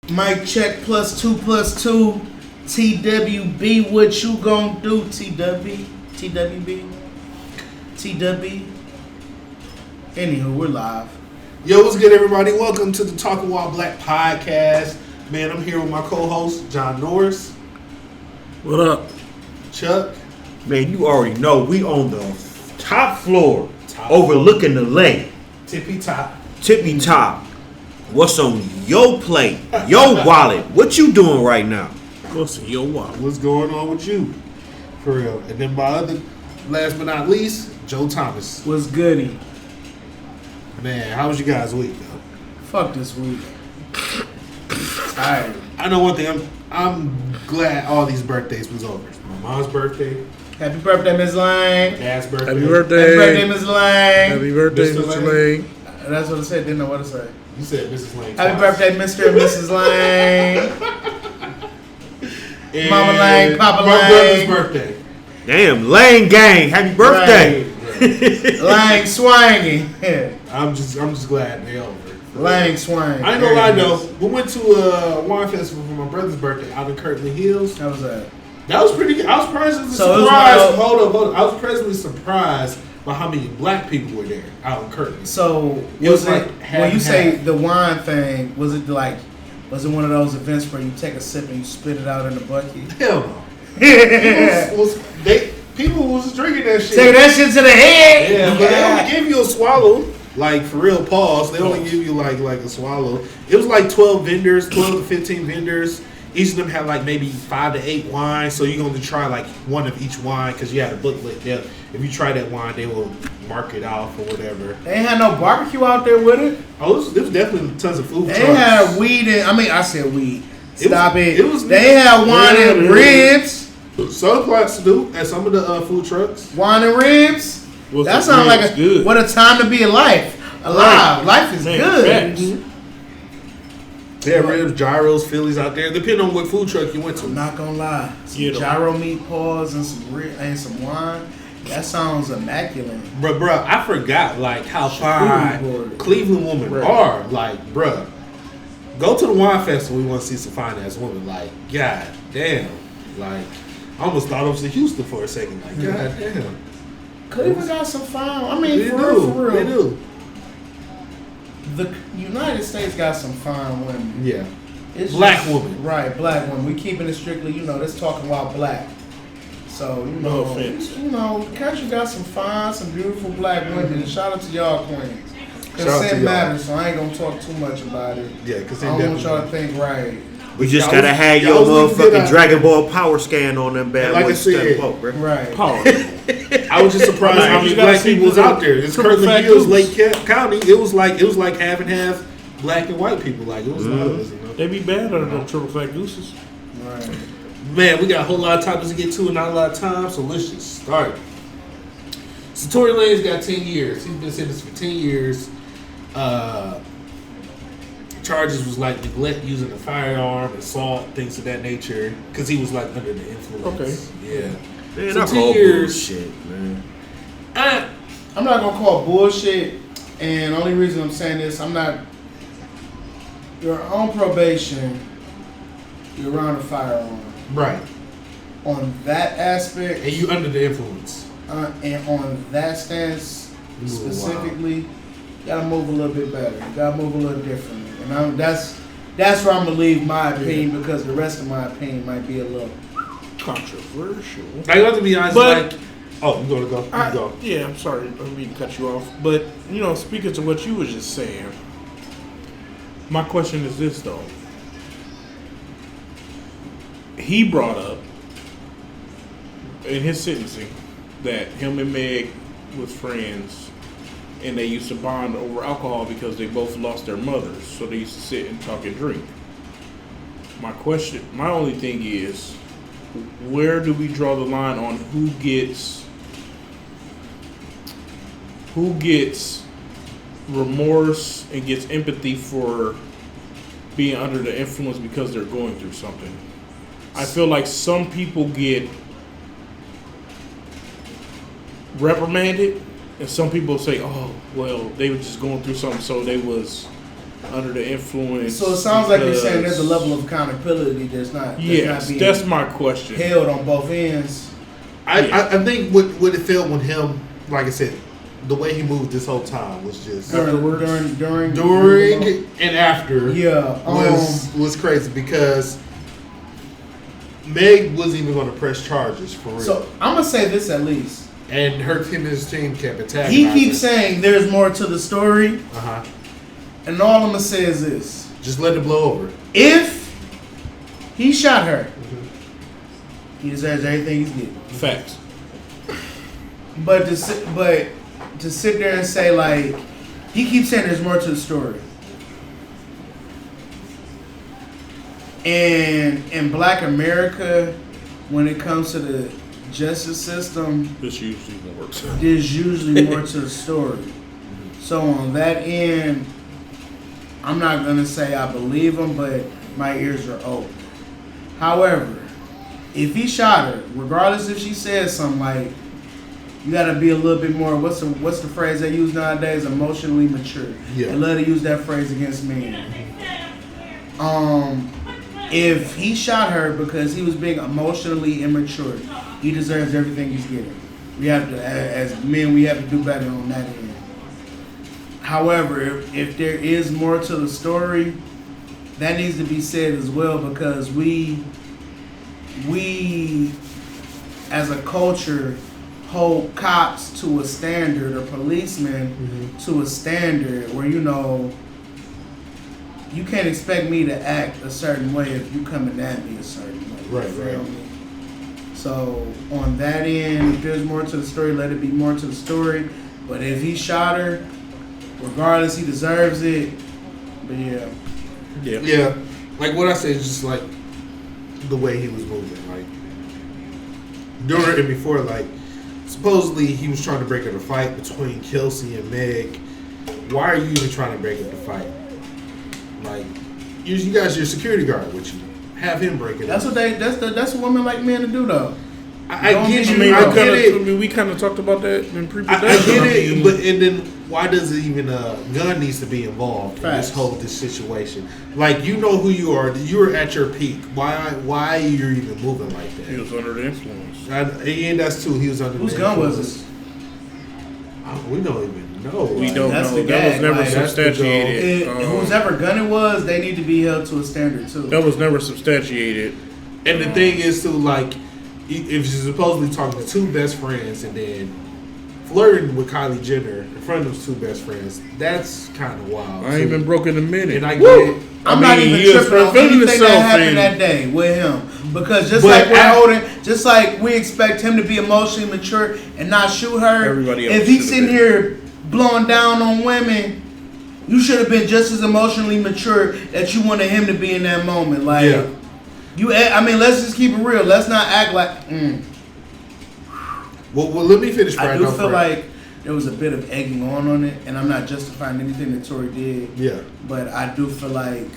Mic check +2 +2. TWB, what you gon' do? TWB. Anywho, we're live. Yo, what's good, everybody? Welcome to the Talking While Black podcast. Man, I'm here with my co-host, John Norris. What up? Chuck. Man, you already know we on the top floor, overlooking the lake. Tippy top. Tippy top. What's on your plate? Your wallet? What you doing right now? What's in your wallet? What's going on with you? For real. And then my other, last but not least, Joe Thomas. What's goody? Man, how was you guys' week, though? Fuck this week. Tired. I know one thing. I'm glad all these birthdays was over. My mom's birthday. Happy birthday, Miss Lang. Dad's birthday. Happy birthday. Happy birthday, Miss Lang. Happy birthday, Mr. Lane. That's what I said. Didn't know what to say. You said Mrs. Lane. Happy twice. birthday, Mr. and Mrs. Lang. And Mama Lane, Papa my Lane. brother's birthday. Damn, Lane Gang, happy birthday. Right. Lang swanging. I'm just glad they over. Lang swang. I ain't gonna lie though. We went to a wine festival for my brother's birthday out in Kirtland Hills. How was that? That was pretty good. I was pleasantly So it was surprised. one Hold up. I was pleasantly surprised by how many black people were there out in Kirtland. So It was like half when you and say half. the wine thing? Was it one of those events where you take a sip and you spit it out in the bucket? Hell no. Yeah. People was drinking that shit. Take that shit to the head. Yeah, but they only give you a swallow. Like, for real, pause. They only give you, like a swallow. It was like 12 to 15 vendors. Each of them had, like, maybe 5 to 8 wines. So you're going to try, like, one of each wine because you had a booklet there. If you try that wine, they will mark it off or whatever. They ain't had no barbecue out there with it. Oh, there was definitely tons of food They trucks. had weed and, I said weed. Stop it. It was- They had wine Yeah, and man. ribs. Some places do at some of the food trucks. Wine and ribs. What's That the sounds like ribs? Good. what a time to be alive. Life is Man, good. facts. They had ribs, gyros, Phillies out there, depending on what food truck you went to. I'm not gonna lie. Some Yeah, though. gyro meatballs and some wine. That sounds immaculate. Bruh, I forgot like how Charcuterie fine board. Cleveland women Right. are. Like, bruh, go to the wine festival. We want to see some fine ass women. Like, god damn. Like, I almost thought it was in Houston for a second. Like, god damn. Cleveland got some fine. I mean, They for do. real. They do. The United States got some fine women. Yeah. It's Black just- woman. Right, black woman. We keeping it strictly, that's talking about black. So, No offense. the country got some fine, some beautiful black women. And shout out to y'all queens. Shout out to Consent y'all. matters, so I ain't gonna talk too much about it. Yeah, because I they don't want y'all to definitely. think right. We just Y'all gotta was- have y'all your was looking good motherfucking out Dragon Ball power scan on them bad Like I boys. said, Step up, bro. Right. Power. I was just surprised Like, how you many gotta black see people was the out there. It's triple Kirkland fat Hills, goose. Lake County. It was like half and half black and white people. Like, it was a lot of us. They be bad under them triple fat gooses. Right. Man, we got a whole lot of topics to get to and not a lot of time, so let's just start. So Tory Lanez got 10 years. He's been sentenced for 10 years. Charges was like neglect using a firearm, assault, things of that nature, because he was like under the influence. Okay. Yeah. Man, So that's 10 all years. bullshit, man. I'm not gonna call it bullshit, and the only reason I'm saying this, you're on probation, you're around a firearm. Right. On that aspect, And you under the influence. and on that stance You move specifically, you gotta move a little bit better. You gotta move a little differently. And that's where I'm gonna leave my opinion, because the rest of my opinion might be a little. Controversial. I have to be honest, But- like, oh, you gonna go? You go. Yeah, I'm sorry. I didn't mean to cut you off. But, speaking to what you was just saying, my question is this, though. He brought up in his sentencing that him and Meg was friends, and they used to bond over alcohol because they both lost their mothers, so they used to sit and talk and drink. My only thing is, where do we draw the line on who gets remorse and gets empathy for being under the influence because they're going through something? I feel like some people get reprimanded, and some people say, "Oh, well, they were just going through something, so they was under the influence. So it sounds like you're saying there's a level of accountability that's not. Yes, being that's my question. Held on both ends. I think what it felt with him, like I said, the way he moved this whole time was just during and after. Yeah, was crazy because Meg wasn't even going to press charges for real. So I'm gonna say this at least. And him and his team kept attacking. He keeps saying there's more to the story. Uh-huh. And all I'm gonna say is this: just let it blow over. If he shot her, he deserves everything he's getting. Facts. But to sit there and say like he keeps saying there's more to the story. And in Black America, when it comes to the justice system, this usually works. There's usually more to the story. So on that end, I'm not gonna say I believe him, but my ears are open. However, if he shot her, regardless if she says something like, you gotta be a little bit more. What's the phrase they use nowadays? Emotionally mature. Yeah. They love to use that phrase against men. If he shot her because he was being emotionally immature, he deserves everything he's getting. We have to, as men, we have to do better on that end. However, if there is more to the story, that needs to be said as well, because we as a culture hold cops to a standard, or policemen to a standard where, you know, you can't expect me to act a certain way if you coming at me a certain way. Right. So on that end, if there's more to the story, let it be more to the story. But if he shot her, regardless, he deserves it. But yeah. Like what I said is just like the way he was moving. Like during and before, like supposedly he was trying to break up a fight between Kelsey and Meg. Why are you even trying to break up the fight? Like, you got your security guard with you. Have him break it. That's up. That's what women like men to do, though. I get you. I get it. I mean, we kind of talked about that in pre-production. I get it, but and then why does it even gun needs to be involved in this situation? Like, you know who you are. You're at your peak. Why you're even moving like that? He was under the influence. And that's true. He was under the influence. Whose gun was it? We don't even know. We don't That's know. the That was gag. never Like, substantiated. Whoever gun it was, they need to be held to a standard too. That was never substantiated. And the thing is, too, like, if you're supposedly talking to two best friends and then flirting with Kylie Jenner in front of those two best friends, that's kind of wild. I ain't been broke in a minute. And I get it. I'm not even tripping on anything that happened that day with him, because just like we expect him to be emotionally mature and not shoot her. Everybody else if he's sitting here blowing down on women, you should have been just as emotionally mature that you wanted him to be in that moment. Like, I mean, let's just keep it real. Let's not act like. Well, let me finish. I do feel like there was a bit of egging on it, and I'm not justifying anything that Tory did. Yeah. But I do feel like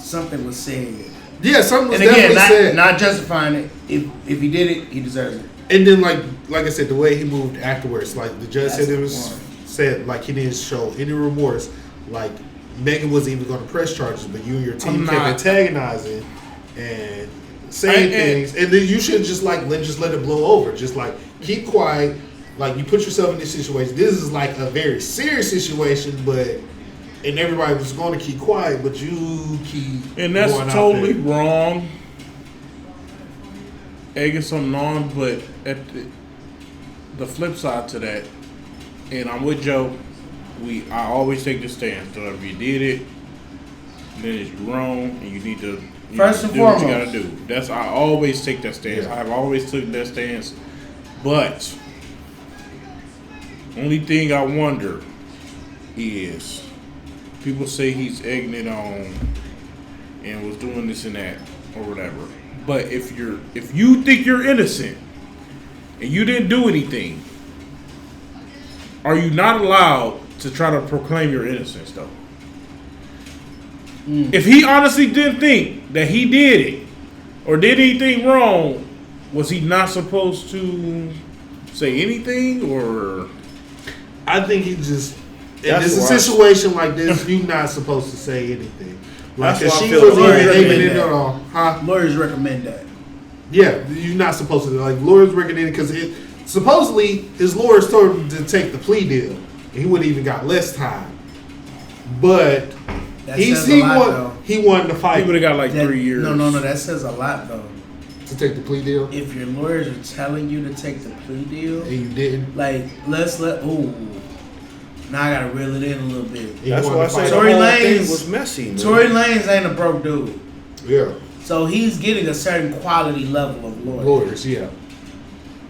something was said. Yeah, something was definitely said. Not justifying it. If he did it, he deserves it. And then, like I said, the way he moved afterwards, like the judge said like he didn't show any remorse. Like Megan wasn't even going to press charges, but you and your team kept antagonizing and saying things, and then you should just let it blow over. Just like keep quiet. Like, you put yourself in this situation. This is like a very serious situation, and everybody was going to keep quiet, but you keep. And that's totally wrong. Egging something on, but at the flip side to that, and I'm with Joe. I always take the stance. So if you did it, then it's wrong, and you need to first and do foremost. what you gotta do. I always take that stance. Yeah. I've always taken that stance, but only thing I wonder is people say he's egging it on and was doing this and that or whatever. But if you think you're innocent and you didn't do anything, are you not allowed to try to proclaim your innocence though? If he honestly didn't think that he did it or did anything wrong, was he not supposed to say anything? Or I think he just there's a situation like this, you're not supposed to say anything. Like, That's why I she feel was lawyers even recommend in that. it all. Huh? Lawyers recommend that. Yeah, you're not supposed to. Like, lawyers recommend it because supposedly his lawyers told him to take the plea deal. And he would have even got less time. But That says a lot, though. he won the fight He would have got like That- 3 years. No, that says a lot though. to take the plea deal. If your lawyers are telling you to take the plea deal, And you didn't. like now I gotta reel it in a little bit. He That's won why I the say fight. the Tory whole Lanez- thing was messy, man. Tory Lanez ain't a broke dude, Yeah, so he's getting a certain quality level of lawyer. lawyers. Yeah,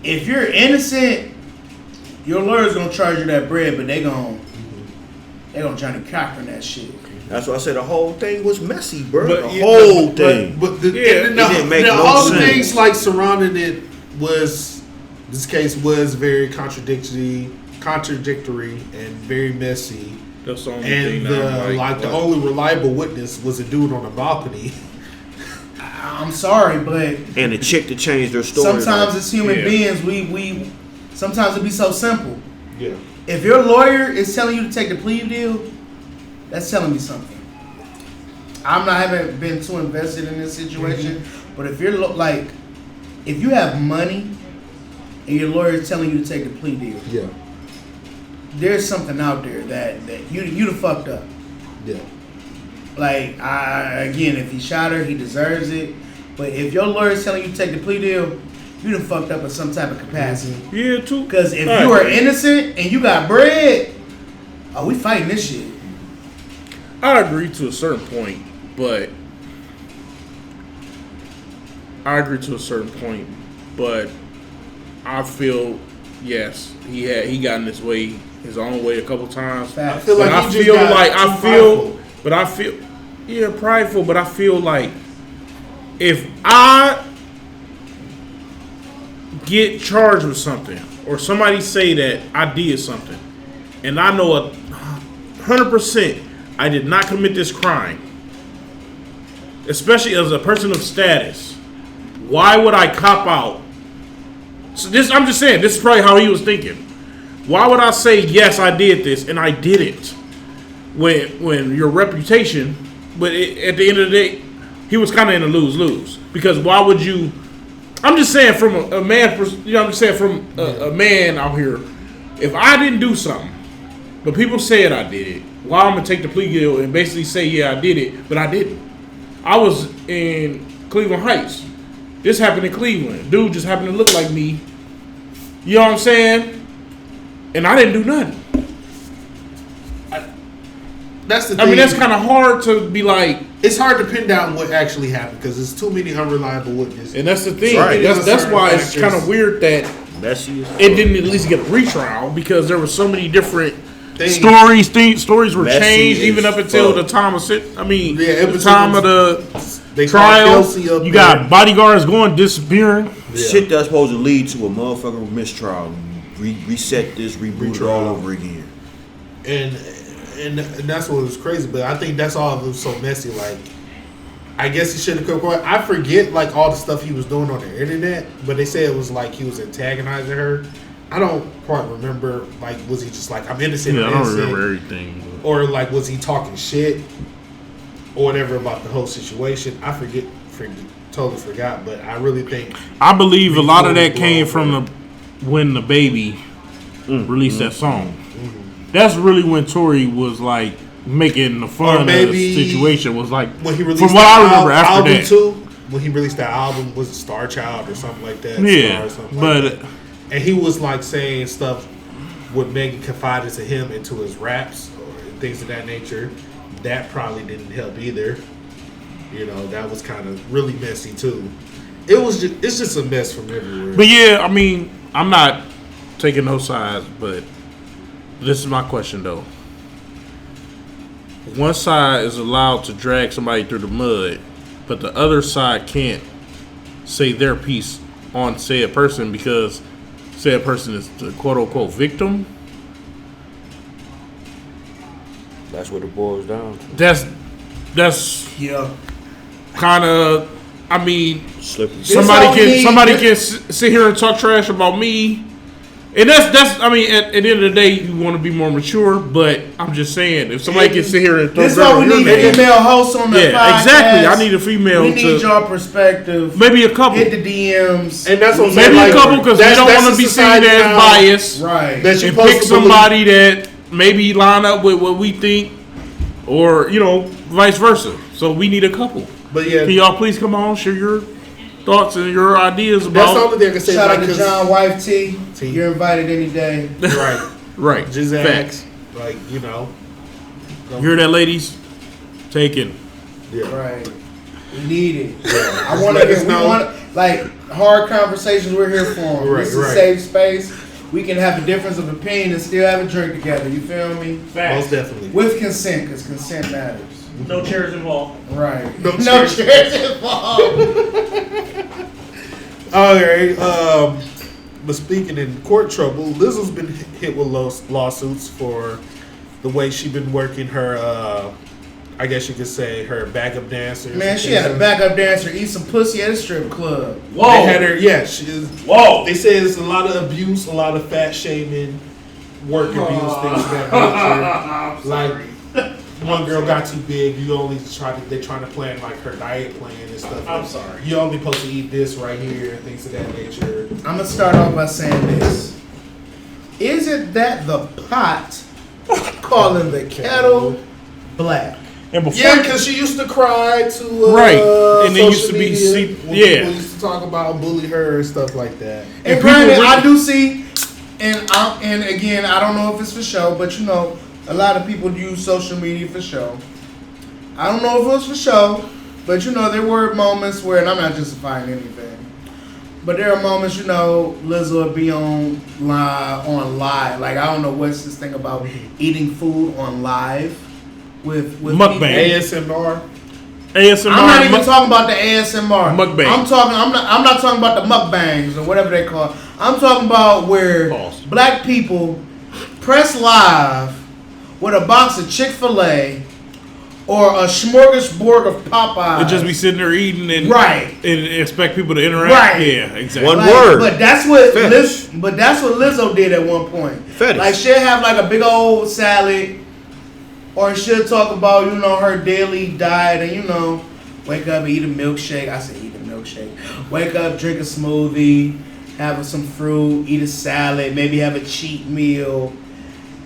If you're innocent, your lawyer's gonna charge you that bread, but they gonna Johnny Cochran that shit. That's why I said the whole thing was messy, bro. But the yeah, whole thing. But Yeah, it didn't make no all the sense. things like surrounding it was this case was very contradictory and very messy. That's the only And thing that I'm the only reliable witness was a dude on a balcony. I'm sorry, but And the chick to change their story. sometimes as human Yeah. beings, we sometimes it be so simple. Yeah, If your lawyer is telling you to take the plea deal, that's telling me something. Haven't been too invested in this situation, but if you're if you have money and your lawyer is telling you to take the plea deal, yeah, there's something out there that you done fucked up. yeah. Like again, if he shot her, he deserves it. But if your lawyer is telling you to take the plea deal, you done fucked up in some type of capacity. Yeah, too. Because if All you right. are innocent and you got bread, we fighting this shit. I agree to a certain point, but I feel yes, he got in his own way a couple times. Facts. I feel But like I he just feel got like too prideful. prideful, but I feel like if I get charged with something or somebody say that I did something and I know 100% I did not commit this crime, especially as a person of status, why would I cop out? So I'm just saying, this is probably how he was thinking. Why would I say yes, I did this and I didn't? When your reputation, but at the end of the day, he was kind of in a lose-lose because why would you? I'm just saying from a man, I'm just saying from a man out here. If I didn't do something, but people said I did it, why I'm gonna take the plea deal and basically say yeah I did it, but I didn't. I was in Cleveland Heights. This happened in Cleveland. Dude just happened to look like me. You know what I'm saying? And I didn't do nothing. That's the thing. I mean, that's kind of hard to be like. It's hard to pin down what actually happened because there's too many unreliable witnesses. And that's the thing. Right. That's why it's kind of weird that Messy as it didn't at least get a retrial because there were so many different Things. stories were Messy changed even as up until fuck. the time of the was- time of the They called trial. Kelsey up You there. got bodyguards going disappearing. Shit that's supposed to lead to a motherfucking mistrial. Reset this, reboot it all over again. and that's what was crazy. But I think that's all that was so messy. Like, I guess he should have come forward. I forget like all the stuff he was doing on the internet, but they say it was like he was antagonizing her. I don't quite remember. Like, was he just like, I'm innocent? Yeah, I I'm don't innocent? remember everything. Or like, was he talking shit or whatever about the whole situation? I totally forgot. But I really think I believe a lot of that came from when the baby released that song. That's really when Tory was like making the fun of the situation. Was like when he released from what I remember after album that. too. When he released that album, was it Star Child or something like that? Yeah, Star or something but like that. And he was like saying stuff what Megan confided to him into his raps or things of that nature. That probably didn't help either. You know, that was kind of really messy too. It's just a mess from everywhere. But yeah, I mean, I'm not taking no sides, but this is my question though. One side is allowed to drag somebody through the mud, but the other side can't say their piece on said person because said person is the quote unquote victim. That's what it boils down to. That's Yeah. kind of. I mean, Slippery. somebody can sit here and talk trash about me, And that's. I mean, at the end of the day, you want to be more mature. But I'm just saying, if somebody can sit here and throw this is why we need female hosts on the podcast. Exactly. I need a female. We need your perspective. Maybe a couple. Hit the DMs. And that's what maybe a couple because we don't want to be seen as biased. Right. That And pick somebody that maybe line up with what we think, or vice versa. So we need a couple. But yeah, can y'all please come on, share your thoughts and your ideas about? That's the only thing I can say. Shout out to John Wife T. You're invited any day. Right. Right. Just facts. Like You hear that, ladies? Taken. Yeah. Right. We need it. Yeah. I want to get. We want like hard conversations. We're here for them. Right, This is a safe space. We can have a difference of opinion and still have a drink together. You feel me? Most definitely. With consent, because consent matters. No chairs involved. Right. No chairs involved. All right. But speaking in court trouble, Lizzo's been hit with lawsuits for the way she's been working her. I guess you could say her backup dancer. Man, she had a backup dancer eat some pussy at a strip club. Whoa. They had her. Yeah, she is. Whoa. They say it's a lot of abuse, a lot of fat shaming, work abuse, things of that nature. Like. One girl got too big. You only they're trying to plan like her diet plan and stuff. I'm sorry. You only supposed to eat this right here, things of that nature. I'm gonna start off by saying this: isn't that the pot calling the kettle black? And before, Yeah, because she used to cry to right, and it used to be people used to talk about bully her and stuff like that. And granted, I do see, and again, I don't know if it's for show, but a lot of people use social media for show. I don't know if it was for show, but there were moments where, and I'm not justifying anything, but there are moments, Lizzo would be on live. Like, I don't know what's this thing about eating food on live with mukbang. ASMR. I'm not even talking about the ASMR. Mukbang. I'm not talking about the mukbangs or whatever they call it. I'm talking about where black people press live with a box of Chick-fil-A or a smorgasbord of Popeyes. And just be sitting there eating and and expect people to interact. Right. Yeah, exactly. One word. But that's what Lizzo did at one point. Fetish. Like, she'll have like a big old salad, or she'll talk about her daily diet and wake up and eat a milkshake. I say eat a milkshake. Wake up, drink a smoothie, have some fruit, eat a salad, maybe have a cheat meal.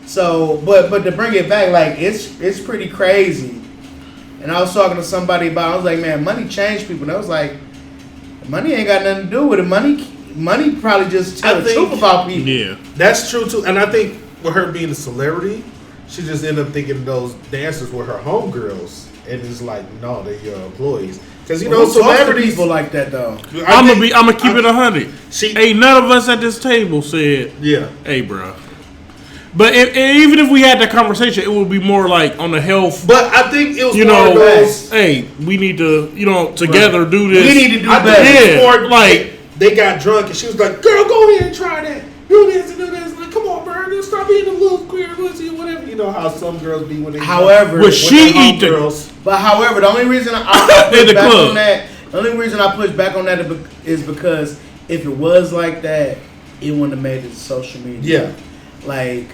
So, but to bring it back, like, it's pretty crazy. And I was talking to somebody about, I was like, man, money changed people. And I was like, money ain't got nothing to do with it. Money probably just tell the truth about people. Yeah, that's true too. And I think with her being a celebrity, she just ended up thinking those dancers were her homegirls, and it's like, no, they're your employees. Because celebrities people like that though. I'm gonna keep it 100. Ain't none of us at this table said, hey, bro. But even if we had that conversation, it would be more like on the health. But I think it was more of those. Hey, we need to, together do this. We need to do better. More like they got drunk and she was like, "Girl, go ahead and try that. Do this and do this." Like, come on, bro, just stop being a little queer pussy or whatever. You know how some girls be when they. However, the only reason I push back on that, is because if it was like that, it wouldn't have made it to social media. Yeah, like.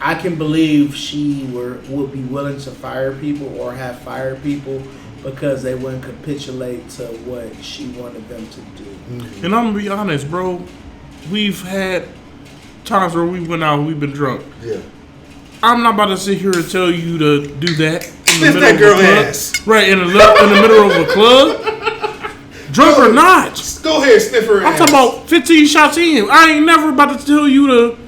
I can believe she would be willing to fire people or have fired people because they wouldn't capitulate to what she wanted them to do. Mm-hmm. And I'm gonna be honest, bro. We've had times where we went out, we've been drunk. Yeah. I'm not about to sit here and tell you to do that. Sniff that girl ass. Right, in the middle of a club. Drunk or not. Go ahead, sniff her ass. I'm talking about 15 shots in. I ain't never about to tell you to.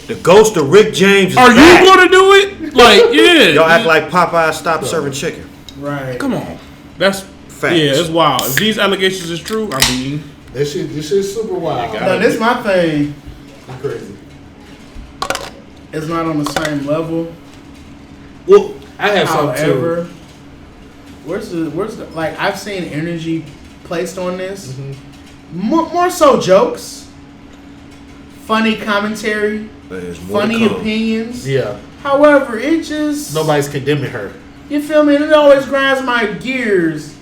The ghost of Rick James is Are back. you gonna do it? Like, yeah. Y'all act like Popeyes stopped serving chicken. Right. Come on. That's facts. Yeah, it's wild. If these allegations is true, I mean, this shit's super wild. No, this is my thing. It's crazy. It's not on the same level. Well, I have something too. Where's the like? I've seen energy placed on this. Mm-hmm. More so jokes, funny commentary. Funny opinions. Yeah. However, it just nobody's condemning her. You feel me? And it always grinds my gears.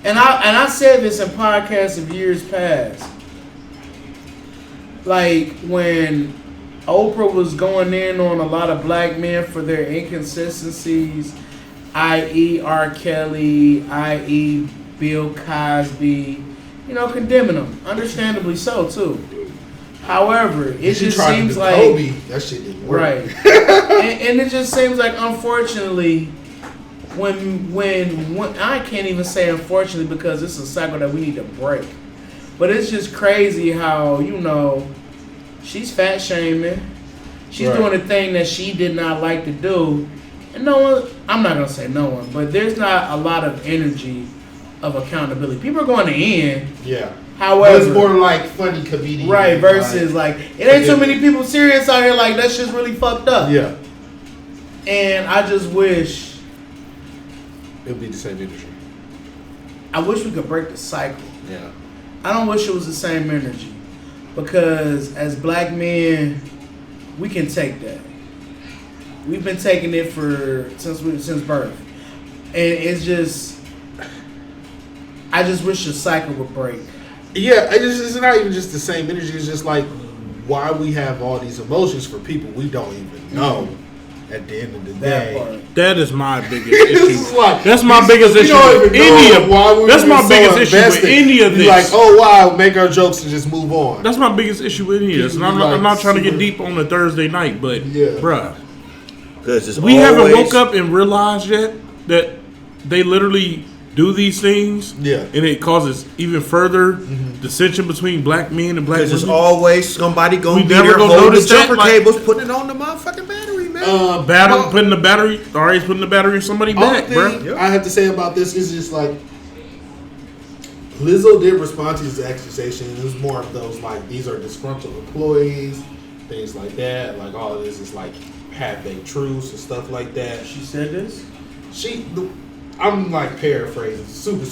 And I said this in podcasts of years past. like when Oprah was going in on a lot of black men for their inconsistencies, i.e. R. Kelly, i.e. Bill Cosby, condemning them. Understandably so, too. However, it just seems like... Kobe, that shit didn't work. Right. and it just seems like, unfortunately, when I can't even say unfortunately because it's a cycle that we need to break. But it's just crazy how, she's fat shaming. She's doing a thing that she did not like to do. And no one, I'm not going to say no one, but there's not a lot of energy of accountability. People are going to end. Yeah. However, it's more like funny comedian. Right, versus like it ain't too many people serious out here like that shit's really fucked up. Yeah. And I just wish it would be the same energy. I wish we could break the cycle. Yeah. I don't wish it was the same energy. Because as black men, we can take that. We've been taking it since birth. And it's just I just wish the cycle would break. Yeah, it's not even just the same energy. It's just like why we have all these emotions for people we don't even know. At the end of the day, that is my biggest issue. That's my biggest issue with That's my biggest issue with any of this. Like, oh wow, make our jokes and just move on. That's my biggest issue with any of this. And I'm not trying to get deep on a Thursday night, but bruh, we haven't woke up and realized yet that they literally do these things, and it causes even further dissension between black men and black women. Because there's always somebody going to be there holding the jumper cables, putting it on the motherfucking battery, man. Putting the battery in somebody's back, bro. I have to say about this is just like Lizzo did respond to his accusation. It was more of those like these are disgruntled employees, things like that. Like all of this is like half-baked truths and stuff like that. She said this? I'm like paraphrasing, super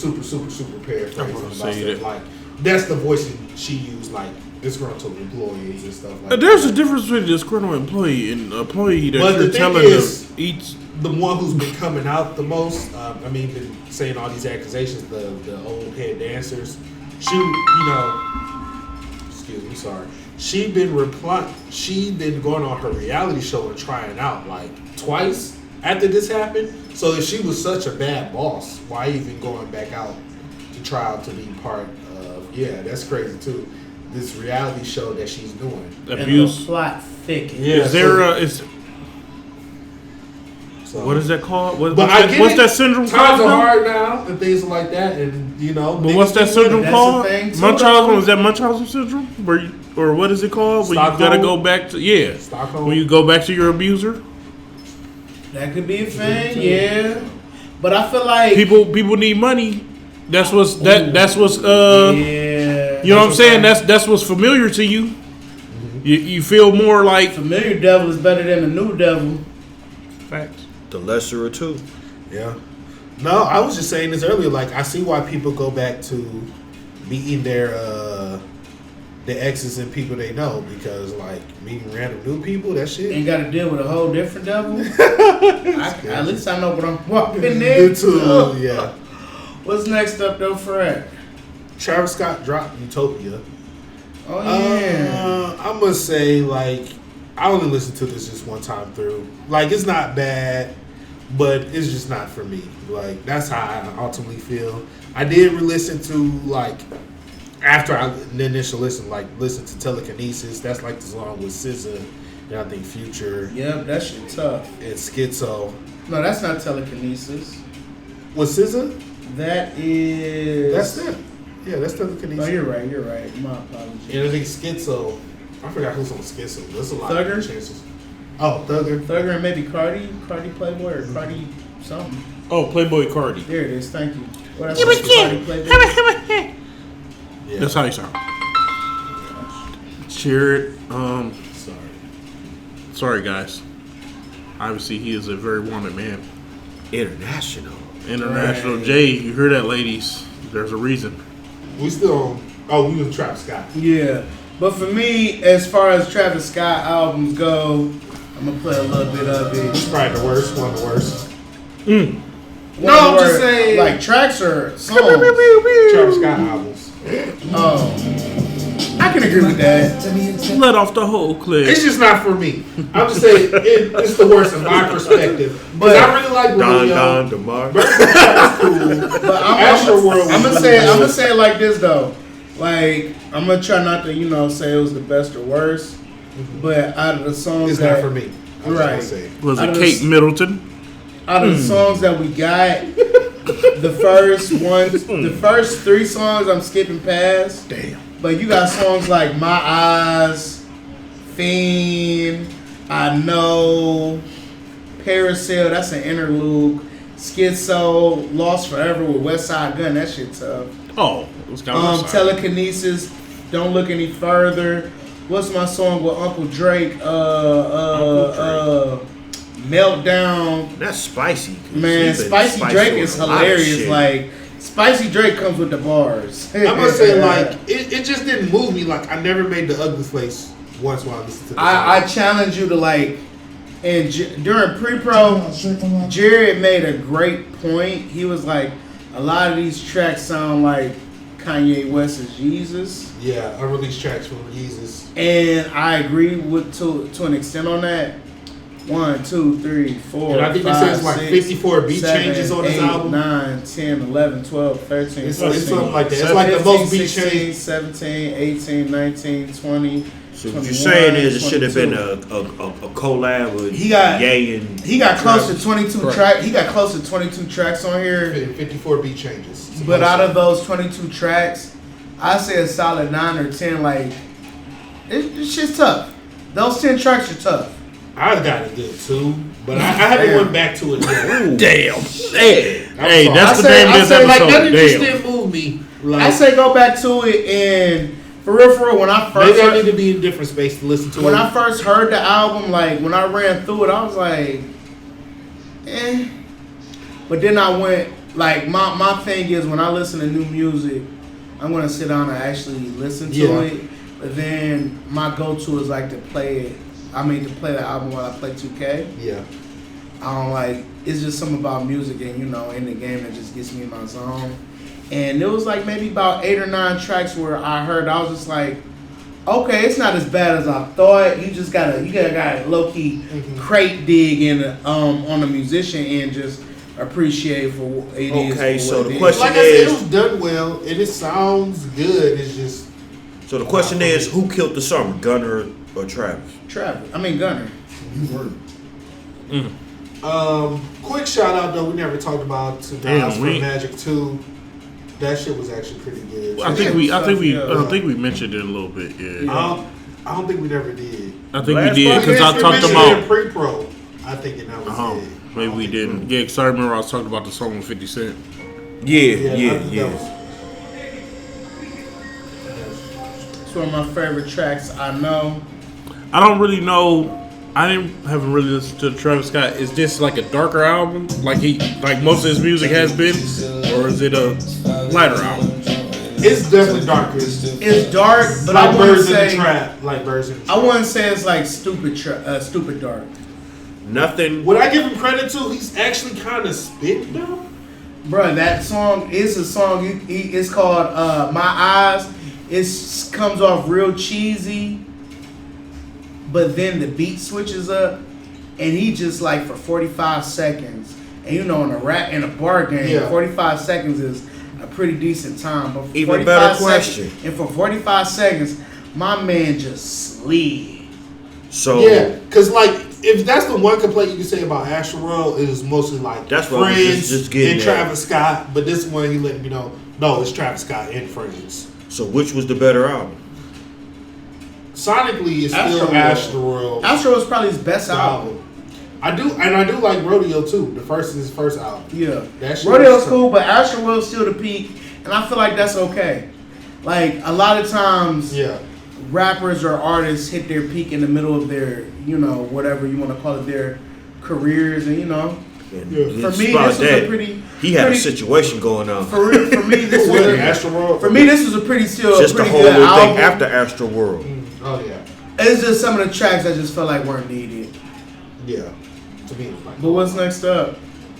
paraphrasing. Like that's the voice she used, like disgruntled employees and stuff like that. There's a difference between a disgruntled employee and an employee that you're telling them each. The one who's been coming out the most, been saying all these accusations, the old head dancers. Excuse me, sorry. She been going on her reality show and trying out like twice after this happened. So if she was such a bad boss, why even going back out to try out to be part of? Yeah, that's crazy too. This reality show that she's doing. Abuse. And the plot thickens. Yeah. Is there So, what is that called? What's that syndrome called? Times are hard now and things like that, and But what's that syndrome called? Munchausen? Was that Munchausen syndrome? Or what is it called? When you gotta go back to Stockholm. When you go back to your abuser. That could be a thing, yeah. But I feel like people need money. That's what's yeah. You know what I'm saying? That's what's familiar to you. Mm-hmm. You feel more like familiar devil is better than the new devil. Facts. The lesser of two. Yeah. No, I was just saying this earlier. Like, I see why people go back to meeting their exes and people they know, because like meeting random new people, that shit ain't got to deal with a whole different devil. At least I know what I'm walking into. Yeah. What's next up though, Fred? Travis Scott dropped Utopia. Oh yeah. I'm gonna say like I only listened to this just one time through. Like it's not bad, but it's just not for me. Like that's how I ultimately feel. I did re-listen to like after the initial listen to Telekinesis. That's like the song with SZA and I think Future. Yep, that shit tough. And Schizo. No, that's not Telekinesis. With SZA? That is. That's it. Yeah, that's Telekinesis. Oh, you're right. My apologies. And I think Schizo. I forgot who's on Schizo. There's a lot Thugger? of chances. Oh, Thugger and maybe Cardi Playboy or Cardi something. Oh, Playboy Cardi. There it is. Thank you. What else? Cardi Playboy. Yeah. That's how you sound. Cheer it. Sorry, guys. Obviously, he is a very wanted man. International right. Jay, you hear that, ladies? There's a reason. We still on. We was Travis Scott. Yeah, but for me, as far as Travis Scott albums go, I'm gonna play a little bit of it. It's probably the worst. One of the worst. No, I'm just saying, like tracks or songs. Travis Scott albums. Oh. I can agree with that. Let off the whole clip. It's just not for me. I'm just saying it's the worst in my perspective. But I really like Don Rodeo. DeMar. That's cool. But I'm gonna say it like this though. Like I'm gonna try not to say it was the best or worst. But out of the songs It's that not for me. right. Was it Kate Middleton? Out of the songs that we got, the first 3 songs I'm skipping past. Damn. But you got songs like My Eyes, Fiend, I Know, Parasail, that's an interlude. Schizo, Lost Forever with West Side Gun, that shit tough. Oh, it was kind of Telekinesis, Don't Look Any Further. What's my song with Uncle Drake? Meltdown. That's spicy. Man, Spicy Drake is hilarious. Like, Spicy Drake comes with the bars. I'm gonna say like it just didn't move me. Like I never made the ugly face once while I listened to the I challenge you to like, and during pre-pro, Jared made a great point. He was like, a lot of these tracks sound like Kanye West's Jesus. Yeah, unreleased tracks from Jesus. And I agree with to an extent on that. 1, 2, 3, 4, and I think 5, it says like 6, 54 beat 7, changes on this 8, album. 9, 10, 11, 12, 13, It's 14, something like that. It's like the most beat 16, changes. 17, 18, 19, 20. So what you're saying is it should have been a collab with Ye and he got close to 22 Right. tracks. He got close to 22 tracks on here. 54 beat changes. But out of those 22 tracks, I say a solid 9 or 10. Like it's shit's tough. Those 10 tracks are tough. I got a good 2, but I haven't went back to it yet. Damn. Hey, sorry. that's the name of this I say, like, episode. Nothing just Damn. didn't move me. Like, I say go back to it, and for real, when I first maybe I need to be in a different space to listen to when it. I first heard the album, like when I ran through it, I was like, eh. But then I went like my thing is when I listen to new music, I'm gonna sit down and actually listen to it. But then my go-to is like to play it. I mean to play the album while I play 2K. Yeah. I don't like. It's just something about music and in the game that just gets me in my zone. And there was like maybe about 8 or 9 tracks where I heard I was just like, okay, it's not as bad as I thought. You gotta low key crate dig in on the musician and just appreciate for what it is. Okay, so the is. question Like I said, it is, was done well, and it sounds good. It's just so the question is, who killed the summer, Gunner or Travis? Gunner. Quick shout out though, we never talked about to Damn, Nas for Magic 2. That shit was actually pretty good. I think we mentioned it a little bit. Yeah. I don't think we never did. I think Last we did because I We talked mentioned it about. in pre-pro. I think and that was it. Maybe we didn't. Yeah, because I remember I was talking about the song with 50 Cent. Yeah. It's one of my favorite tracks. I know. I don't really know. Haven't really listened to Travis Scott. Is this like a darker album, like most of his music has been, or is it a lighter album? It's definitely darker. It's dark, but Like I wouldn't Birds in the say. Trap. Like Birds in the Trap. I wouldn't say it's like stupid dark. Nothing. Would I give him credit to? He's actually kind of spit though. Bruh, that song is a song. It's called My Eyes. It comes off real cheesy, but then the beat switches up, and he just like for 45 seconds. And in a rap in a bar game, 45 seconds is a pretty decent time. But for Even better 45 question. And for 45 seconds, my man just slid. So Yeah, because like if that's the one complaint you can say about Astroworld, it is mostly like That's what I was Friends just getting and at. Travis Scott. But this one he let me know, no, it's Travis Scott and Friends. So which was the better album? Sonically, it's still Astroworld. Astro is probably his best album. I do like Rodeo too. The first is his first album. Yeah, That shit Rodeo's was tough. cool, but Astroworld's still the peak, and I feel like that's okay. Like a lot of times, Yeah. rappers or artists hit their peak in the middle of their, whatever you want to call it, their careers, and And for me, about this was that, a pretty. he had a pretty- situation going on. For me, this was Astroworld. for me, this was a pretty Just the pretty whole good little album. thing after Astroworld. Oh yeah. It's just some of the tracks I just felt like weren't needed. Yeah. To me, it's like. But what's next up?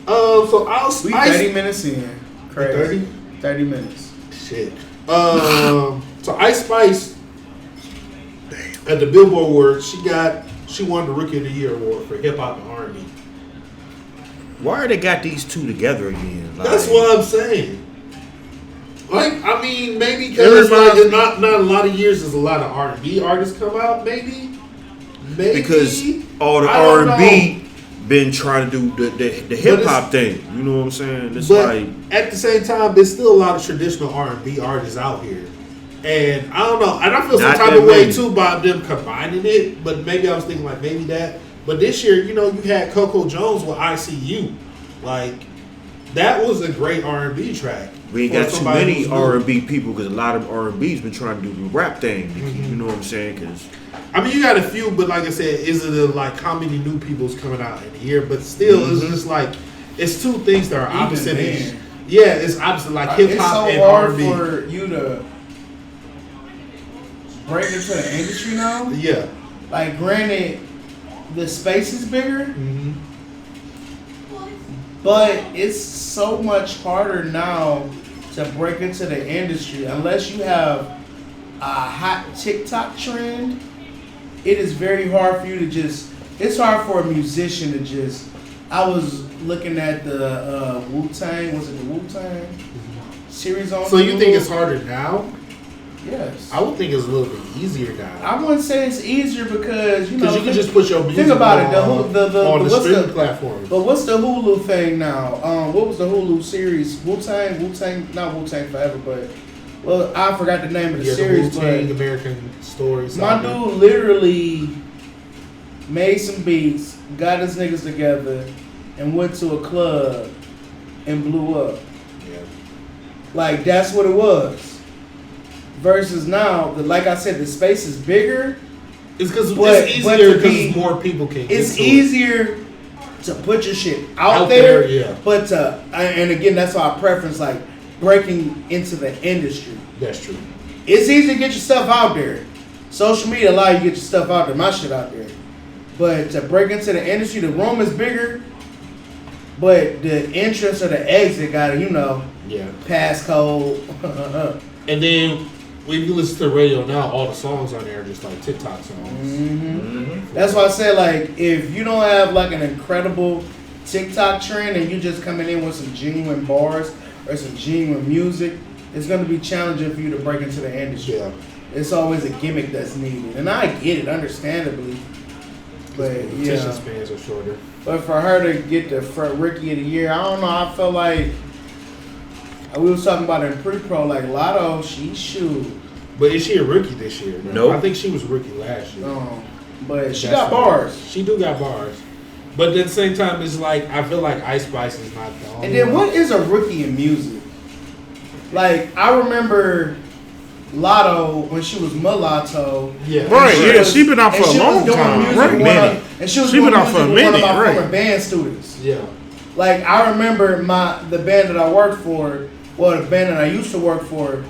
So I'll We 30 minutes in. Crazy. 30? 30 minutes. Shit. So Ice Spice At the Billboard Awards, she won the Rookie of the Year award for hip hop and R&B. Why are they got these two together again? Like, That's what I'm saying. Like, I mean, maybe because not a lot of years there's a lot of R&B artists come out. Maybe because all the R&B been trying to do the hip hop thing. You know what I'm saying? It's but like at the same time, there's still a lot of traditional R&B artists out here. And I don't know. And I feel some type of way too by them combining it. But maybe I was thinking like maybe that. But this year, you had Coco Jones with ICU. Like, that was a great R&B track. we ain't got too many R&B people because a lot of R&B's been trying to do the rap thing. You know what I'm saying? Because I mean, you got a few, but like I said, is it like how many new people's coming out in a year? But still, it's just like it's two things that are opposite. Yeah, it's opposite, like hip hop and R&B. It's so hard for you to break into the industry now. Yeah. Like, granted, the space is bigger, but it's so much harder now to break into the industry unless you have a hot TikTok trend. It is very hard for you to just. It's hard for a musician to just. I was looking at the Wu-Tang. Was it the Wu-Tang series on? So you think it's harder now? Yes. I would think it's a little bit easier now. I wouldn't say it's easier because you can just put your music think about it. on the streaming platform. But what's the Hulu thing now? What was the Hulu series? Wu-Tang, not Wu-Tang Forever, but I forgot the name of the series. The Wu-Tang American Stories. My dude literally made some beats, got his niggas together, and went to a club and blew up. Yeah. Like, that's what it was. Versus now, like I said, the space is bigger. It's because it's easier because more people can. It's easier to put your shit out there, yeah. But and again, that's why I preference like breaking into the industry. That's true. It's easy to get your stuff out there. Social media allow you to get your stuff out there, my shit out there. But to break into the industry, the room is bigger, but the entrance or the exit gotta, passcode. And then when you listen to the radio now, all the songs on there are just like TikTok songs. That's why I said, like, if you don't have like an incredible TikTok trend and you just coming in with some genuine bars or some genuine music, it's going to be challenging for you to break into the industry. Yeah. It's always a gimmick that's needed. And I get it, understandably. But, attention spans are shorter. But for her to get the Rookie of the Year, I don't know, I felt like we was talking about it in pre-pro, like Lotto, she shoot. But is she a rookie this year? No. I think she was a rookie last year. But she got bars. She do got bars. But at the same time, it's like, I feel like Ice Spice is not the only And then one. what is a rookie in music? Like, I remember Lotto when she was Mulatto. Yeah. Right, she been out for a long time. Right. And she was been out for a minute, one of my right. former band students. Yeah. Like, I remember the band that I worked for, the band that I used to work for,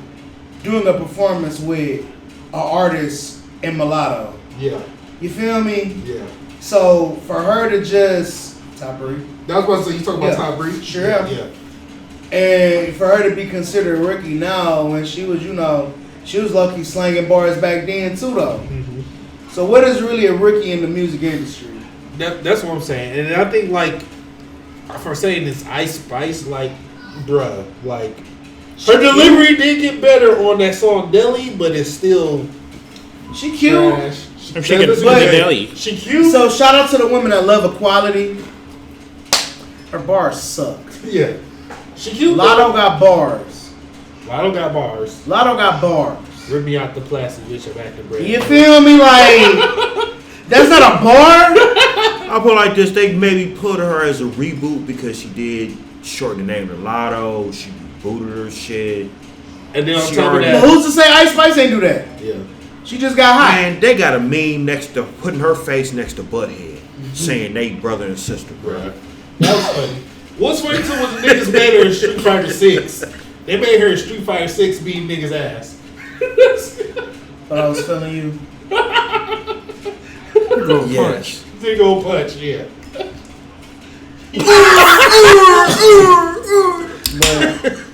doing a performance with an artist in Mulatto. Yeah. You feel me? Yeah. So, for her to just... Top Bree. That was about to say, you talking about Top Bree? Sure. Yeah. And for her to be considered a rookie now, when she was, she was low-key slanging bars back then, too, though. Mm-hmm. So, what is really a rookie in the music industry? That's what I'm saying. And I think, like, for saying this Ice Spice, like, bruh, like, her delivery did get better on that song Deli, but it's still she cute. Trash. If she can do Deli. She cute. So shout out to the women that love equality. Her bars suck. Yeah. She cute. Lotto got bars. Lotto got bars. Lotto got bars. Rip me out the plastic bitch of back the bread. You feel me? Like, that's not a bar? I put it like this: they maybe put her as a reboot because she did shorten the name to Lotto. She booted her shit. And then on top of that, but who's to say Ice Spice ain't do that? Yeah. She just got hot. Man, they got a meme next to putting her face next to Butthead, saying they brother and sister, bro. Right. That was funny. What's funny too was the niggas made her in Street Fighter 6. They made her in Street Fighter 6 beating niggas' ass. But I was feeling you. Yes. They go punch, yeah.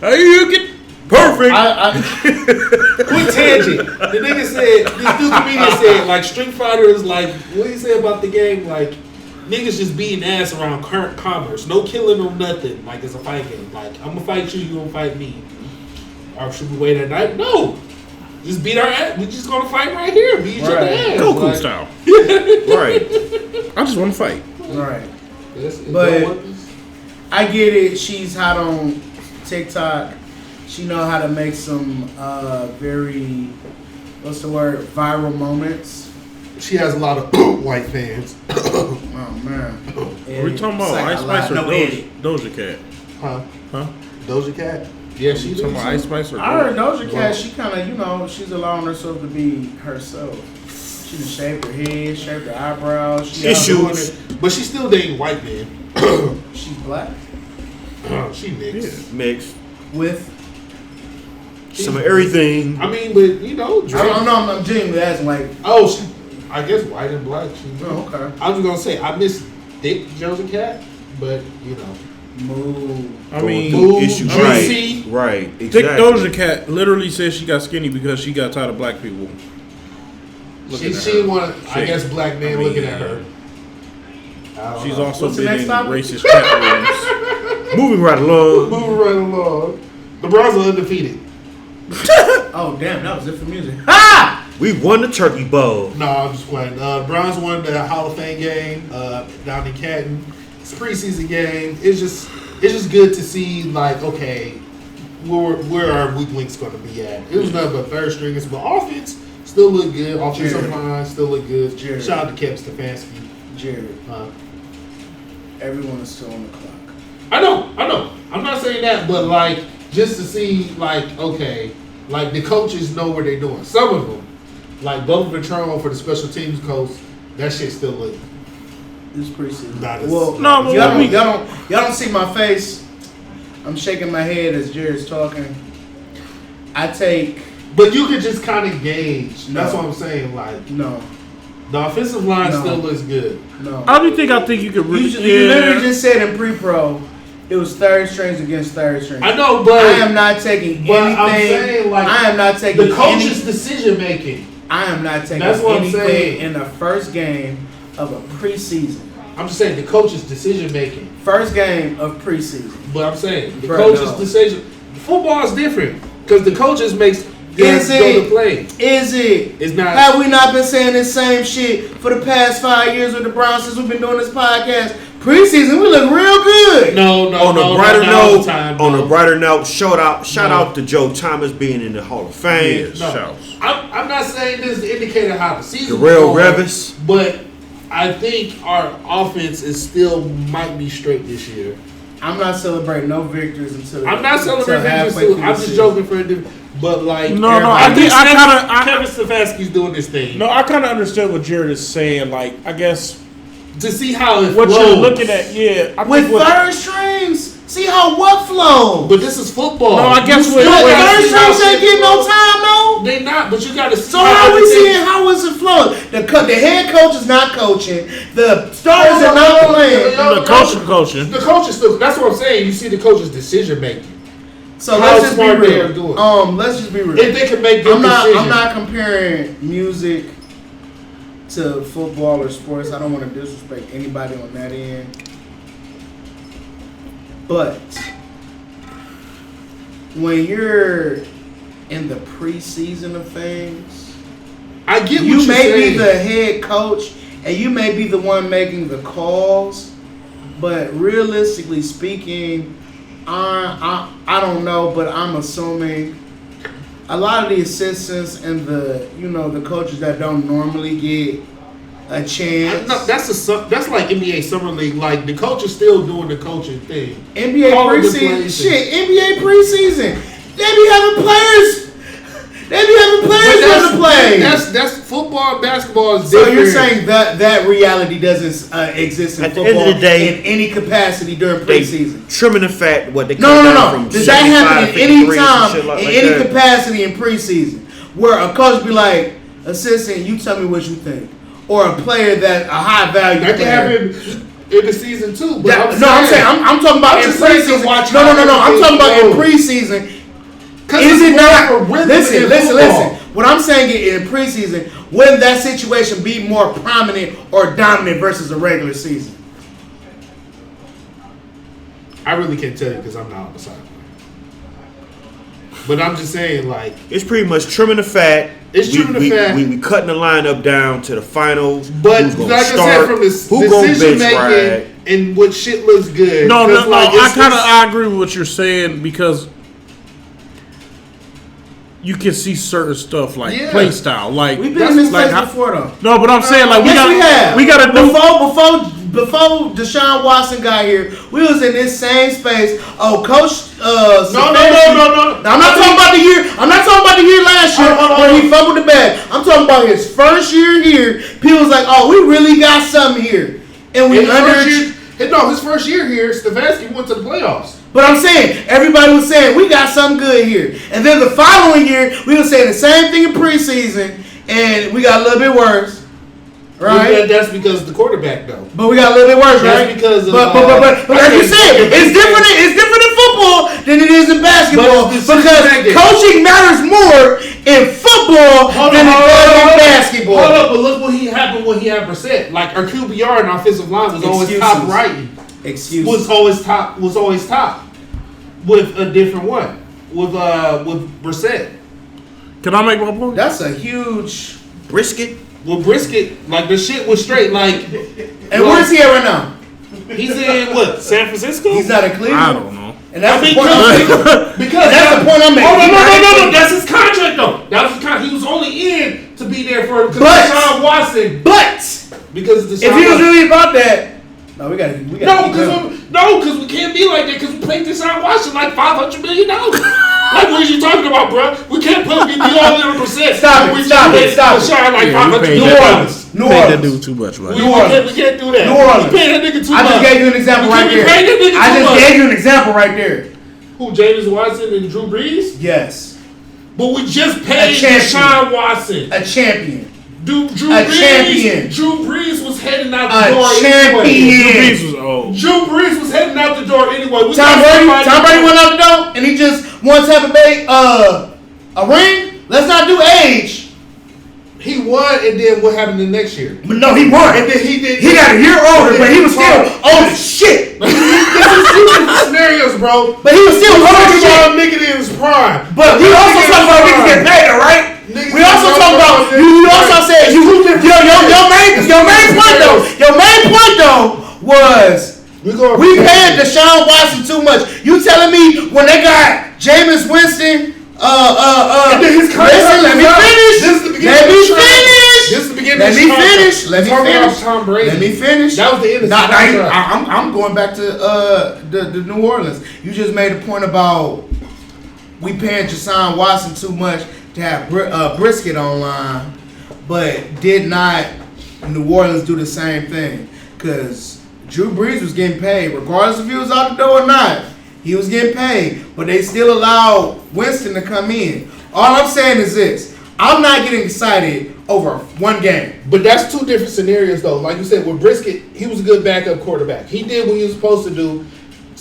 But You get Perfect. Quick tangent. The nigga said, this dude comedian said, like, Street Fighter is like, what do you say about the game? Like, niggas just beating ass around current commerce. No killing or nothing. Like, it's a fight game. Like, I'm gonna fight you gonna fight me. Or should we wait at night? No. Just beat our ass. We just gonna fight right here. Beat each other ass. Goku like, style. Right. I just want to fight. Right. But I get it. She's hot on TikTok. She know how to make some very, what's the word, viral moments. she has a lot of white fans. Oh man. Are we talking about Ice Spice or Doja Cat? Huh? Doja Cat? Yeah, she talking about Ice Spice or I heard Doja Cat, she kind of, she's allowing herself to be herself. She done shaved her head, shaved her eyebrows. Issues. But she's still dating white men. She's black. She mixed. Yeah, mixed. With? Some of everything. I mean, but, you know. I don't know, I'm genuinely asking, like. Oh, I guess white and black. Oh, okay. I was going to say, I miss Dick Doja Cat, but, you know. Move. I mean, Move. Issues. Juicy. Right. Exactly. Dick Doja Cat literally says she got skinny because she got tired of black people. She didn't want, I guess, black men looking at her. She's also What's the been next in topic? racist chat rooms. Moving right along. Moving right along. The Browns are undefeated. Oh, damn, that was it for music. Ha! We won the Turkey Bowl. No, I'm just playing. Browns won the Hall of Fame game down in Canton. It's a preseason game. It's just good to see, like, okay, where our weak links going to be at. It was nothing but third stringers, but offense still look good. Offensive line still look good. Jared. Shout out to Kevin Stefanski. Jared, everyone is still on the clock. I know. I'm not saying that, but like just to see, like, okay, like the coaches know what they're doing. Some of them, like Bubba Patron for the special teams coach, that shit still look. This preseason. Well, no, but y'all don't see my face. I'm shaking my head as Jared's talking. But you can just kind of gauge. No. That's what I'm saying. Like, No. the offensive line No. still looks good. No. I think you could really. You literally just said in pre-pro, it was third strings against third strings. I know, but I am not taking but anything. I'm saying, like, I am not taking the coach's decision making. I am not taking That's what I'm anything saying. in the first game of a preseason. I'm just saying the coach's decision making. First game of preseason. But I'm saying the Bro, coach's no. decision. Football is different because the coaches makes Is go it? to play. Is it? It's not. Have we not been saying the same shit for the past 5 years with the Browns since we've been doing this podcast? Preseason, we look real good. No. On a brighter note, time, on a brighter note, shout out to Joe Thomas being in the Hall of Fame. Yeah, shouts. I'm not saying this to indicate how the season. Darrell was going, Revis. but I think our offense is still might be straight this year. I'm not celebrating no victories until I'm not celebrating this. halfway through I'm the just season. joking for it. But like, No, I think I Kevin Stefanski's doing this thing. No, I kind of understand what Jared is saying. Like, I guess To see how it what flows. you're looking at, yeah. I With think what- third strings, see how what flows. But this is football. No, I guess You what- still But gotta third see how strings ain't shit getting no flows. time, though. They not, but you got to see. So how are we seeing how is it flowing? The head coach is not coaching. The starters are not playing. The coaching. The coach is still. That's what I'm saying. You see the coach's decision making. So How let's just be smart they are real. doing. Let's just be real. If they can make good decisions. I'm not comparing music to football or sports. I don't want to disrespect anybody on that end. But when you're in the preseason of things, I get what you you're may saying. be the head coach and you may be the one making the calls, but realistically speaking, I don't know, but I'm assuming a lot of the assistants and the coaches that don't normally get a chance. No, that's like NBA summer league. Like the coach is still doing the coaching thing. NBA Calling the preseason, plays. shit. NBA preseason, they be having players. They be having players on the play. That's football and basketball is So different. you're saying that reality doesn't exist in At the football end of the day, in any capacity during They preseason? trimming the fat what they No. from Does that 75 happen to at any 53 and time shit like in like any that? capacity in preseason where a coach be like, assistant, you tell me what you think, or a player that a high value that can player. happen in the season too. But I'm talking about I'm in just saying to preseason. watch No. how I'm talking about in everything preseason. Is it not? Listen. Listen. What I'm saying in preseason, wouldn't that situation be more prominent or dominant versus a regular season? I really can't tell you because I'm not on the sideline. But I'm just saying, like, it's pretty much trimming the fat. It's trimming the fat. We cutting the lineup down to the finals. But like I said, from this decision making and what shit looks good. No. Like, I agree with what you're saying because you can see certain stuff like play style. Like we've been in this place before, though. No, but I'm saying like we got to do before Deshaun Watson got here. We was in this same space. Oh, Coach. No. I'm not talking about the year. I'm not talking about the year last year when he fumbled the bag. I'm talking about his first year here. People was like, "Oh, we really got something here," and we his first year here, Stefanski went to the playoffs. But I'm saying, everybody was saying, we got something good here. And then the following year, we were saying the same thing in preseason, and we got a little bit worse. Right? Well, that's because of the quarterback, though. But we got a little bit worse, that's right? Because of, but like you said, it's different in football than it is in basketball. Because coaching matters more in football than it does in basketball. Hold up, but look what happened when he had Brissett. Like, our QBR and offensive line was always top right. Was always top with a different one with Brissett. Can I make my point? That's a huge brisket. Well, brisket, like the shit was straight. Like, and where's he at right now? He's in what? San Francisco? He's not in Cleveland. I don't know. And that's the point I'm making. Because that's the point I'm making. No. That's his contract though. That was his contract. He was only in to be there for Deshaun Watson. But because if he was really about that. No, we gotta because we can't be like that because we paid Deshaun Watson like $500 million. Like, what are you talking about, bro? We can't be all in a percent. Stop it. Deshaun like $500 million. New Orleans. That dude too much, right? We can't do that. New Orleans. We paying that nigga too much. I just gave you an example right there. Gave you an example right there. Who, James Watson and Drew Brees? Yes. But we just paid Deshaun Watson. A champion. Drew Brees was heading out the door anyway. Drew Brees was heading out the door anyway. Tom Brady went out the door and he just won Tampa Bay a ring. Let's not do age. He won, and then what happened the next year? But no, he won. And then he did. He got a year older, but he was still old as shit. This is two different scenarios, bro. But he was still old as shit. Nigga in his prime. But we also talking about niggas getting paid, all right? We also talk about you also said your main point though was we paid Deshaun Watson too much. You telling me when they got Jameis Winston let me finish. That was the end of I'm going back to the New Orleans. You just made a point about we paying Deshaun Watson too much to have brisket online, but did not New Orleans do the same thing? Because Drew Brees was getting paid, regardless if he was out the door or not. He was getting paid, but they still allowed Winston to come in. All I'm saying is this. I'm not getting excited over one game. But that's two different scenarios, though. Like you said, with Brisket, he was a good backup quarterback. He did what he was supposed to do.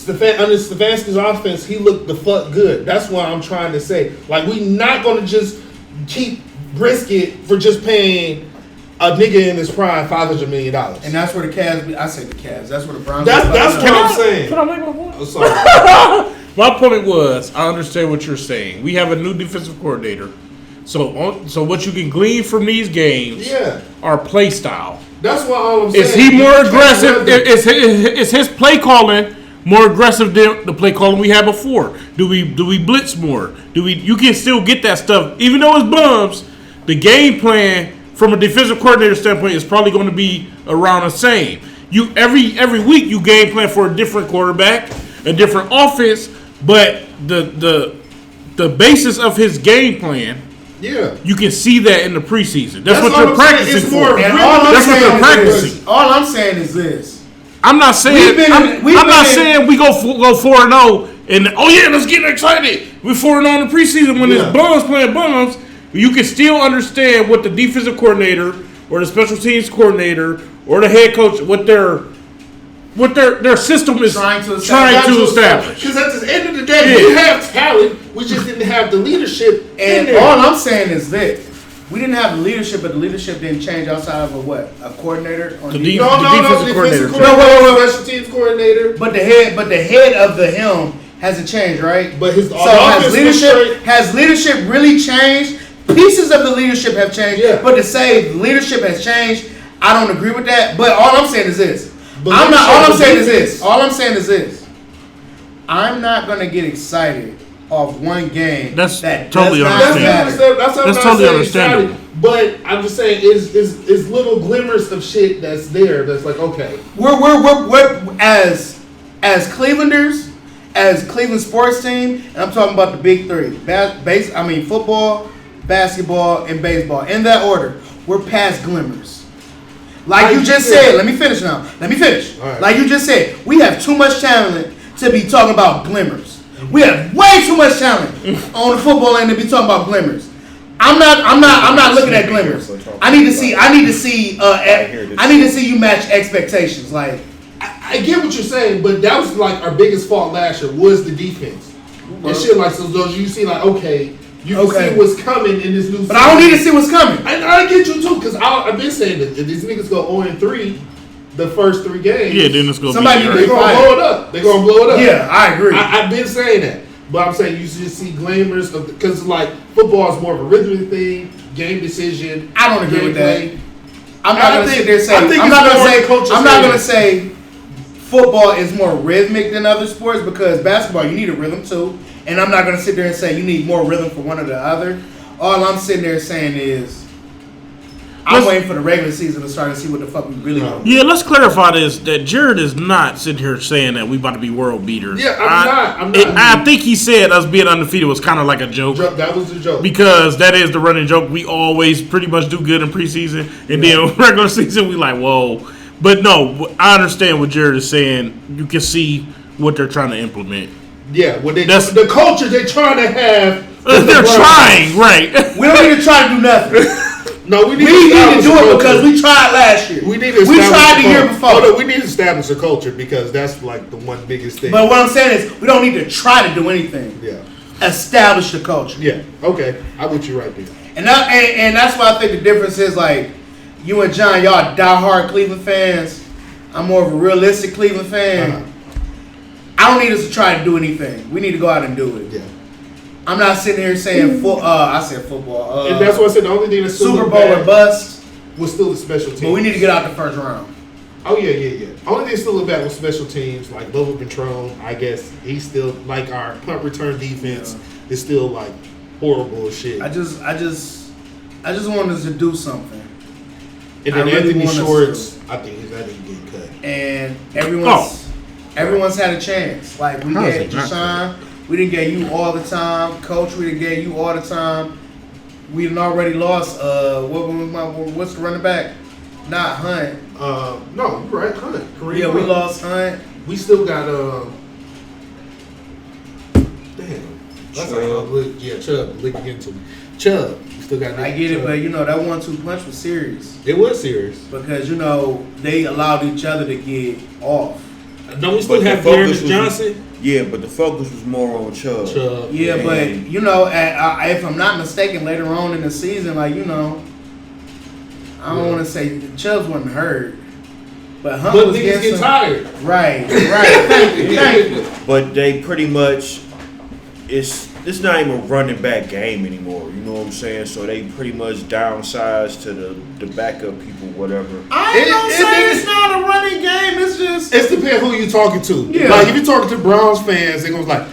Under Stefanski's offense, he looked the fuck good. That's what I'm trying to say. Like, we not going to just keep Brisket for just paying a nigga in his prime $500 million. And that's where the Cavs, I say the Cavs, that's where the Browns. That's what I'm saying. Can I make my point? I'm sorry. My point was, I understand what you're saying. We have a new defensive coordinator. So what you can glean from these games are play style. That's what all I'm saying. Is he more aggressive? Is his play calling more aggressive than the play calling we had before? Do we blitz more? You can still get that stuff. Even though it's bums, the game plan from a defensive coordinator standpoint is probably going to be around the same. You every week you game plan for a different quarterback, a different offense, but the basis of his game plan, you can see that in the preseason. That's what you're practicing for. That's what they're practicing. All I'm saying is this. I'm not saying we go 4-0 and let's get excited. We're 4-0 in the preseason when it's bums playing bums. You can still understand what the defensive coordinator or the special teams coordinator or the head coach, what their what their system is Trying to establish. Because at the end of the day, Yeah. we have talent. We just didn't have the leadership. And in there. all I'm saying is this: we didn't have the leadership, but the leadership didn't change outside of a coordinator on The defense. defensive coordinator. No, special teams coordinator. But the head of the helm hasn't changed, right? But his So has leadership really changed? Pieces of the leadership have changed, Yeah. but to say the leadership has changed, I don't agree with that. But all I'm saying is this: But all I'm saying is leadership- this. All I'm saying is this: I'm not gonna get excited off one game. That's that totally does not understandable. matter. That's totally saying understandable. excited, but I'm just saying is little glimmers of shit that's there. That's like okay. We're as Clevelanders, as Cleveland sports team, and I'm talking about the big three: football, basketball, and baseball. In that order, we're past glimmers. Like you just said, let me finish now. Let me finish. All right. Like you just said, we have too much talent to be talking about glimmers. We have way too much talent on the football end to be talking about glimmers. I'm not looking at glimmers. I need to see you match expectations. Like I get what you're saying, but that was like our biggest fault last year was the defense and shit. Like so, you see, like okay, you can see what's coming in this new. But I don't need to see what's coming. I get you too, because I've been saying that if these niggas go 0-3, the first 3 games, Yeah, then it's gonna Somebody- be. they're gonna blow it up. They're gonna blow it up. Yeah, I agree. I've been saying that, but I'm saying you just see glimmers of because like football is more of a rhythm thing, game decision. I don't agree with that. gameplay. I'm not I gonna think- sit there and say. I think I'm it's not more gonna say. coaches I'm not saying gonna that. say football is more rhythmic than other sports because basketball you need a rhythm too, and I'm not gonna sit there and say you need more rhythm for one or the other. All I'm sitting there saying is I'm waiting for the regular season to start and see what the fuck we really want. Yeah, let's clarify this. That Jared is not sitting here saying that we about to be world beaters. Yeah, I'm not. I think he said us being undefeated was kind of like a joke. That was the joke. Because that is the running joke. We always pretty much do good in preseason, and then regular season we like whoa. But no, I understand what Jared is saying. You can see what they're trying to implement. Yeah, the culture they're trying to have. They're trying, right? We don't need to try to do nothing. No, we need We to need to do it establish a because culture. we tried last year. We need to We establish tried a the year culture. before. Oh, no, we need to establish a culture because that's like the one biggest thing. But what I'm saying is we don't need to try to do anything. Yeah. Establish the culture. Yeah. Okay. I'm with you right there. And that's why I think the difference is like you and John, y'all diehard Cleveland fans. I'm more of a realistic Cleveland fan. Uh-huh. I don't need us to try to do anything. We need to go out and do it. Yeah. I'm not sitting here saying I said football. And that's why I said the only thing that's Super Bowl or bust. was still the special teams. But we need to get out the first round. Oh yeah. Only thing still look back was special teams like Lobo Patron. I guess he's still like our punt return defense is still like horrible as shit. I just want us to do something. And then I really Anthony want us Schwartz, to. I think he's not even getting cut. And everyone's had a chance. Like we How is gave it not Deshaun, we didn't get you all the time. Coach, we didn't get you all the time. We done already lost. What's the running back? Not Hunt. No, you're right, Hunt. Kareem Yeah, we Hunt. lost Hunt. We still got damn. That's Chubb. Lick into me. Chubb. We still got. I get it, Chubb. but that 1-2 punch was serious It was serious. because they allowed each other to get off. Don't we still But the have focus Dearness was- Johnson? Yeah, but the focus was more on Chubb. Chubb. Yeah, Man. but if I'm not mistaken, later on in the season, I don't want to say Chubbs wasn't hurt, but Hunt But was niggas getting get tired. Right. Thank you. But they pretty much it's not even a running back game anymore. You know what I'm saying? So they pretty much downsized to the backup people, whatever. I ain't gonna say it's not a running game. It's just It depends who you talking to. Yeah. Like if you're talking to Browns fans, they're gonna be like,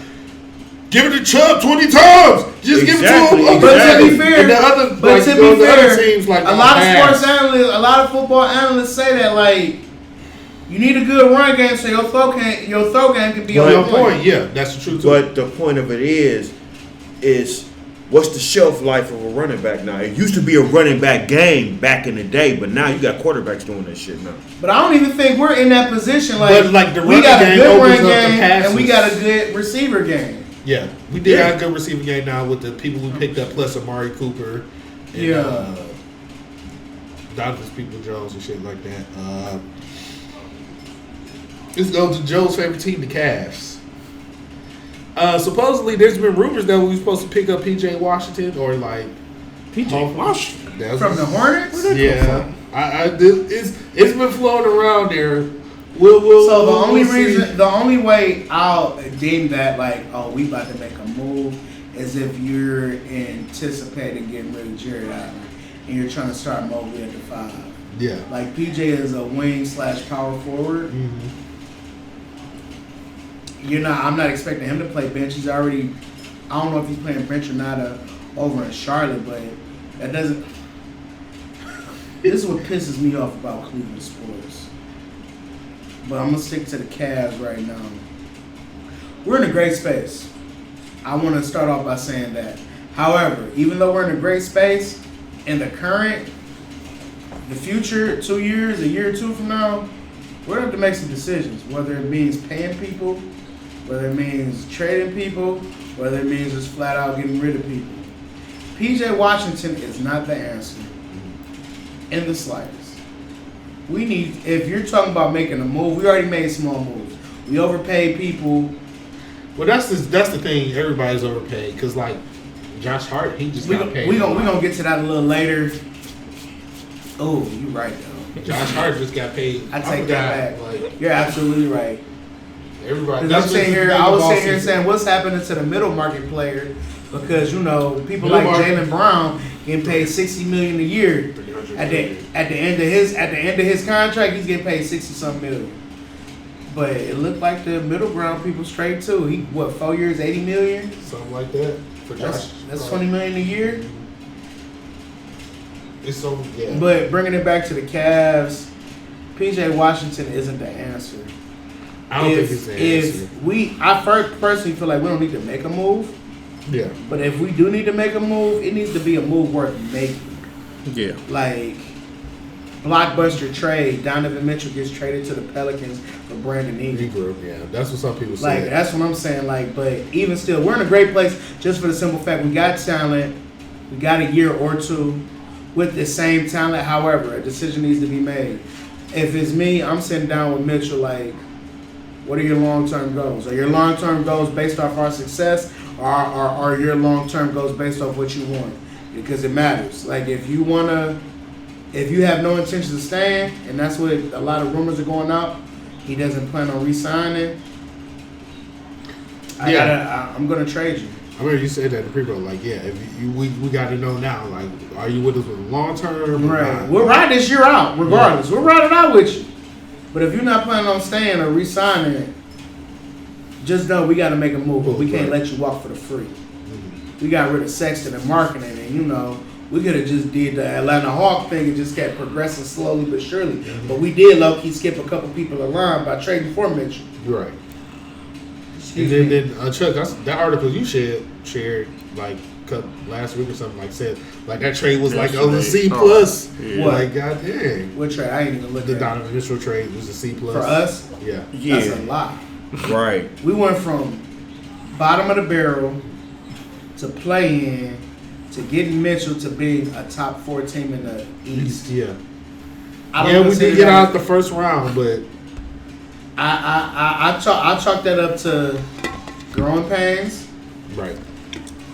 give it to Chubb 20 times. Just give it Exactly, to him. But to Exactly. be fair, And the other, but like, to you know, be the other fair, teams, like, a lot of pass. sports analysts, a lot of football analysts say that like you need a good run game so your throw game can be On on point. Yeah, that's the truth too. But the point of it is what's the shelf life of a running back now? It used to be a running back game back in the day, but now you got quarterbacks doing that shit now. But I don't even think we're in that position. Like, But, like, the we running got a game good run opens up the game and we passes. got a good receiver game. yeah, we did have a good receiving game now with the people we picked up, plus Amari Cooper. And, Donovan People Jones and shit like that. Let's go to Joe's favorite team, the Cavs. Supposedly, there's been rumors that we were supposed to pick up PJ Washington or like PJ Washington From the Hornets? Yeah, it's been floating around there. The only way I'll deem that like, oh, we about to make a move is if you're anticipating getting rid of Jared Allen and you're trying to start Mobley at the 5. Yeah, like PJ is a wing / power forward. Mm-hmm. I'm not expecting him to play bench. He's already. I don't know if he's playing bench or not over in Charlotte, but that doesn't. This is what pisses me off about Cleveland sports. But I'm gonna stick to the Cavs right now. We're in a great space. I want to start off by saying that. However, even though we're in a great space, in the future, 2 years, a year or two from now, we're gonna have to make some decisions. Whether it means paying people, whether it means trading people, whether it means just flat out getting rid of people. PJ Washington is not the answer in the slightest. If you're talking about making a move, we already made small moves. We overpaid people. Well, that's the thing. Everybody's overpaid because like Josh Hart, he just got paid. We gonna get to that a little later. Oh, you're right though. Josh Hart just got paid. I take that back. Like, you're absolutely right. Everybody. I was sitting here saying what's happening to the middle market player because people like Jaylen Brown getting paid $60 million a year. At the end of his contract, he's getting paid $60-something million. But it looked like the middle ground people straight too. He 4 years, $80 million, something like that for Josh. That's $20 million a year. It's so yeah. But bringing it back to the Cavs, PJ Washington isn't the answer. I don't think it's the answer. I personally feel like we don't need to make a move. Yeah. But if we do need to make a move, it needs to be a move worth making. Yeah. Like, blockbuster trade, Donovan Mitchell gets traded to the Pelicans for Brandon Ingram. Yeah, that's what some people say. Like, that's what I'm saying. Like, but even still, we're in a great place just for the simple fact we got talent. We got a year or two with the same talent. However, a decision needs to be made. If it's me, I'm sitting down with Mitchell like, what are your long-term goals? Are your long-term goals based off our success, or are your long-term goals based off what you want? Because it matters. Like, if you have no intention of staying, and that's what a lot of rumors are going out, he doesn't plan on re-signing, I'm going to trade you. I remember you said that to people like, yeah, if we got to know now, like, are you with us for the long term? Right. We'll ride this year out, regardless. Yeah. We'll ride it out with you. But if you're not planning on staying or re-signing, just know we got to make a move, but we can't let you walk for the free. Mm-hmm. We got rid of Sexton and marketing, and, we could have just did the Atlanta Hawk thing and just kept progressing slowly but surely. Mm-hmm. But we did low-key skip a couple people around by trading for Mitchell. Right. And then Chuck, that article you shared like last week or something, like said like that trade was like a C+. Yeah. Like, god dang. What trade? I ain't even looked at the Donovan Mitchell trade was a C+. For us? Yeah. That's a lot. Right. We went from bottom of the barrel to play-in to getting Mitchell to being a top 4 team in the East. Yeah. We did get out the first round, but I chalk that up to growing pains. Right.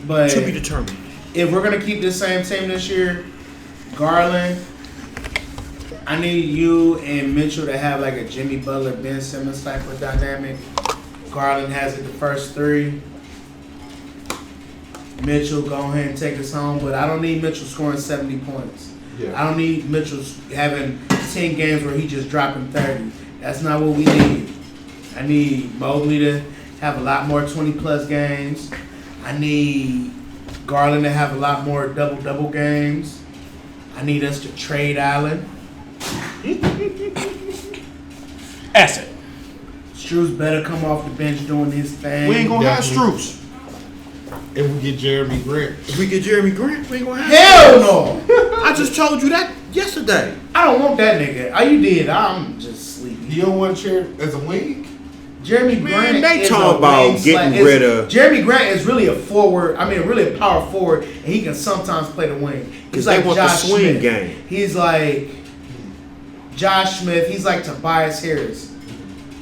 But to be determined. If we're gonna keep this same team this year, Garland, I need you and Mitchell to have like a Jimmy Butler, Ben Simmons type of dynamic. Garland has it the first 3. Mitchell, go ahead and take us home, but I don't need Mitchell scoring 70 points. Yeah. I don't need Mitchell having 10 games where he just dropping 30. That's not what we need. I need Mobley to have a lot more 20-plus games. I need Garland to have a lot more double-double games. I need us to trade Allen. Asset. Strus better come off the bench doing his thing. We ain't gonna have Strus. If we get Jeremy Grant. We ain't gonna have Hell no! I just told you that yesterday. I don't want that nigga. You did. I'm just sleepy. You don't want Chair as a wing? Jeremy Grant they talking about getting rid of. Jeremy Grant is really a forward. I mean, really a power forward, and he can sometimes play the wing. He's like Josh the swing Smith. Game. He's like Josh Smith. He's like Tobias Harris.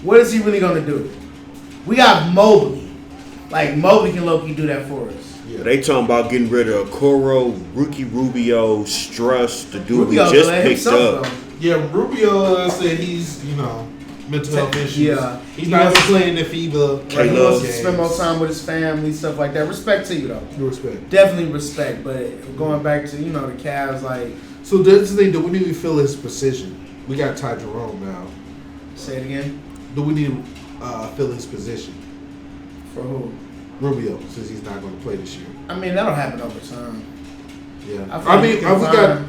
What is he really gonna do? We got Mobley. Like Mobley can low-key do that for us. Yeah. They talking about getting rid of Okoro, Ricky Rubio, Struss, the dude Rubio we just picked up. Yeah, Rubio said he's, mental health issues. Yeah. He's not even playing the FIBA. He wants to spend more time with his family, stuff like that. Respect to you, though. Respect. Definitely respect. But going back to, the Cavs, like... So this thing, do we need to fill his position? We got Ty Jerome now. Say it again? Do we need to fill his position? For who? Rubio, since he's not going to play this year. I mean, that'll happen over time. Yeah. We got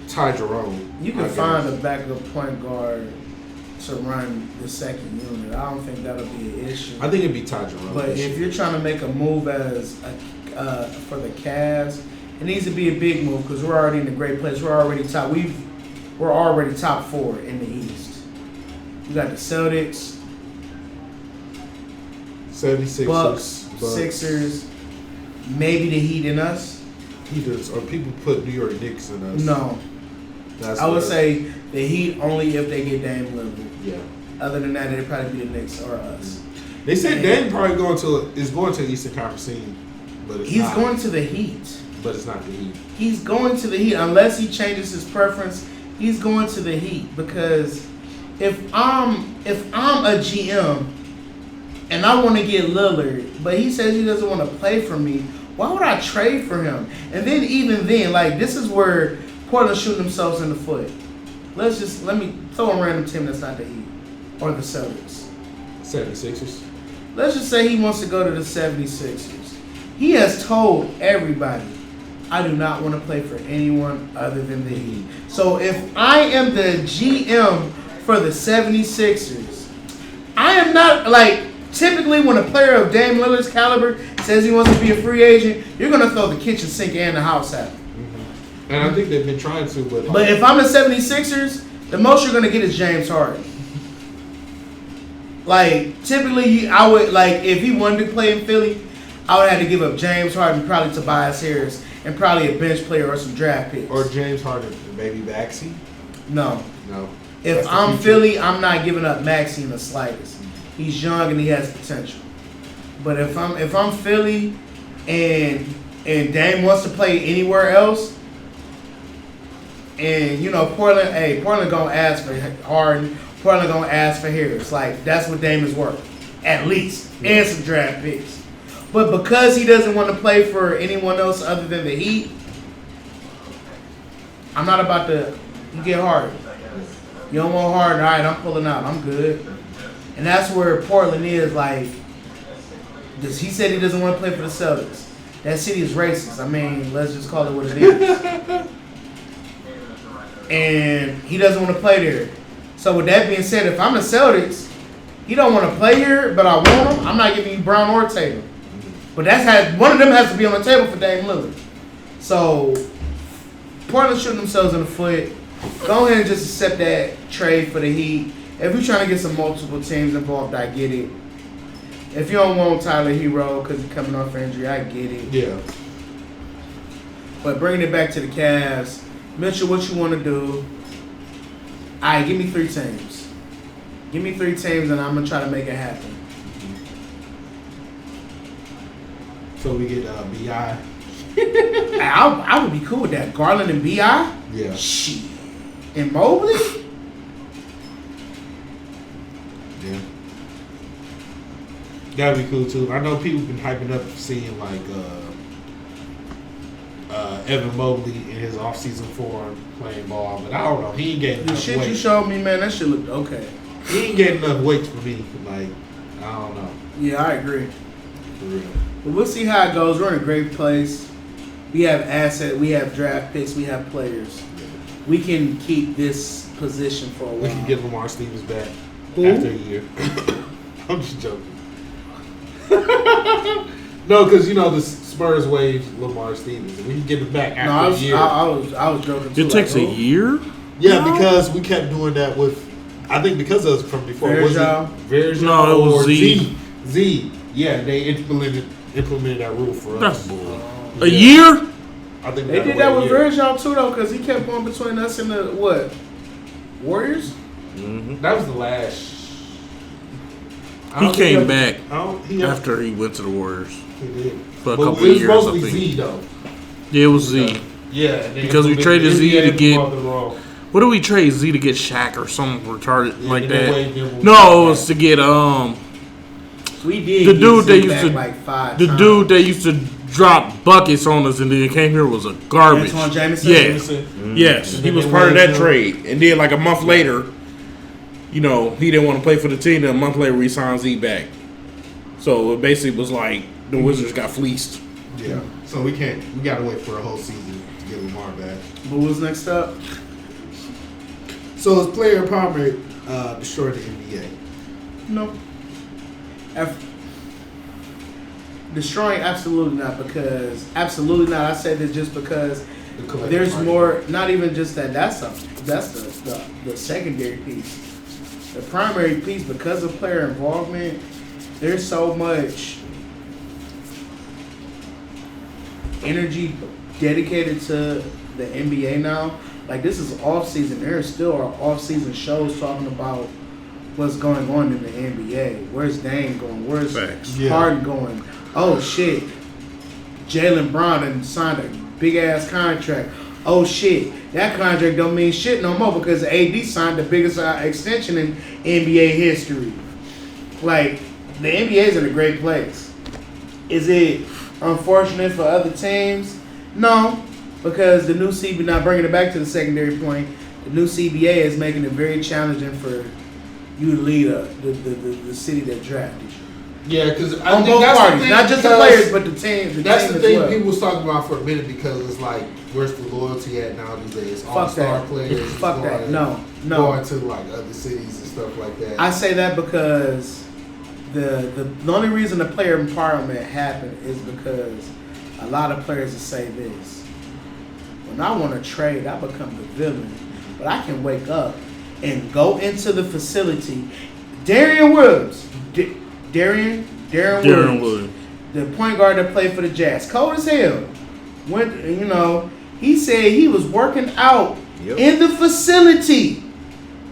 Ty Jerome. You can find a backup point guard to run the second unit. I don't think that'll be an issue. I think it'd be Ty Jerome. But if you're trying to make a move as for the Cavs, it needs to be a big move because we're already in a great place. We're already top. We're already top 4 in the East. You got the Celtics, 76ers, Bucks, Sixers, maybe the Heat in us. Heaters, or people put New York Knicks in us. No. I would say the Heat only if they get Dame Lillard. Yeah. Other than that, it'd probably be the Knicks or us. They said Dame probably is going to the Eastern Conference team, but he's going to the Heat. But it's not the Heat. He's going to the Heat unless he changes his preference. He's going to the Heat because if I'm a GM and I want to get Lillard, but he says he doesn't want to play for me, why would I trade for him? And then even then, like this is where Portland shooting themselves in the foot. Let me throw a random team that's not the Heat or the Celtics. 76ers. Let's just say he wants to go to the 76ers. He has told everybody, I do not want to play for anyone other than the Heat. So if I am the GM for the 76ers, I am not typically when a player of Dame Lillard's caliber says he wants to be a free agent, you're going to throw the kitchen sink and the house at him. Mm-hmm. And I think they've been trying to, but if I'm the 76ers, the most you're going to get is James Harden. Typically, I would, if he wanted to play in Philly, I would have to give up James Harden, probably Tobias Harris, and probably a bench player or some draft picks. Or James Harden, maybe Maxey? No. No. If I'm Philly, I'm not giving up Maxey in the slightest. He's young and he has potential. But if I'm Philly and Dame wants to play anywhere else, and Portland gonna ask for Harden, Portland gonna ask for Harris. That's what Dame is worth, at least, and some draft picks. But because he doesn't want to play for anyone else other than the Heat, I'm not about to. You get Harden. You don't want Harden. All right, I'm pulling out. I'm good. And that's where Portland is. He said he doesn't want to play for the Celtics. That city is racist. I mean, let's just call it what it is. And he doesn't want to play there. So with that being said, if I'm the Celtics, he don't want to play here, but I want him. I'm not giving you Brown or Tatum. But one of them has to be on the table for Dame Lillard. So Portland shooting themselves in the foot. Go ahead and just accept that trade for the Heat. If you're trying to get some multiple teams involved, I get it. If you don't want Tyler Hero because he's coming off injury, I get it. Yeah. But bringing it back to the Cavs, Mitchell, what you want to do? All right, give me 3 teams. Give me 3 teams, and I'm going to try to make it happen. So we get B.I. I would be cool with that. Garland and B.I.? Yeah. Shit. And Mobley? Yeah. That'd be cool too. I know people been hyping up seeing Evan Mobley in his off-season form playing ball, but I don't know. He ain't getting enough shit weight. You showed me, man, that shit looked okay. He ain't getting enough weight for me. I don't know. Yeah, I agree. For real. But we'll see how it goes. We're in a great place. We have assets. We have draft picks. We have players. We can keep this position for a while. We can get Lamar Stevens back Who? after a year. I'm just joking. No, because the Spurs waived Lamar Stevens, and we can get him back after a year. I was joking too. It takes a year? Yeah, because we kept doing that with. I think because of us from before. Verjao? No, it was or Z. Z. Yeah, they implemented that rule for us. That's bull. A year? I think They did that with Verjao too, though, because he kept going between us and the Warriors. That was the last. He came back He after he went to the Warriors He did. for a But couple it was of years, I mostly think. Z though. Yeah, it was Z. Yeah, and then Because we the traded Z NBA to get- involved in Raw. What did we trade Z to get Shaq or something retarded Yeah, like and then that? Wade Denver was No, it back. was to get We did the get dude Z they used back to like 5 the times. dude that used to drop buckets on us and then came here was a garbage. Antoine Jameson? Yes, yes, And he then was they part of went that to- trade, and then like a month later, he didn't want to play for the team. Then a month later, we signed Z back. So it basically was like the Wizards got fleeced. Yeah. So we gotta wait for a whole season to get Lamar back. What was next up? So is player empowerment destroyed the NBA? No. Destroying, absolutely not. Absolutely not. I say this just because The collective there's bargaining. more. Not even just that. That's the secondary piece. The primary piece, because of player involvement, there's so much energy dedicated to the NBA now. Like, this is off season. There still are off season shows talking about what's going on in the NBA. Where's Dame going? Where's Facts. Yeah. Harden going? Oh shit, Jalen Brown and signed a big ass contract. Oh shit, that contract don't mean shit no more because AD signed the biggest extension in NBA history. Like, the NBA is in a great place. Is it unfortunate for other teams? No, because the new CBA, not bringing it back to the secondary point, the new CBA is making it very challenging for you to lead the city that drafted you. Yeah, because On both parties, not just the players, but the team. That's the as thing well. people was talking about for a minute because it's like, where's the loyalty at nowadays? Fuck All-star that. players. Fuck that. going- No. Going to like other cities and stuff like that. I say that because the only reason the player empowerment happened is because a lot of players will say this: when I want to trade, I become the villain, but I can wake up and go into the facility. Darian Williams, Darren Williams, the point guard that played for the Jazz, cold as hell. He said he was working out in the facility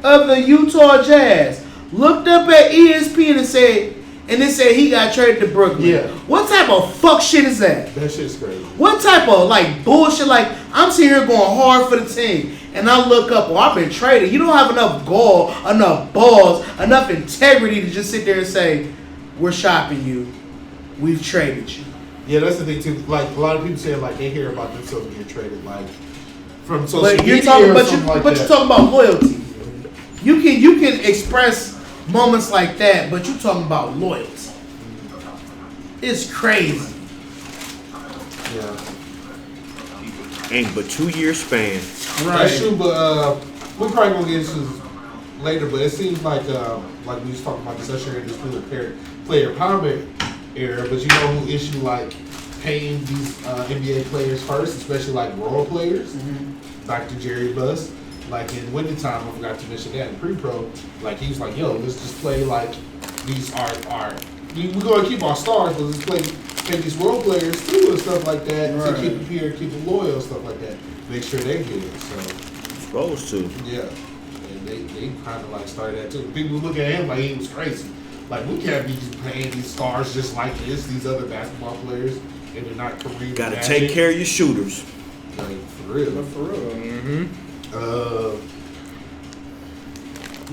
of the Utah Jazz. Looked up at ESPN and it said he got traded to Brooklyn. Yeah. What type of fuck shit is that? That shit's crazy. What type of bullshit? I'm sitting here going hard for the team, and I look up, I've been traded. You don't have enough gall, enough balls, enough integrity to just sit there and say, we're shopping you. We've traded you. Yeah, that's the thing too. Like, a lot of people say like they hear about themselves being traded from social But media you're talking, or but something like you're that. talking about loyalty. You can express moments like that, but you're talking about loyalty. It's crazy. Yeah. Ain't but 2 year span. That's true, but we're probably gonna get into this later. But it seems like we was talking about this usher in this player empowerment era. But you know who issue paying these NBA players first, especially role players, Dr. Jerry Buss. In wintertime, I forgot to mention that in pre-pro. He was like, "Yo, let's just play these are we're gonna keep our stars, but let's pay these role players too and stuff like that to keep them here, keep them loyal, stuff like that. Make sure they get it." So. Supposed to. Yeah, and they kind of started that too. People look at him like he was crazy. We can't be just paying these stars just like this, these other basketball players, and they're not career. Gotta take care of your shooters. For real. Mm-hmm.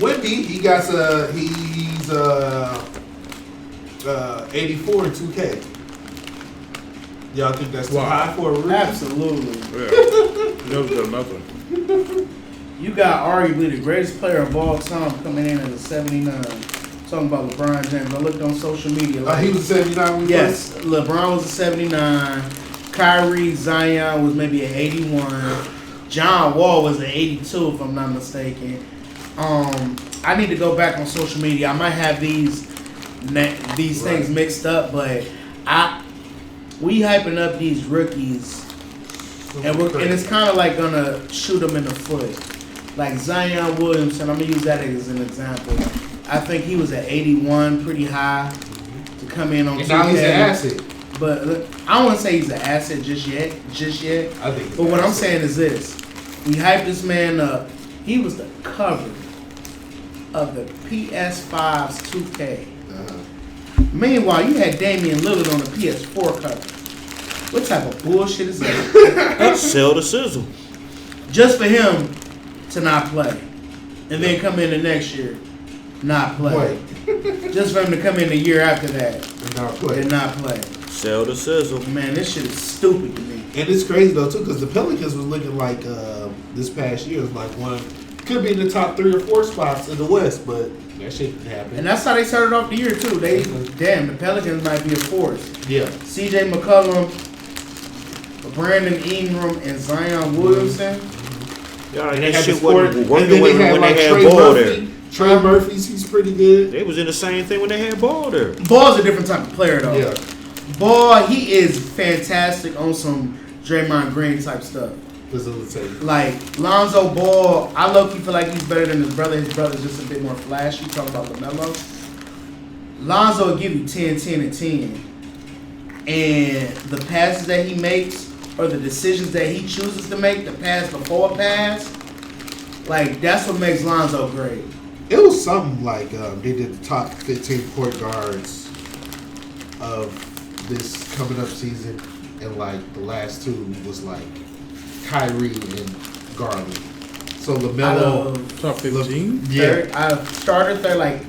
Wemby, he's 84 in 2K. Y'all think that's too high for a rookie? Absolutely. Yeah. Never done nothing. You got arguably the greatest player of all time coming in at a 79. Talking about LeBron James. I looked on social media. He was 79 when he yes, LeBron was a 79. Kyrie, Zion was maybe an 81. John Wall was an 82, if I'm not mistaken. I need to go back on social media. I might have these things mixed up, but we hyping up these rookies, and it's kind of gonna shoot them in the foot. Zion Williamson, I'm gonna use that as an example. I think he was at 81, pretty high to come in on 2K. Now he's an asset. But I don't want to say he's an asset just yet. I think. But what I'm saying is this: we hyped this man up. He was the cover of the PS5's 2K. Meanwhile, you had Damian Lillard on the PS4 cover. What type of bullshit is that? Sell the sizzle. Just for him to not play. And then come in the next year, not play. Just for him to come in the year after that and not play. Sell the sizzle. Man, this shit is stupid to me. And it's crazy though too, because the Pelicans was looking like this past year was like could be in the top 3 or 4 spots in the West, but that shit didn't happen. And that's how they started off the year too. The Pelicans might be a force. Yeah. CJ McCollum, Brandon Ingram, and Zion Williamson. Yeah, And that they had shit the sport, wasn't and working then when they had ball there. Trey Murphy's, he's pretty good. They was in the same thing when they had ball there. Ball's a different type of player though. Yeah. Ball, he is fantastic on some Draymond Green type stuff. Facilitating. Like Lonzo Ball, I low-key feel like he's better than his brother. His brother's just a bit more flashy. Talk about LaMelo. Lonzo will give you 10, 10, and 10. And the passes that he makes or the decisions that he chooses to make, the pass before a pass, like that's what makes Lonzo great. It was something like they did the top 15 point guards of this coming up season, and like the last 2 was like Kyrie and Garland. So LaMelo, Top 15? yeah, Out of starters, they're like,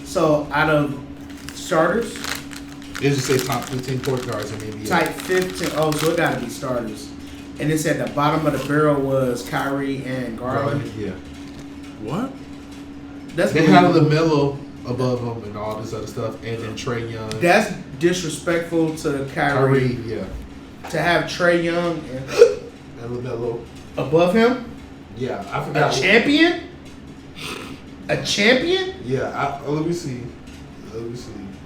so out of starters, it just say top 15 point guards in the NBA. type 15. Oh, so it gotta be starters. And it said the bottom of the barrel was Kyrie and Garland. Yeah. What? That's They had believable. LaMelo above him and all this other stuff, and then Trey Young. That's disrespectful to Kyrie. yeah. To have Trey Young and LaMelo. above him, Yeah, I a forgot. champion. A champion, Yeah, let me see.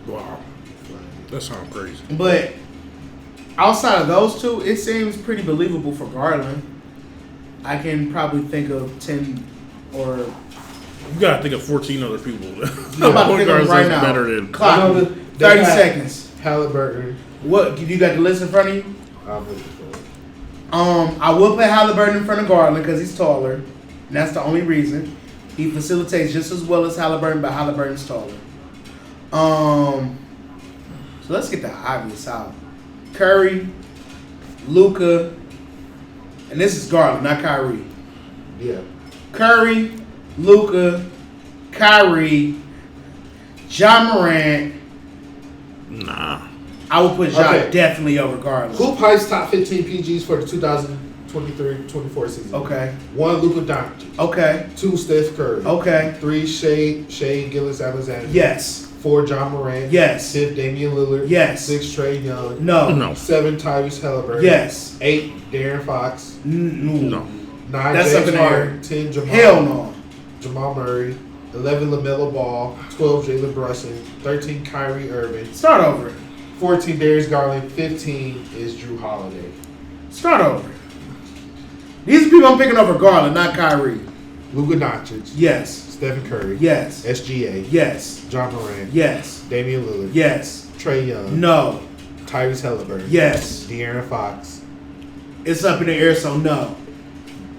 Wow. That sounds crazy. but outside of those 2, it seems pretty believable for Garland. I can probably think of 10 or You gotta think of 14 other people. I'm about to think of them right now. Better than Clock. I know that 30 they had- seconds. Halliburton. What you got the list in front of you? I'm looking for it. I will put Halliburton in front of Garland because he's taller. And that's the only reason. He facilitates just as well as Halliburton, but Halliburton's taller. So let's get the obvious out. Curry, Luka, and this is Garland, not Kyrie. Yeah. Curry, Luka, Kyrie, Ja Morant. Nah. I would put Ja Okay. definitely over Garland. Who pipes top 15 PGs for the 2023-24 season? Okay. 1, Luka Doncic. Okay. 2, Steph Curry. Okay. 3, Shea Gilgeous-Alexander. Yes. 4, John Morant. Yes. 5, Damian Lillard. Yes. 6, Trey Young. No. No. 7, Tyrese Halliburton. Yes. 8, Darren Fox. No. 9, That's up James in the air. Harden. 10, Hell no. Jamal Murray. 11, LaMelo Ball. 12, Jalen Brunson. 13, Kyrie Irving. Start over. 14, Darius Garland. 15 is Drew Holiday. Start over. These are people I'm picking over Garland, not Kyrie. Luka Doncic. Yes. Stephen Curry. Yes. SGA. Yes. John Morant. Yes. Damian Lillard. Yes. Trey Young. No. Tyrese Halliburton. Yes. De'Aaron Fox. It's up in the air, so no.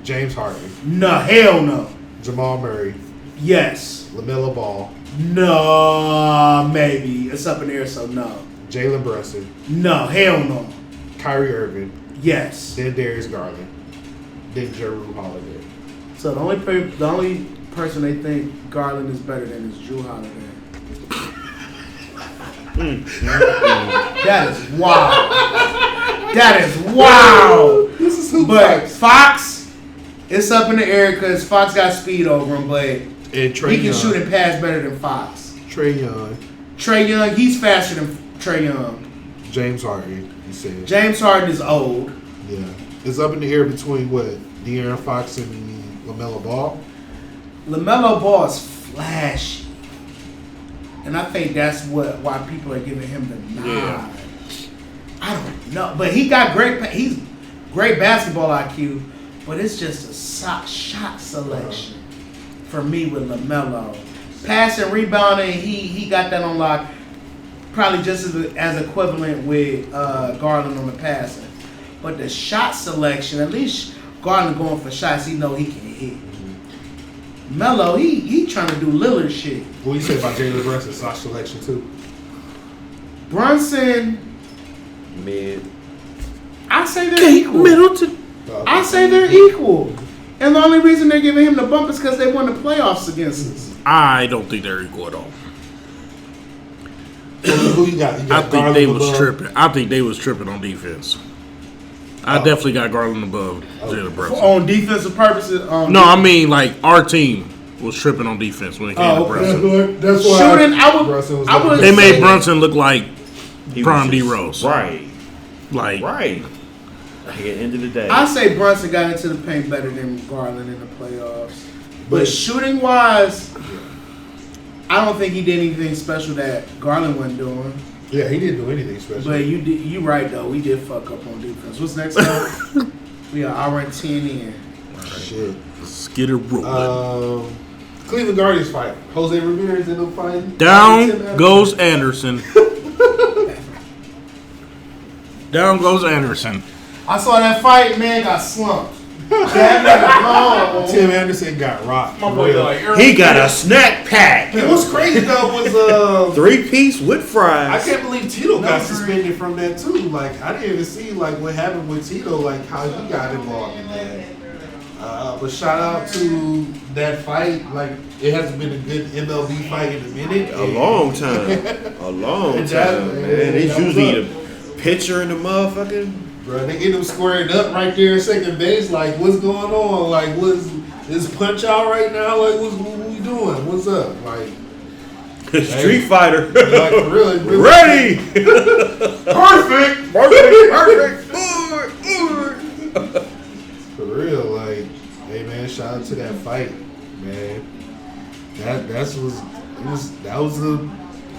James Harden. No. Hell no. Jamal Murray. Yes. LaMelo Ball. No. Maybe. It's up in the air, so no. Jalen Brunson. No. Hell no. Kyrie Irving. Yes. Then Darius Garland. Then Drew Holiday. So the only person they think Garland is better than is Drew Holiday. That is wild. That is wild. This is who But Fox, it's up in the air because Fox got speed over him, but and Trey he can Young. shoot and pass better than Fox. Trey Young. Trey Young, he's faster than Trey Young. James Harden. You said. James Harden is old. Yeah. It's up in the air between what? De'Aaron Fox and LaMelo Ball. LaMelo Ball is flashy. And I think that's why people are giving him the nod. Yeah. I don't know. But he's great basketball IQ, but it's just a shot selection for me with LaMelo. Passing, rebounding, he got that on lock. Probably just as equivalent with Garland on the passing. But the shot selection, at least Garland going for shots he know he can hit. Melo, he trying to do Lillard shit. What you say about Jalen Brunson? Soft selection too. Brunson, Mid. I say they're equal. Middleton. I say they're equal. And the only reason they're giving him the bump is because they won the playoffs against us. I don't think they're equal at all. Who you got? You I got think Garland they was above? tripping. I think they was tripping on defense. I definitely got Garland above Jalen Brunson. On defensive purposes. No, I mean like our team was tripping on defense when it came to Brunson. That's why Shooting, Brunson was I would. They made say- Brunson look like He Prime was D just- Rose. Right. Like Right. At the end of the day. I say Brunson got into the paint better than Garland in the playoffs. But But- shooting wise, I don't think he did anything special that Garland wasn't doing. Yeah, he didn't do anything special. But you right though. We did fuck up on defense. What's next time? We are hour and 10 in. Shit. Skidder rolling. Cleveland Guardians fight. Jose Ramirez ended up fighting. Down goes Anderson. Down goes Anderson. I saw that fight, man, got slumped. That nigga gone. Tim Anderson got rocked. My boy Well, like, He got a snack pack. what's crazy though was 3-piece with I fries. can't believe Tito got No, suspended from that too. Like I didn't even see like what happened with Tito, like how he got involved in that. But shout out to that fight. Like it hasn't been a good MLB fight in a minute. A long time. A long And time, that- man. It's that was usually up. the pitcher and the motherfucking. Bro, they end up squaring up right there in second base. Like, what's going on? Like, is Punch Out right now? Like, what we doing? What's up? Like, Street Fighter. like for real, it really Ready! perfect. Perfect! For real, like, hey man, shout out to that fight, man.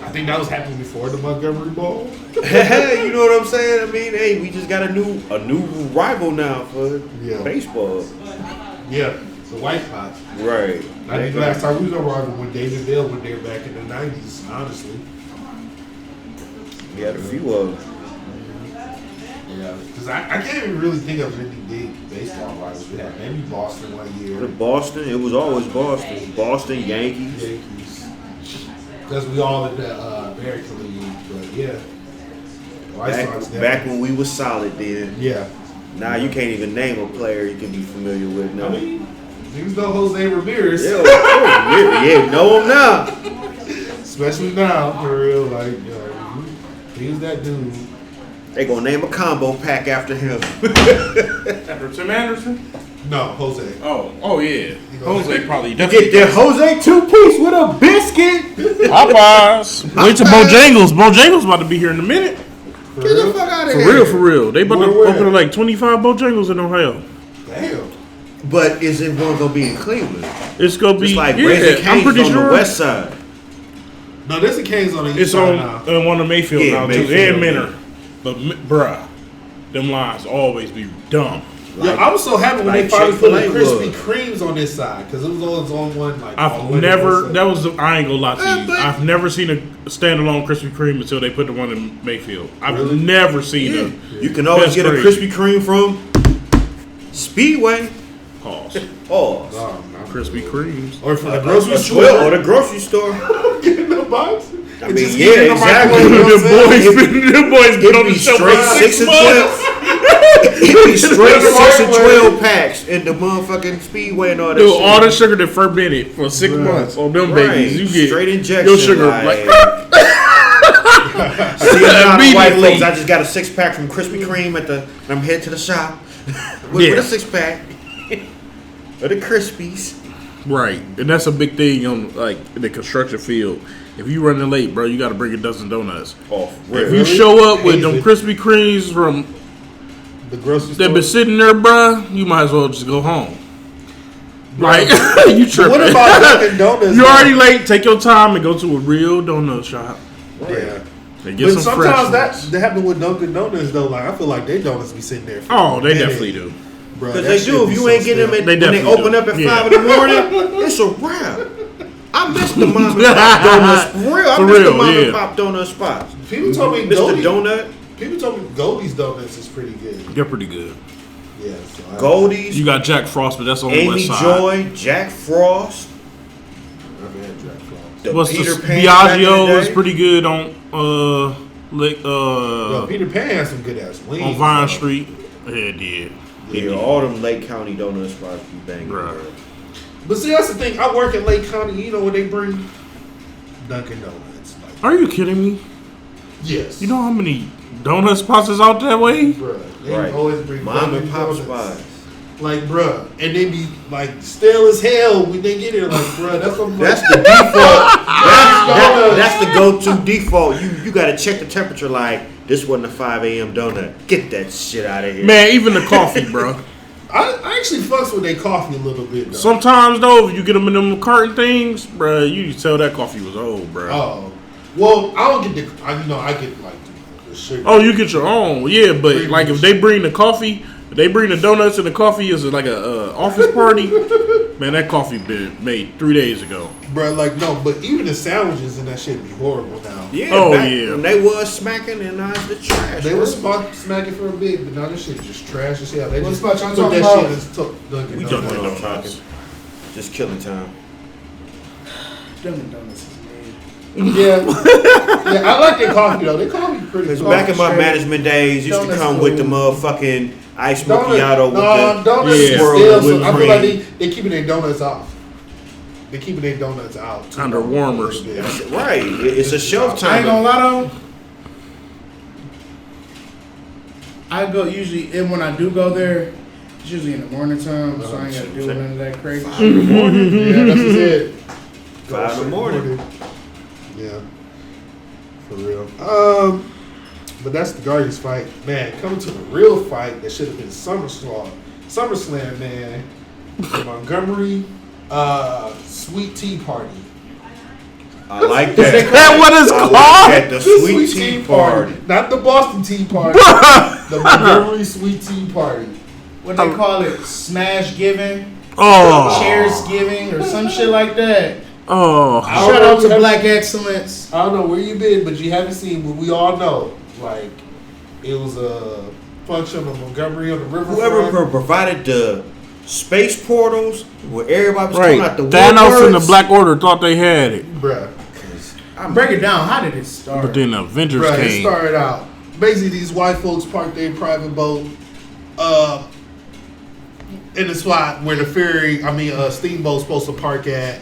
I think that was happening before the Montgomery Brawl. Hey, you know what I'm saying? I mean, hey, we just got a new rival now for Yeah. baseball. Yeah, the White Sox. Right. I think last time we was on rival when David Bell went there back in the '90s. Honestly, We had a few of them. yeah, because I can't even really think of any big baseball rivals we had. Maybe Boston one year. Boston, it was always Boston. Boston, Yankees. Yankees. Because we all in the American League, but yeah. White Sox Back when we was solid then. yeah. Now you can't even name a player you can be familiar with now. I mean, niggas know Jose Ramirez. Yeah, know him now. Especially now, for real. Like, he was that dude. They gonna name a combo pack after him. After Tim Anderson? No, Jose. Oh yeah. Jose probably Get the Jose 2-piece with a biscuit. Popeyes. Wait till Bojangles. Bojangles about to be here in a minute. For Get the real? fuck out of For here. real. They about to Where? open like 25 Bojangles in Ohio. Damn. But is it one gonna be in Cleveland? It's gonna be Just like yeah, Raising I'm Cane's pretty on sure the west side. No, there's a Canes on the east it's side on now. one of Mayfield Yeah, now too, Mayfield, and Minner. But bruh, them lines always be dumb. Yeah, I was so happy when they like finally put the Chick-fil-A Krispy Kremes on this side because it was always on one. Like I've on one never. side. That was. I ain't gonna lie to you. but- I've never seen a standalone Krispy Kreme until they put the one in Mayfield. I've Really? never seen Yeah. You can always That's get a crazy. Krispy Kreme from Speedway. a pause. Pause. Oh, no. Krispy Kremes. Or from the grocery Or store. the grocery store. Get in the box. I And mean, just yeah, get in the exactly. microwave, you know what I'm saying? Them boys been on It'd the be show straight for 6 and 12. It'd be straight 6 and 12 packs in the motherfucking Speedway and all that Dude, shit. all the sugar that fermented for 6 months on them Right. babies. You get straight injection. your sugar like See, now the white Immediately. folks, I just got a 6-pack from Krispy Kreme and I'm headed to the shop with Yeah. a 6-pack of the Krispies. right, and that's a big thing on like in the construction field. If you running late, bro, you got to bring a dozen donuts. Oh, If you show up with them Krispy Kremes from The grocery that store. been sitting there, bro, you might as well just go home. Like you tripping? What about Dunkin' Donuts? You already late. Take your time and go to a real donut shop Yeah. and get But some sometimes fresh. that happen with Dunkin' Donuts though. Like I feel like they donuts be sitting there. For Oh, a they minute. definitely do. Bro, Because that they shit do. If be you so ain't getting them stale. at, They when they definitely open do. up at Yeah. 5 in the morning, it's a wrap. I miss the mom and pop donuts. For real, I For miss the real, mom and yeah. pop donut spots. People told me Mr. Goldie, Donut, People told me Goldie's Donuts is pretty good. They're pretty good. Yeah. So Goldies, You got Jack Frost, but that's on the Amy west side. Joy, Jack Frost, I've had Jack Frost. the What's Peter the Pan back in the Biagio is day. pretty good on Like, Yo, Peter Pan has some good ass wings. on Vine bro. Street. Yeah, it did. Yeah, all them Lake County donut spots be banging. Right. But see, that's the thing. I work in Lake County. You know when they bring Dunkin' Donuts. Like, Are you kidding me? yes. You know how many donut spots is out that way? Bruh, they Right. always bring Mom and Dunkin' pop Donuts. spots. Like, bruh, and they be like stale as hell when they get here. Like, bruh, that's what I'm That's like. the default. Donuts. That's the go-to default. You gotta check the temperature. Like this wasn't a 5 a.m. donut. Get that shit out of here. Man, even the coffee, bro. I actually fucks with their coffee a little bit though. Sometimes though, if you get them in them carton things, bro, you can tell that coffee was old, bro. Oh, well, I don't get I get like the sugar. Oh, you get your own, yeah. But like if they bring the coffee, they bring the donuts and the coffee is like a office party. Man, that coffee been made 3 days ago. Bruh, like no, but even the sandwiches and that shit be horrible now. Yeah. Oh, back yeah. When they was smacking and now it's the trash. They bro. was smacking for a bit, but now this shit just trash as hell. They What just spot y'all put talking that about? shit in Dunkin' We Donuts. talking What about I'm talking. Just killing time. Dunkin' Donuts is made. Yeah, I like their coffee though. Their coffee pretty. Because cool. back in my straight. management days, used to Donuts come with the food. motherfucking ice Donuts, macchiato with the donuts Yeah. still, swirl so with I feel like cream. they keeping their donuts off. They keeping their donuts out. too Under long. warmers. Yeah. Right. It's a shelf I ain't time. gonna lie though. I go usually, and when I do go there, it's usually in the morning time, so I ain't gotta do none of that crazy shit. Yeah, that's just it. 5 in the morning. Yeah, for real. But that's the Guardians fight, man. Coming to the real fight that should have been SummerSlam, man. The Montgomery Sweet Tea Party. I like that. Is that what it's I called? like that. The The sweet tea party. not the Boston Tea Party. The Montgomery Sweet Tea Party. What they call it? Smash giving, Oh, cheers giving, or some shit like that. oh. I don't Shout know out if to you Black Excellence. I don't know where you been, but you haven't seen what we all know. Like, it was a function of Montgomery on the riverfront. Whoever provided the space portals where everybody was Right, coming out the Thanos and the woodworks. Black Order thought they had it, Bruh. Break it down. How did it start? but then the Avengers Bruh, it came. started out. Basically, these white folks parked their private boat in the spot where the steamboat's supposed to park at.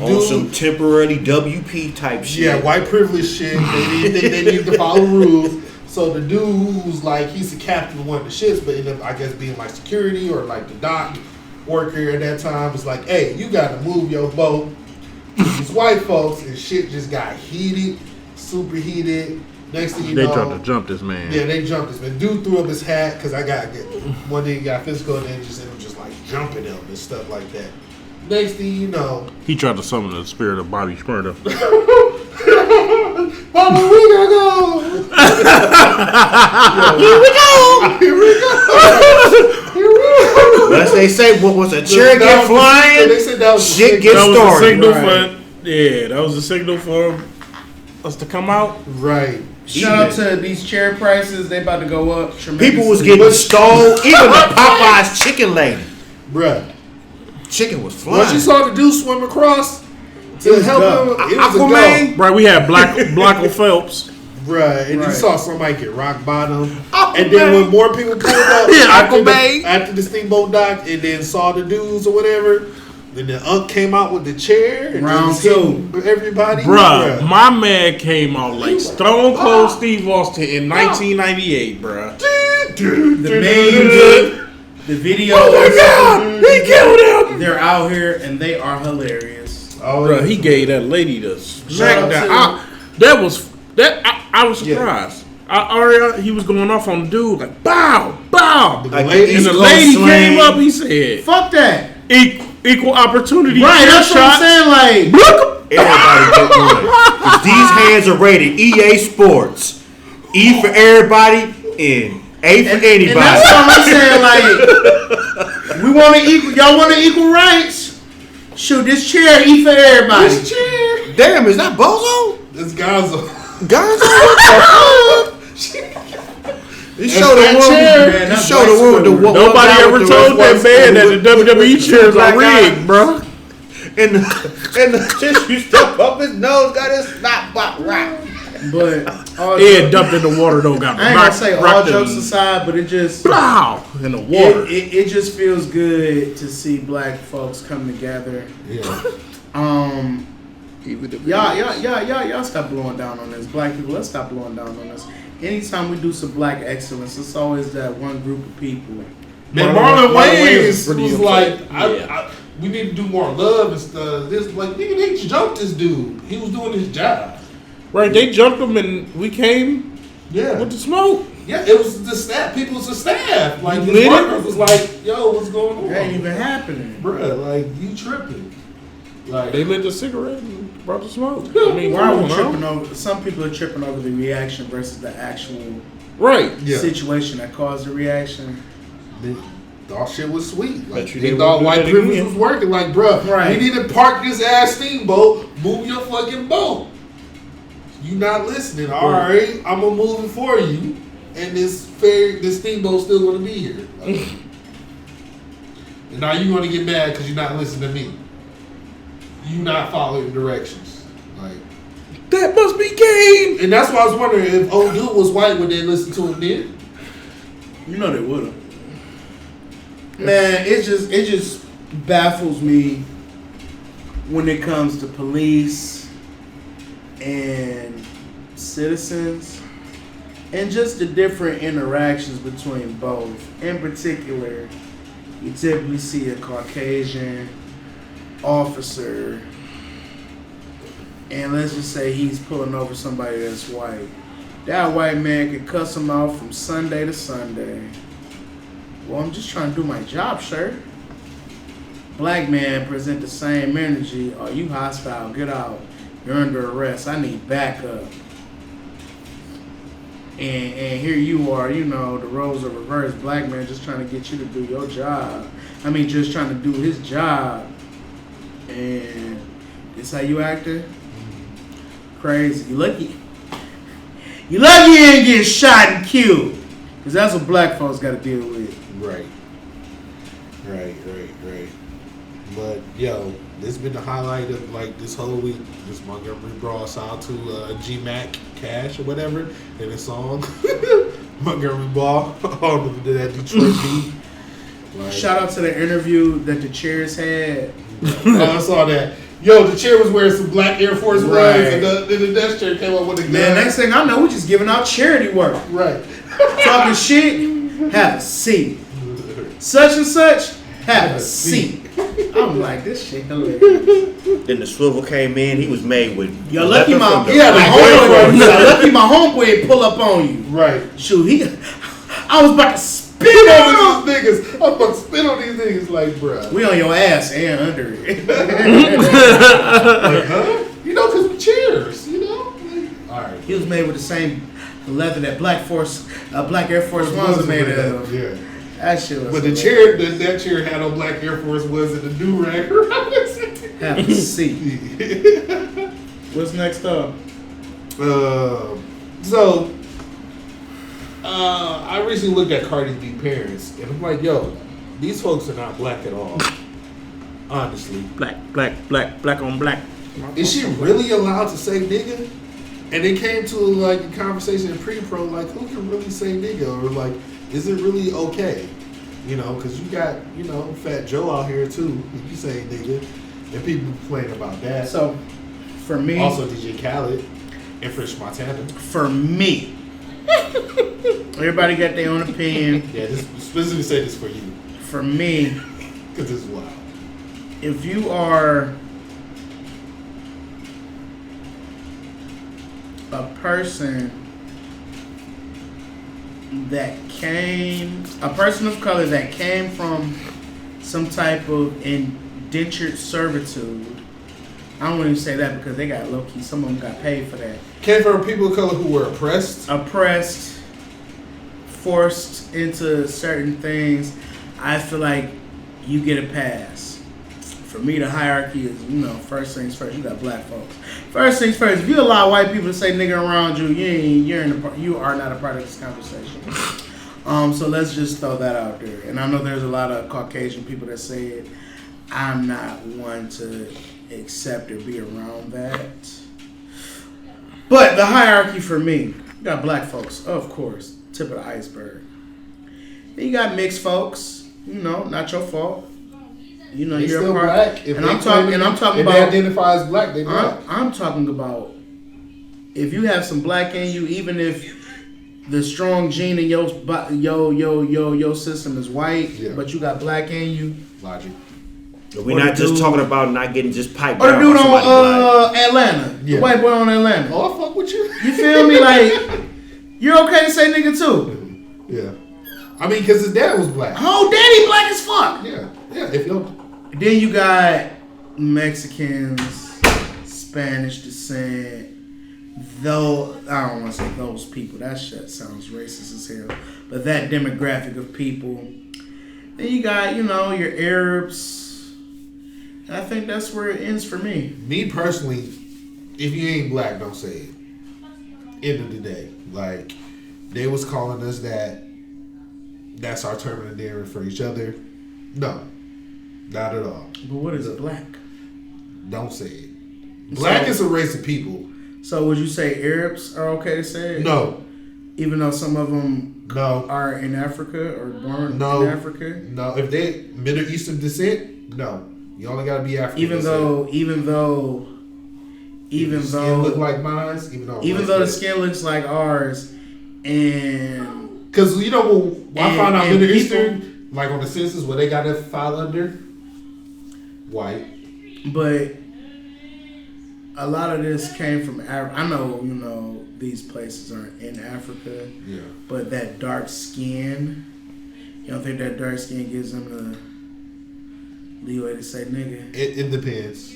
On some temporary WP type shit. Yeah, white privilege shit. They need to follow rules. So the dude who's like, he's the captain of one of the ships, but ended up, I guess, being like security or like the dock worker at that time, was like, hey, you got to move your boat to these white folks, and shit just got heated, super heated. Next thing you They know, tried to jump this man. yeah, they jumped this man. Dude threw up his hat because one day he got physical, and then just ended up just like jumping him and stuff like that. Next thing you know, He tried to summon the spirit of Bobby Shmurda. Mama, we gotta go. Here we go. Here we go. Here we go. As they say, what was a chair That get was flying? They said that was the Shit signal. gets That was the started. signal Right. that was the signal for us to come out. Right. Shout out to these chair prices. They about to go up tremendously. People was getting stole. Even the Popeyes chicken lady. Bruh. Chicken was Once you flying. saw the dude swim across to was help go. him, it was a Aquaman. go. Right, we had Blacko Phelps. Bruh, and you Right. saw somebody get rock bottom. Aquaman. And then when more people pulled up Yeah, after Aquaman. the steamboat docked and then saw the dudes or whatever, then the Unk came out with the chair and Round just hit two. everybody. Bruh, my man came out like Stone Cold Steve Austin in 1998, bruh. The memes, the videos. Oh my God, he killed him. They're out here and they are hilarious. Oh, Bruh, he gave that lady the Shout out smackdown. I was surprised. He was going off on the dude like bow, bow. Like lady- And East the Coast lady slang. came up, he said, Fuck that. equal opportunity. Right, that's what I'm shots. saying. Like, Everybody get one. 'Cause these hands are rated EA Sports. E for everybody and A for and anybody. that's what I'm saying. Like, we want to equal. Y'all want to equal rights? Shoot, this chair eat for everybody. This chair. Damn, is that Bozo? This guy's a. Gonzo? You show the that world. chair. Man, You that's show the world. Nobody Nobody guy ever with the told that with- man that with- the WWE with chairs black are eye. rigged, bruh. And the tissue stuck up his nose, got his snot box right. But all Ed dumped in the water though. Got I ain't gonna say all jokes aside, but it just Wow, in the water. It just feels good to see black folks come together. Yeah. Y'all stop blowing down on this. Black people, let's stop blowing down on this. Anytime we do some black excellence, it's always that one group of people. Man, Marlon Wayans was pretty was upset. like, we need to do more love and stuff. This like, nigga, they jumped this dude. He was doing his job. Right, they jumped him and we came Yeah. with the smoke. Yeah, it was the staff. People was the staff. Like, You the lit it? workers was like, yo, what's going on? It ain't even happening. Bruh, like, you tripping. Like, They lit the cigarette and brought the smoke. I mean, Why are we come on, tripping now. over? Some people are tripping over the reaction versus the actual Right. yeah. situation that caused the reaction. They thought shit was sweet. Like, Bet you they they thought won't do white that privilege again. was working. Like, bruh, Right. we need to park this ass steamboat. Move your fucking boat. You not listening. All right, I'm gonna move it for you, and this steamboat's still gonna be here. Like, and now you gonna get mad because you're not listening to me. You not following directions. Like, That must be game. and that's why I was wondering if old dude was white, would they listen to him then? You know they would have. Man, it just baffles me when it comes to police and citizens and just the different interactions between both. In particular, you typically see a Caucasian officer and let's just say he's pulling over somebody that's white. That white man could cuss him out from Sunday to Sunday. Well, I'm just trying to do my job, sir. Black man present the same energy. Oh, you hostile, get out. You're under arrest. I need backup. And here you are, you know, the roles are reversed. Black man just trying to get you to do your job. I mean, just trying to do his job. And this how you acting? Crazy. You lucky you ain't getting shot and killed. Because that's what black folks got to deal with. Right. But yo, this has been the highlight of like this whole week. This Montgomery Brawl. Shout out to G Mac Cash or whatever in his song Montgomery Brawl on that Detroit beat. Like, Shout out to the interview that the Cheers had. I saw that. Yo, the chair was wearing some black Air Force Ones, Right. and the desk chair came up with a gun. Man, next thing I know, we just giving out charity work. Right. Talking shit, have a seat. Such and such, have a seat. I'm like, this shit hilarious. Then the swivel came in. He was made with. You're lucky my nothing from the- lucky my homeboy ain't pull up on you. Right. Shoot, I was about to spit Spit on on him. these niggas. I'm about to spit on these niggas like, bruh. We on your ass and under it. Like, huh? You know, because we cheers, you know? Like, all right. He was made with the same leather that Black Air Force Ones are made of. Yeah. That shit was But the hilarious. chair, that chair had on black Air Force Ones and the do-rag around it. Have a seat. What's next up? I recently looked at Cardi B parents, and I'm like, yo, these folks are not black at all. Honestly. Black on black. Is she really allowed to say nigga? And it came to like a conversation in pre-pro, like, who can really say nigga? Or like, is it really okay? You know, because you got, you know, Fat Joe out here too. You say nigga. And people complain about that. So, for me, Also DJ Khaled and Fresh Montana. for me, everybody got their own opinion. Yeah, this specifically say this for you. For me, Because it's wild. if you are a person of color that came from some type of indentured servitude, I don't want to say that because they got low key, some of them got paid for that. Came from people of color who were oppressed. Forced into certain things, I feel like you get a pass. For me, the hierarchy is, you know, first things first. You got black folks. First things first. If you allow white people to say nigga around you, you are not a part of this conversation. So let's just throw that out there. And I know there's a lot of Caucasian people that say it. I'm not one to accept or be around that. But the hierarchy for me, you got black folks, of course, tip of the iceberg. Then you got mixed folks, not your fault. You're still a part. black. If I'm talking about. If they identify as black, they black. I'm talking about if you have some black in you, even if the strong gene in your system is white, but you got black in you. Logic. We're not just talking about not getting just piped Or the down. dude on Atlanta, the white boy on Atlanta. Oh, I fuck with you. You feel me? Like you're okay to say nigga too. Yeah. I mean, because his dad was black. Oh, daddy black as fuck. Yeah. If you Then you got Mexicans, Spanish descent. Though I don't want to say those people. That shit sounds racist as hell. But that demographic of people. Then you got your Arabs. I think that's where it ends for me. Me personally, if you ain't black, don't say it. End of the day, like they was calling us that. That's our term of endearment for each other. No, not at all. But what is black? Don't say it. Black is a race of people. So would you say Arabs are okay to say it? No. Even though some of them No. are in Africa or born in Africa? No. If they Middle Eastern descent, no. You only gotta be African. Even though skin look like mine, even though the skin looks like ours, and because when I found out Middle people, Eastern, like on the census, where they got to file under white, but a lot of this came from Africa. I know these places aren't in Africa, but that dark skin, you don't think that dark skin gives them the leeway to say nigga? It depends.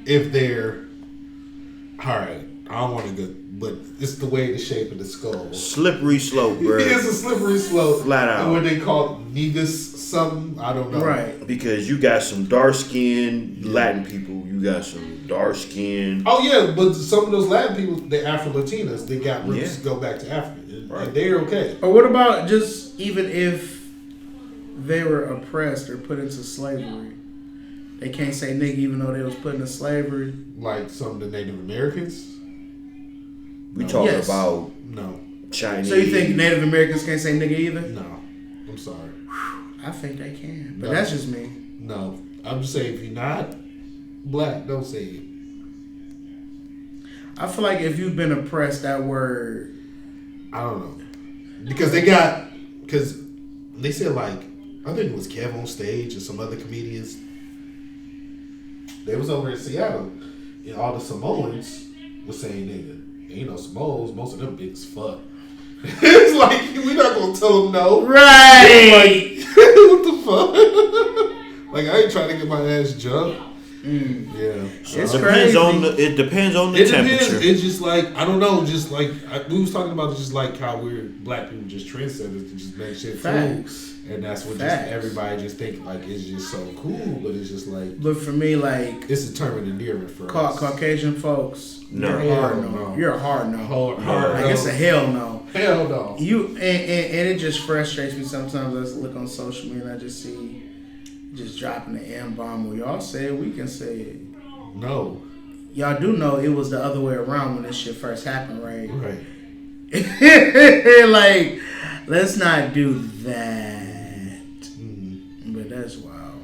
If they're alright, I don't want to go, but it's the way the shape of the skull. Slippery slope, bro. It's a slippery slope. Flat out. And what they call negus something, I don't know. Right. Because you got some dark skinned Latin people, you got some dark skinned. Oh yeah, but some of those Latin people, they're Afro-Latinas. They got roots go back to Africa, and they're okay. Or what about just even if they were oppressed or put into slavery? They can't say nigga even though they was put into slavery. Like some of the Native Americans. We talking about Chinese. So you think Native Americans can't say nigga either? No, I'm sorry. I think they can, but that's just me. No, I'm just saying if you're not black, don't say it. I feel like if you've been oppressed, that word. I don't know because they said like I think it was Kev on stage and some other comedians. They was over in Seattle, and all the Samoans was saying nigga. And Samoans, most of them big as fuck. It's like, we're not going to tell them no. Right. Like, what the fuck? Like, I ain't trying to get my ass jumped. Yeah. It's depends crazy. It depends on the temperature. It's just like, I don't know, just like, we was talking about just like how we're black people just trendsetters to just make shit Facts. cool. And that's what just everybody just think like it's just so cool, but it's just like. But for me, like. It's a term of endearment for us. Caucasian folks. No. You're a hard no. You're a hard no. Hard I guess a hell no. Hell no. And it just frustrates me sometimes. I look on social media and I just see just dropping the M-bomb. Well, y'all say it, we can say it. No. Y'all do know it was the other way around when this shit first happened, right? Right. Like, let's not do that. But that's wild.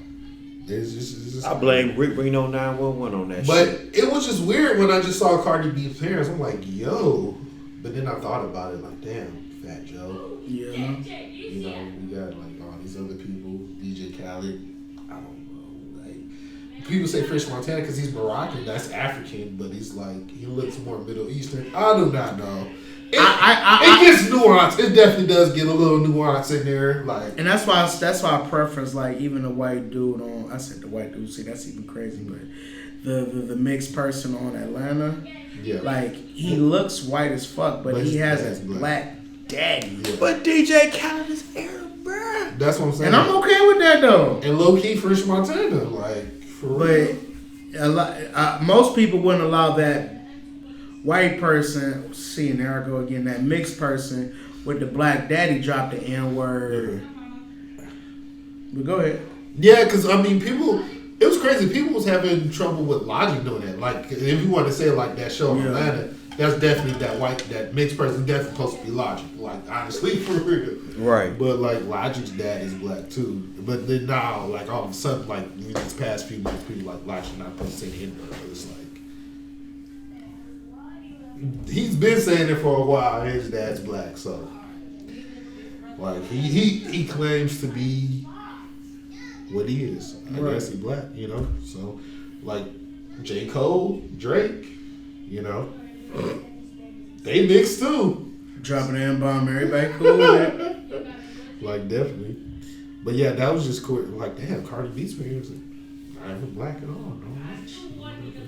It's just I blame Rick Reno 911 on that shit. But it was just weird when I just saw Cardi B's parents. I'm like, yo. But then I thought about it like, damn, Fat Joe. Yeah. We got like all these other people, DJ Khaled. I don't know. Like, people say Fresh Montana because he's Moroccan. That's African, but he's like, he looks more Middle Eastern. I do not know. It gets nuanced. It definitely does get a little nuance in there, like. And that's why I preference like even the white dude on. I said the white dude. See, that's even crazy, but the mixed person on Atlanta. Yeah. Like he looks white as fuck, but he has a black daddy. Yeah. But DJ Khaled is Arab, bro. That's what I'm saying. And I'm okay with that though. And low key Fresh Montana, like for real. But most people wouldn't allow that white person, there I go again, that mixed person with the black daddy drop the N-word. But go ahead. Yeah, because, I mean, people, it was crazy. People was having trouble with Logic doing that. Like, if you want to say it like that show in Atlanta, that's definitely that mixed person definitely supposed to be Logic. Like honestly, for real. Right. But like Logic's dad is black too. But then now, like all of a sudden, like in these past few months, people like Logic not supposed to say the N-word. It's like he's been saying it for a while. And his dad's black, so like he claims to be what he is. I guess he black, you know. So like J. Cole, Drake, you know, they mixed too. Dropping an M-bomb, everybody cool with it. Like definitely. But yeah, that was just cool. Like damn, Cardi B's parents not even black at all. No much.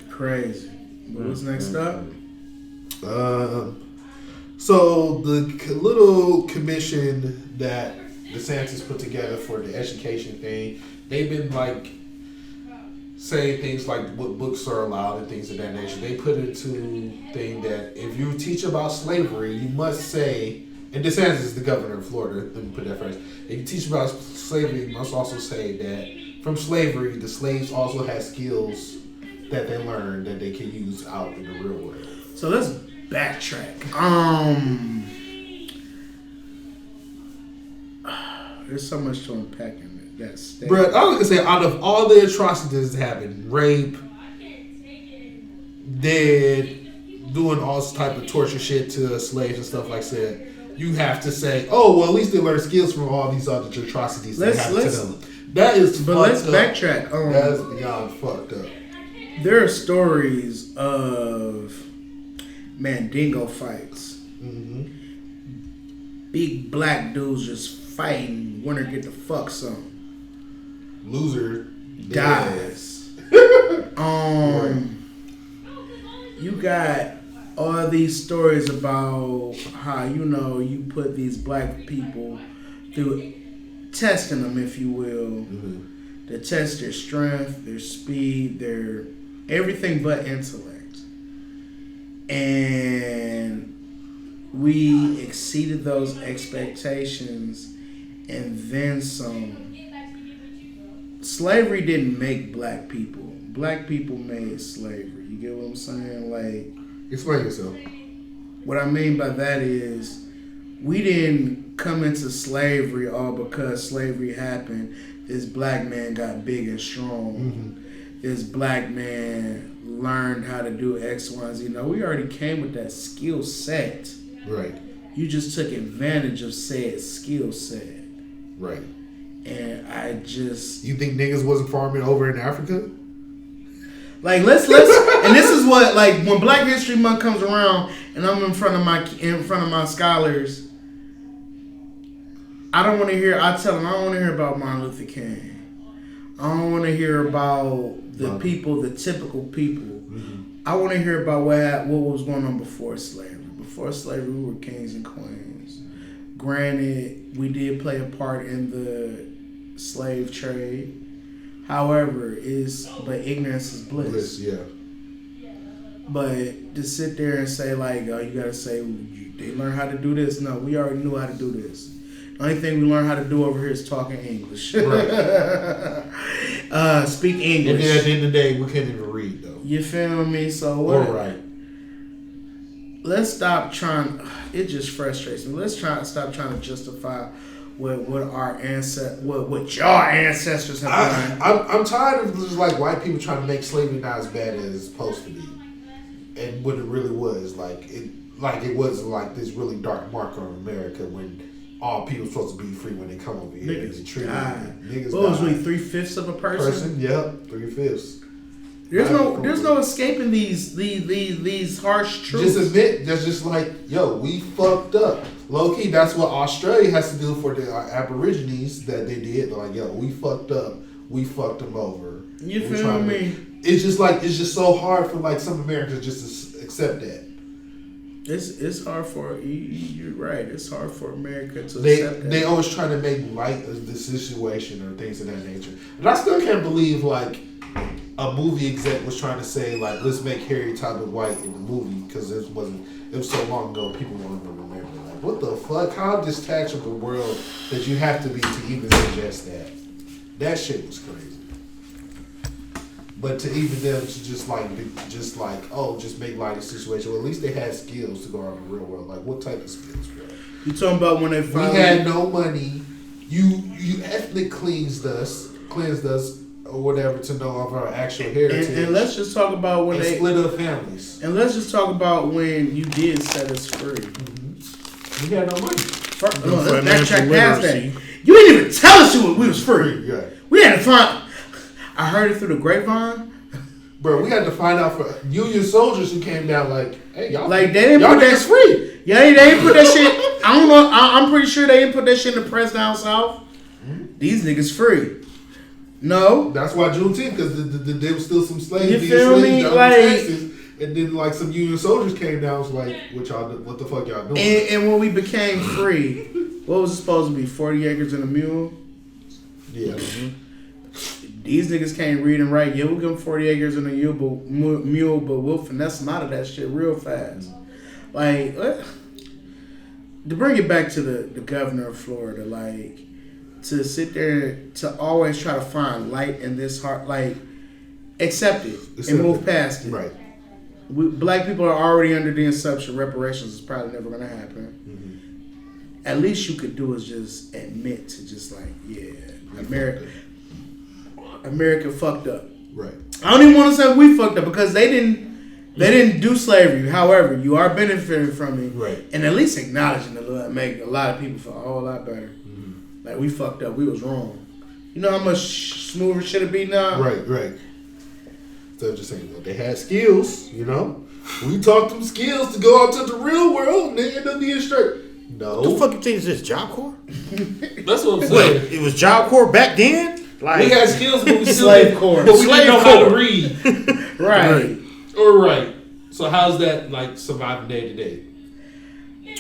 Crazy. But what's next up? So the little commission that DeSantis put together for the education thing, they've been like saying things like what books are allowed and things of that nature. They put it to thing that if you teach about slavery, you must say, and DeSantis is the governor of Florida, let me put that first. If you teach about slavery, you must also say that from slavery, the slaves also had skills that they learned that they can use out in the real world. So let's backtrack. There's so much to unpack in that statement. Bro, I was gonna say, out of all the atrocities that happened, rape, dead, doing all type of torture shit to slaves and stuff like that, you have to say, oh, well, at least they learned skills from all these other atrocities that happened to them. That is but fucked let's up. backtrack. That is beyond fucked up. There are stories of Mandingo fights. Mm-hmm. Big black dudes just fighting, winner get the fuck some. Loser Dies. You got all these stories about how, you know, you put these black people through testing them, if you will, to test their strength, their speed, their everything but intellect. And we exceeded those expectations and then some. Slavery didn't make black people. Black people made slavery. You get what I'm saying? Like, explain yourself. what I mean by that is we didn't come into slavery all because slavery happened. This black man got big and strong. Mm-hmm. This black man learned how to do X, Y, and Z. No, we already came with that skill set. Right. You just took advantage of said skill set. Right. And I just... You think niggas wasn't farming over in Africa? Like, let's and this is what, like, when Black History Month comes around and I'm in front of my scholars, I don't want to hear, I tell them, I don't want to hear about Martin Luther King. I don't want to hear about the people, the typical people. Mm-hmm. I want to hear about what was going on before slavery. Before slavery, we were kings and queens. Granted, we did play a part in the slave trade. However, but ignorance is bliss. Yeah. But to sit there and say, like, oh, you got to say, they learn how to do this. No, we already knew how to do this. The only thing we learn how to do over here is talking English. Right. Speak English. And then at the end of the day, we can't even read, though. You feel me? So what? All right. Let's stop trying. It just frustrates me. Let's stop trying to justify what our what your ancestors have done. I'm tired of just like white people trying to make slavery not as bad as it's supposed to be, and what it really was. It was like this really dark mark on America when all people supposed to be free when they come over here. Niggas died. Niggas what was died. we 3/5 of a person? Yep, 3/5. There's no escaping these harsh truths. Just admit, that's just like, yo, we fucked up. Low key, that's what Australia has to do for the Aborigines that they did. They're like, yo, we fucked up. We fucked them over. You feel me? It's just so hard for like some Americans just to accept that. It's hard for you're right. It's hard for America to accept that. They always try to make light of the situation or things of that nature. And I still can't believe like a movie exec was trying to say like, let's make Harry Tyler White in the movie because it was so long ago people won't even remember. Like, what the fuck? How detached of the world that you have to be to even suggest that? That shit was crazy. But to even them to just like make light of the situation. Well, at least they had skills to go out in the real world. Like what type of skills, bro? You talking about when they finally... We had no money. You ethnic cleansed us or whatever to know of our actual heritage. And let's just talk about when they split up families. And let's just talk about when you did set us free. We had no money. Let's backtrack past that. You didn't even tell us we was free. Yeah. We had to find. I heard it through the grapevine. Bro, we had to find out for Union soldiers who came down like, hey, y'all, like they didn't y'all put that free. Yeah, they didn't put that shit. I don't know. I'm pretty sure they didn't put that shit in the press down south. These niggas free. No, that's why Juneteenth, because there was still some slaves. You feel me? Like, Texas, and then like some Union soldiers came down. Was like, what the fuck y'all doing? And when we became free, what was it supposed to be? 40 acres and a mule. Yeah. These niggas can't read and write. Yeah, we'll give them 40 acres and a mule, but we'll finesse them out of that shit real fast. Like, to bring it back to the governor of Florida, like, to sit there to always try to find light in this heart, like, accept it and move past it. Right. Black people are already under the assumption reparations is probably never going to happen. Mm-hmm. At least you could do is just admit to just like, yeah, America fucked up. Right. I don't even want to say we fucked up because they didn't do slavery. However, you are benefiting from it, right? And at least acknowledging it make a lot of people feel a whole lot better. Mm-hmm. Like we fucked up, we was wrong. You know how much smoother should it be now? Right. So just saying, they had skills. You know, we taught them skills to go out to the real world and they end up being straight. No. What the fuck you think is this, Job Corps? That's what I'm saying. Wait, it was Job Corps back then? Like, we had skills, but we still slave corps. But we didn't know how to read. Right. Or right. So how's that like surviving day to day?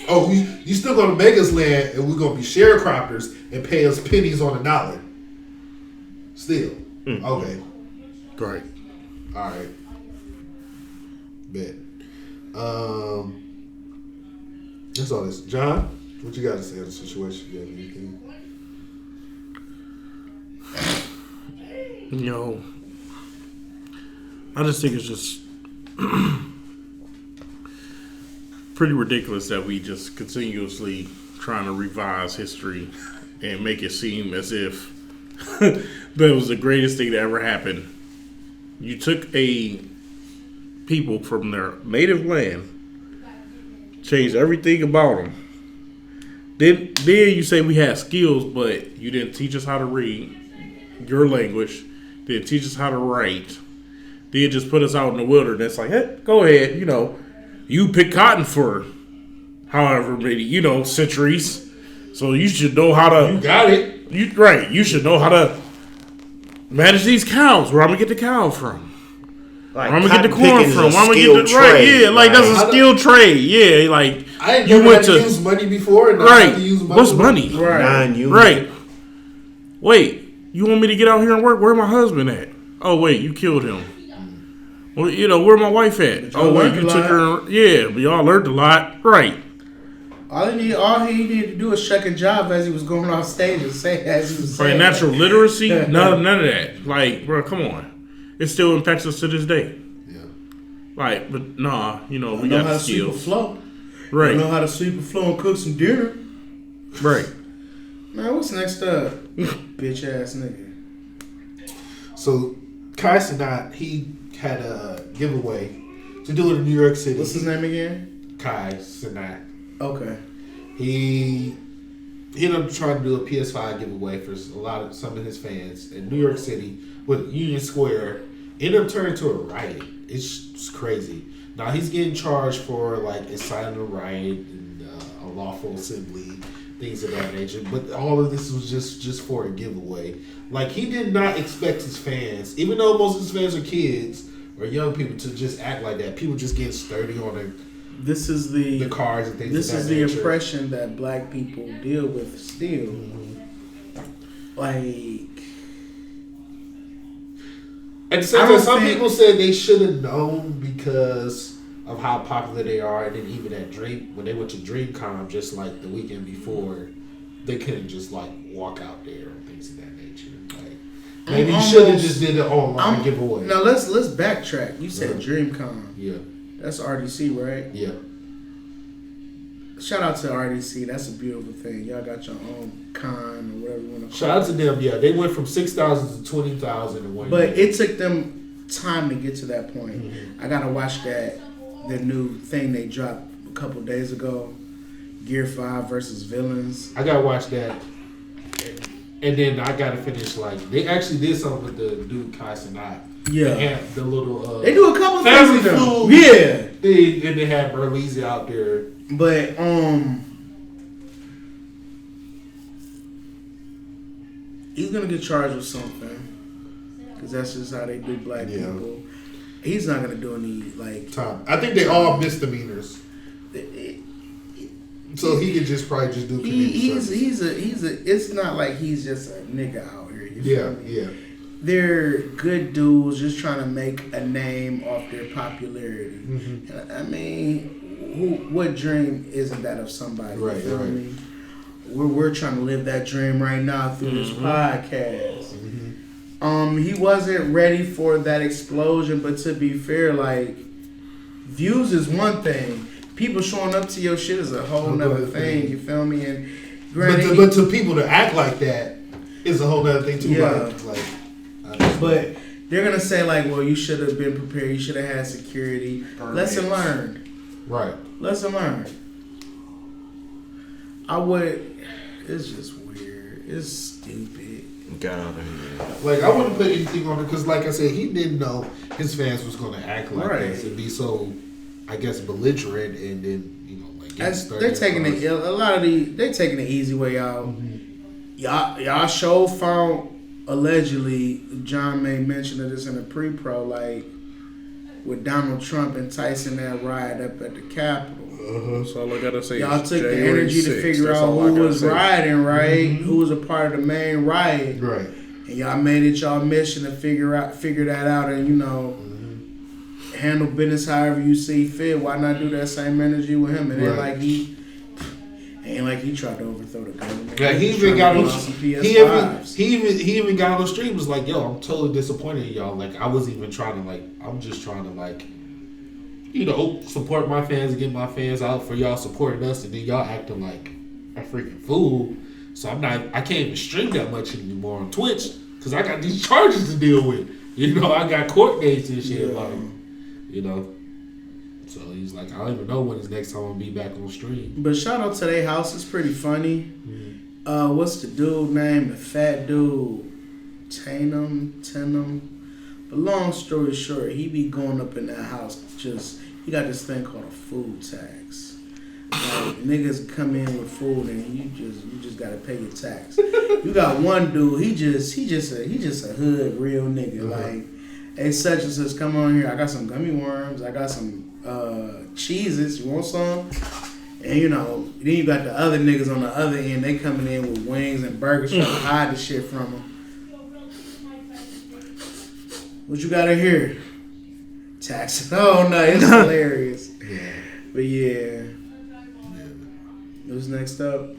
Oh, you still gonna make us land and we're gonna be sharecroppers and pay us pennies on a dollar. Still. Okay. Great. Alright. Bet. That's all this. John, what you got to say on the situation? You have anything? You know, I just think it's just pretty ridiculous that we just continuously trying to revise history and make it seem as if that was the greatest thing that ever happened. You took a people from their native land, changed everything about them. Then you say we had skills, but you didn't teach us how to read your language. Didn't teach us how to write. Then just put us out in the wilderness. Like, hey, go ahead. You know, you pick cotton for however many, centuries. So you should know how to. You got it. You should know how to manage these cows. Where I'm gonna get the cow from. Like, where I'm gonna get the corn from. Where I'm gonna get the trade. Yeah, like that's a skilled trade. Yeah, like I ain't never had to use money before. And I have to use money. What's money? Right. Non-union. Right. Wait. You want me to get out here and work? Where my husband at? Oh, wait, you killed him. Well, where my wife at? Oh, wait, you took her. Yeah, but y'all learned a lot. Right. All he needed to do was check a job as he was going off stage and say as he was saying. Right, natural literacy? none of that. Like, bro, come on. It still impacts us to this day. Yeah. Like, but nah, we know got how the to sweep a skills. flow. Right. You know how to sweep a flow and cook some dinner. Right. Man, what's next up? Bitch ass nigga. So, Cenat, he had a giveaway to do it in New York City. What's his name again? Cenat. Okay. He ended up trying to do a PS5 giveaway for some of his fans in New York City with Union Square. Ended up turning to a riot. It's crazy. Now he's getting charged for like inciting a riot and a lawful assembly, things of that nature. But all of this was just for a giveaway. Like, he did not expect his fans, even though most of his fans are kids or young people, to just act like that. People just getting sturdy on the cars and things. This of that is the nature. impression that black people deal with still. Like, at the same time, some people said they should have known because of how popular they are, and then even at when they went to DreamCon just like the weekend before, they couldn't just like walk out there and things of that nature. Like, Maybe he should have just did it online giveaway. Now let's backtrack. You said DreamCon. Yeah. That's RDC, right? Yeah. Shout out to RDC. That's a beautiful thing. Y'all got your own con or whatever you want to call it. Shout out to them. Yeah, they went from 6,000 to 20,000 in 1 year. But it took them time to get to that point. Mm-hmm. I gotta watch the new thing they dropped a couple days ago. Gear 5 versus Villains. I gotta watch that. And then I gotta finish, like, they actually did something with the dude Kai Cenat. Yeah. They had the little they do a couple family things with them. food. Yeah. And they had Burleezy out there. But he's gonna get charged with something. Cause that's just how they do black people. He's not gonna do any like time. I think they all misdemeanors. So he could just probably just do community he's a it's not like he's just a nigga out here. You feel me? Yeah. They're good dudes just trying to make a name off their popularity. Mm-hmm. I mean, what dream isn't that of somebody? Right, you feel me? We're trying to live that dream right now through this podcast. Mm-hmm. He wasn't ready for that explosion, but to be fair, like, views is one thing. People showing up to your shit is a whole nother thing. You feel me? And granted, but to people to act like that is a whole nother thing too. Yeah. But they're gonna say like, well, you should have been prepared. You should have had security. Lesson learned. Right. Lesson learned. It's just weird. It's stupid. Got out of here. Like, I wouldn't put anything on it because, like I said, he didn't know his fans was going to act like this and be so, I guess, belligerent and then, like they're taking it. They're taking the easy way out. Mm-hmm. Y'all show found allegedly. John May mentioned this in a pre-pro, like with Donald Trump enticing that riot up at the Capitol. That's all I gotta say. Y'all took the energy to figure out who was rioting, right? Mm-hmm. Who was a part of the main riot, right? And y'all made it y'all mission to figure that out, and handle business however you see fit. Why not do that same energy with him? And ain't like he tried to overthrow the government. Yeah, he even got on the stream. Was like, yo, I'm totally disappointed in y'all. Like, I wasn't even trying to I'm just trying to support my fans and get my fans out for y'all supporting us, and then y'all acting like a freaking fool. So I can't even stream that much anymore on Twitch because I got these charges to deal with. I got court dates and shit. So he's like, I don't even know when his next time I'll be back on stream. But shout out to their house. It's pretty funny. Mm-hmm. What's the dude name? The fat dude, Tatum. But long story short, he be going up in that house. He got this thing called a food tax. Like, niggas come in with food and you just gotta pay your tax. You got one dude. He just a hood real nigga. Mm-hmm. Like, hey, such and such, come on here. I got some gummy worms. I got some Cheez-Its. You want some? And then you got the other niggas on the other end. They coming in with wings and burgers trying to hide the shit from them. What you got in here? Taxes. Oh no, it's hilarious. Yeah. But yeah. What's next up?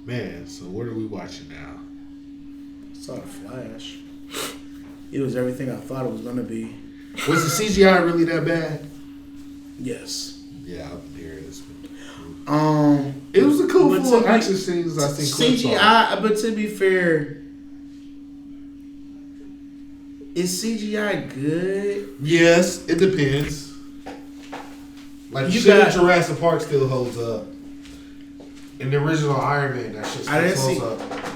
Man, so what are we watching now? I saw The Flash. It was everything I thought it was gonna be. Was the CGI really that bad? Yes. Yeah, there it is. It was a cool full action scenes. I think CGI, but to be fair, is CGI good? Yes, it depends. Like Jurassic Park still holds up. In the original Iron Man, that shit still holds up.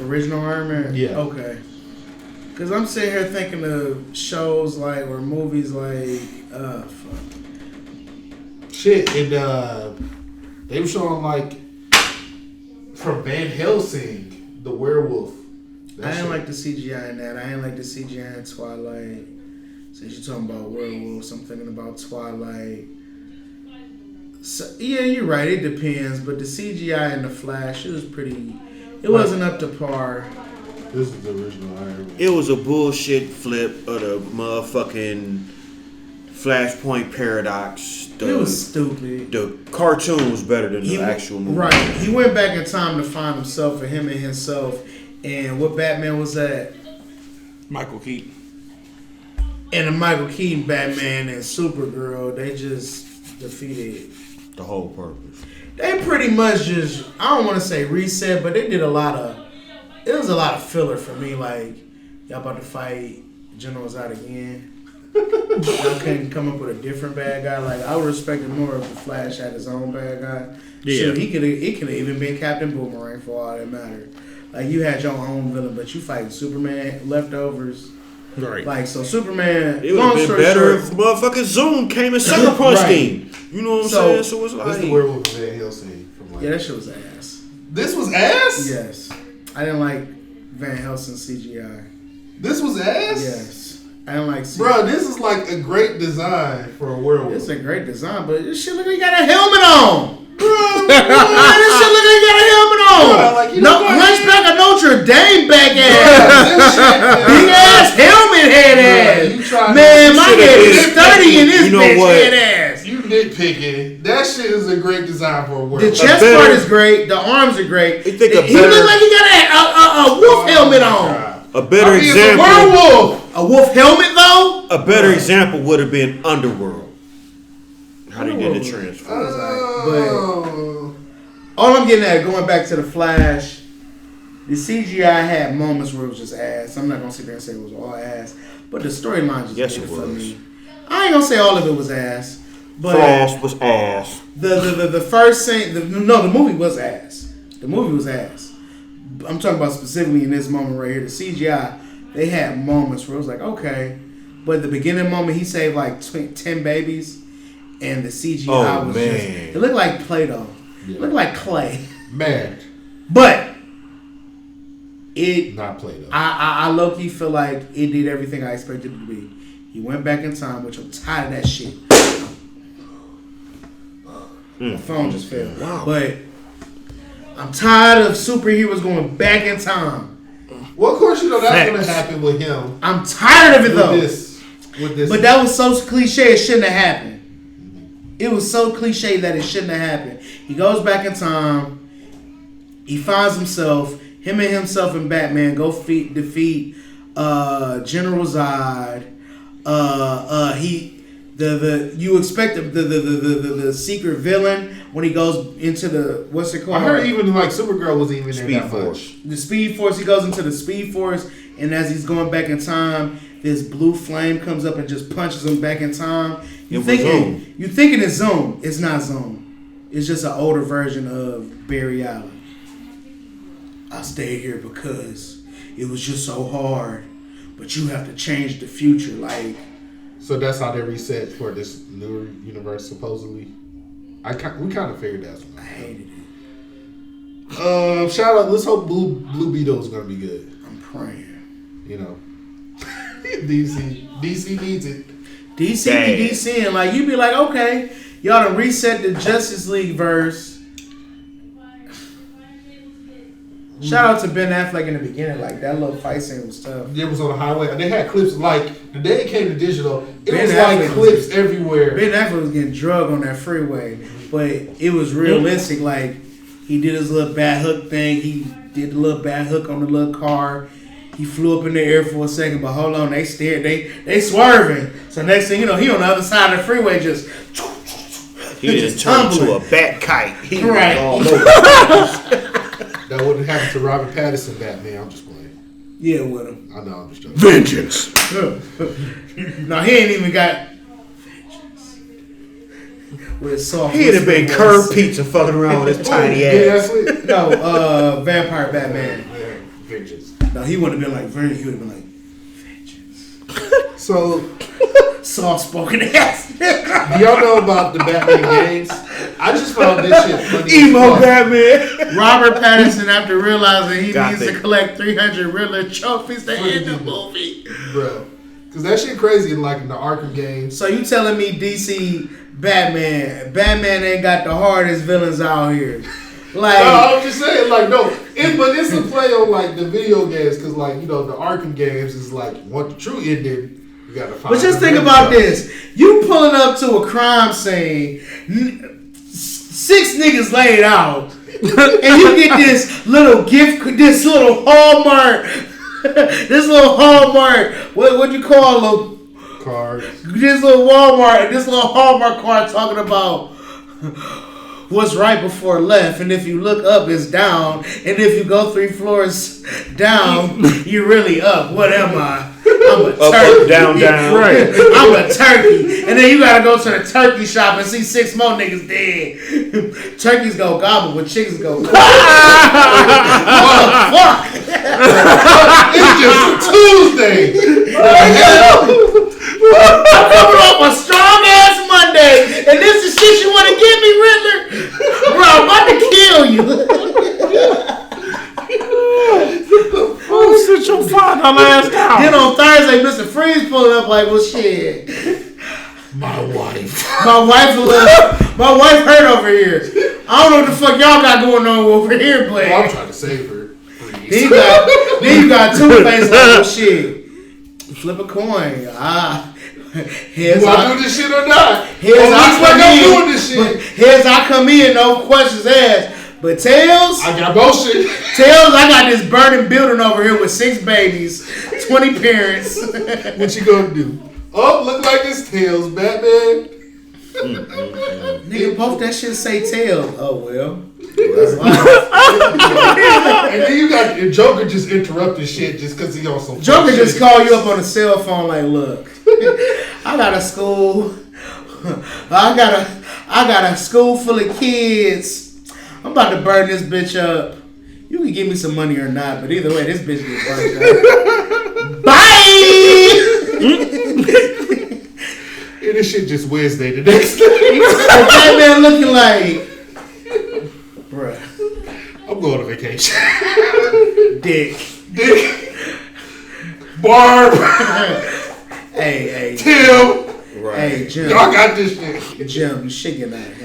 Original Iron Man? Yeah. Okay. Because I'm sitting here thinking of shows or movies fuck. Shit, and they were showing from Van Helsing, the werewolf. I didn't like the CGI in that. I didn't like the CGI in Twilight. Since you're talking about werewolves, I'm thinking about Twilight. So, yeah, you're right. It depends. But the CGI in The Flash, it wasn't up to par. This is the original Iron Man. It was a bullshit flip of the motherfucking Flashpoint paradox. It was stupid. The cartoon was better than the actual movie. Right. He went back in time to find himself and himself. And what Batman was that? Michael Keaton. And the Michael Keaton Batman and Supergirl, they just defeated The whole purpose. They pretty much just, I don't want to say reset, but they did it was a lot of filler for me. Like, y'all about to fight General Zod again. Y'all couldn't come up with a different bad guy. Like, I would respect it more if the Flash had his own bad guy. Yeah. So it could have even been Captain Boomerang for all that mattered. Like, you had your own villain, but you fighting Superman, leftovers. Right. Like, so Superman, It would have been better if motherfucking Zoom came and sucker punched him. You know what I'm saying? So it's That's like. the werewolf of Van Helsing. From like, yeah, that shit was ass. This was ass? Yes. I didn't like Van Helsing CGI. This was ass? Yes. I didn't like CGI. Bro, this is like a great design for a werewolf. It's a great design, but this shit look like he got a helmet on. Bro, This shit look like he got a helmet on. Bro, like, you No, know what? Hunchback of Notre Dame back ass. This shit, Big ass helmet head Bro, ass. you trying Man, to- my should've head been- is sturdy in this You know bitch what? head ass. You nitpicking. That shit is a great design for a werewolf. The chest better- part is great. The arms are great. You think a He better- look like he got a wolf helmet on. God. A better I mean, example. It's a werewolf. A wolf helmet though? A better example would have been Underworld. How they did the transfer. Oh. All I'm getting at, going back to the Flash, the CGI had moments where it was just ass. I'm not gonna sit there and say it was all ass, but the storyline just Yes, did it for was. me. I ain't gonna say all of it was ass, but Flash was ass. the first scene, the movie was ass. The movie was ass. I'm talking about specifically in this moment right here. The CGI, they had moments where it was like, okay, but the beginning moment he saved like 10 babies, and the CGI was man. just, it looked like Play-Doh. It looked like clay. Man. But it, Not Play-Doh. I low-key feel like it did everything I expected it to be. He went back in time, which I'm tired of that shit. My phone just fell. Wow. But I'm tired of superheroes going back in time. Well, of course, you know that's going Facts. to happen with him. I'm tired of it though. With this. But that was so cliche, it shouldn't have happened. It was so cliche that it shouldn't have happened. He goes back in time. He finds himself. Him and Batman go defeat General Zod. You expect the secret villain when he goes into the what's it called? I heard even like Supergirl was even in Speed that Force. The Speed Force. He goes into the Speed Force, and as he's going back in time, this blue flame comes up and just punches him back in time. You thinking it's Zoom? It's not Zoom. It's just an older version of Barry Allen. I stayed here because it was just so hard, but you have to change the future. Like, So that's how they reset for this new universe, supposedly. We kind of figured that one I out. hated it. Shout out. Let's hope Blue Beetle is gonna be good. I'm praying. You know, DC needs it. DC Dang. be DCing. Like, you be like, okay, y'all done reset the Justice League verse. Shout out to Ben Affleck in the beginning. Like, that little fight scene was tough. It was on the highway. They had clips like the day it came to digital. It Ben was Affleck like clips everywhere. Ben Affleck was getting drugged on that freeway, but it was realistic. Like, he did his little bat hook thing. He did the little bat hook on the little car. He flew up in the air for a second, but hold on, they stared. They swerving. So next thing you know, he on the other side of the freeway just. He just turned into a bat kite. He Right. was all over. That wouldn't happen to Robert Pattinson, Batman. I'm just playing. Yeah, with him. I know. I'm just joking. Vengeance. No, he ain't even got. With his soft. He'd have been voice. curved pizza fucking around with his tiny Yeah, ass. that's it. No, Vampire Batman. Yeah, Vengeance. No, he wouldn't have been like Vernon. He would have been like vengeance. So, Soft spoken ass. do y'all know about the Batman games? I just found this shit funny. Emo as fuck. Batman. Robert Pattinson, after realizing he Got needs to it. collect 300 Riddler trophies to end the movie. Bro. Because that shit crazy like in the Arkham games. So you telling me DC Batman ain't got the hardest villains out here? Like, No, I'm just saying, like, no. But it's a play on, like, the video games. Because, like, you know, the Arkham games is, like, want the true ending, you got to find but just the think villain about stuff. this: you pulling up to a crime scene, 6 niggas laid out, and you get this little gift, this little Hallmark this little Hallmark. What you call them? Cards. This little Walmart. This little Hallmark card talking about what's right before left, and if you look up, it's down, and if you go 3 floors down, you're really up. What am I? I'm a turkey. Up, down. Right. I'm a turkey. And then you gotta go to the turkey shop and see 6 more niggas dead. Turkeys go gobble, but chickens go fuck. It's just Tuesday. I'm coming off a strong ass Monday, and this is shit you want to give me, Riddler? Bro, I'm about to kill you. Oh, sit your $5 ass down. Then on Thursday, Mr. Freeze pulling up like, well, shit. My wife. My wife hurt over here. I don't know what the fuck y'all got going on over here, but Well, I'm trying to save her. then you got Two-Face like, well, shit. Flip a coin. Here's Do I do this shit or not? Here's Looks I like come I'm in. doing this shit. Here's I come in, no questions asked. But Tails, I got bullshit. Tails, I got this burning building over here with 6 babies, 20 parents. What you gonna do? Oh, look like it's Tails, Batman. Nigga, both that shit say Tails. Oh well. That's life. And then you got your Joker just interrupting shit just because he on some Joker shit. just call you up on a cell phone like, look, I got a school. I got a school full of kids. I'm about to burn this bitch up. You can give me some money or not, but either way, this bitch gets burned up. Bye! And this shit just Wednesday the next day. That man looking like, bruh, I'm going on vacation. dick. Barb. Hey, Tim. Right. hey, Jim. Y'all got this shit. Jim, you shaking that.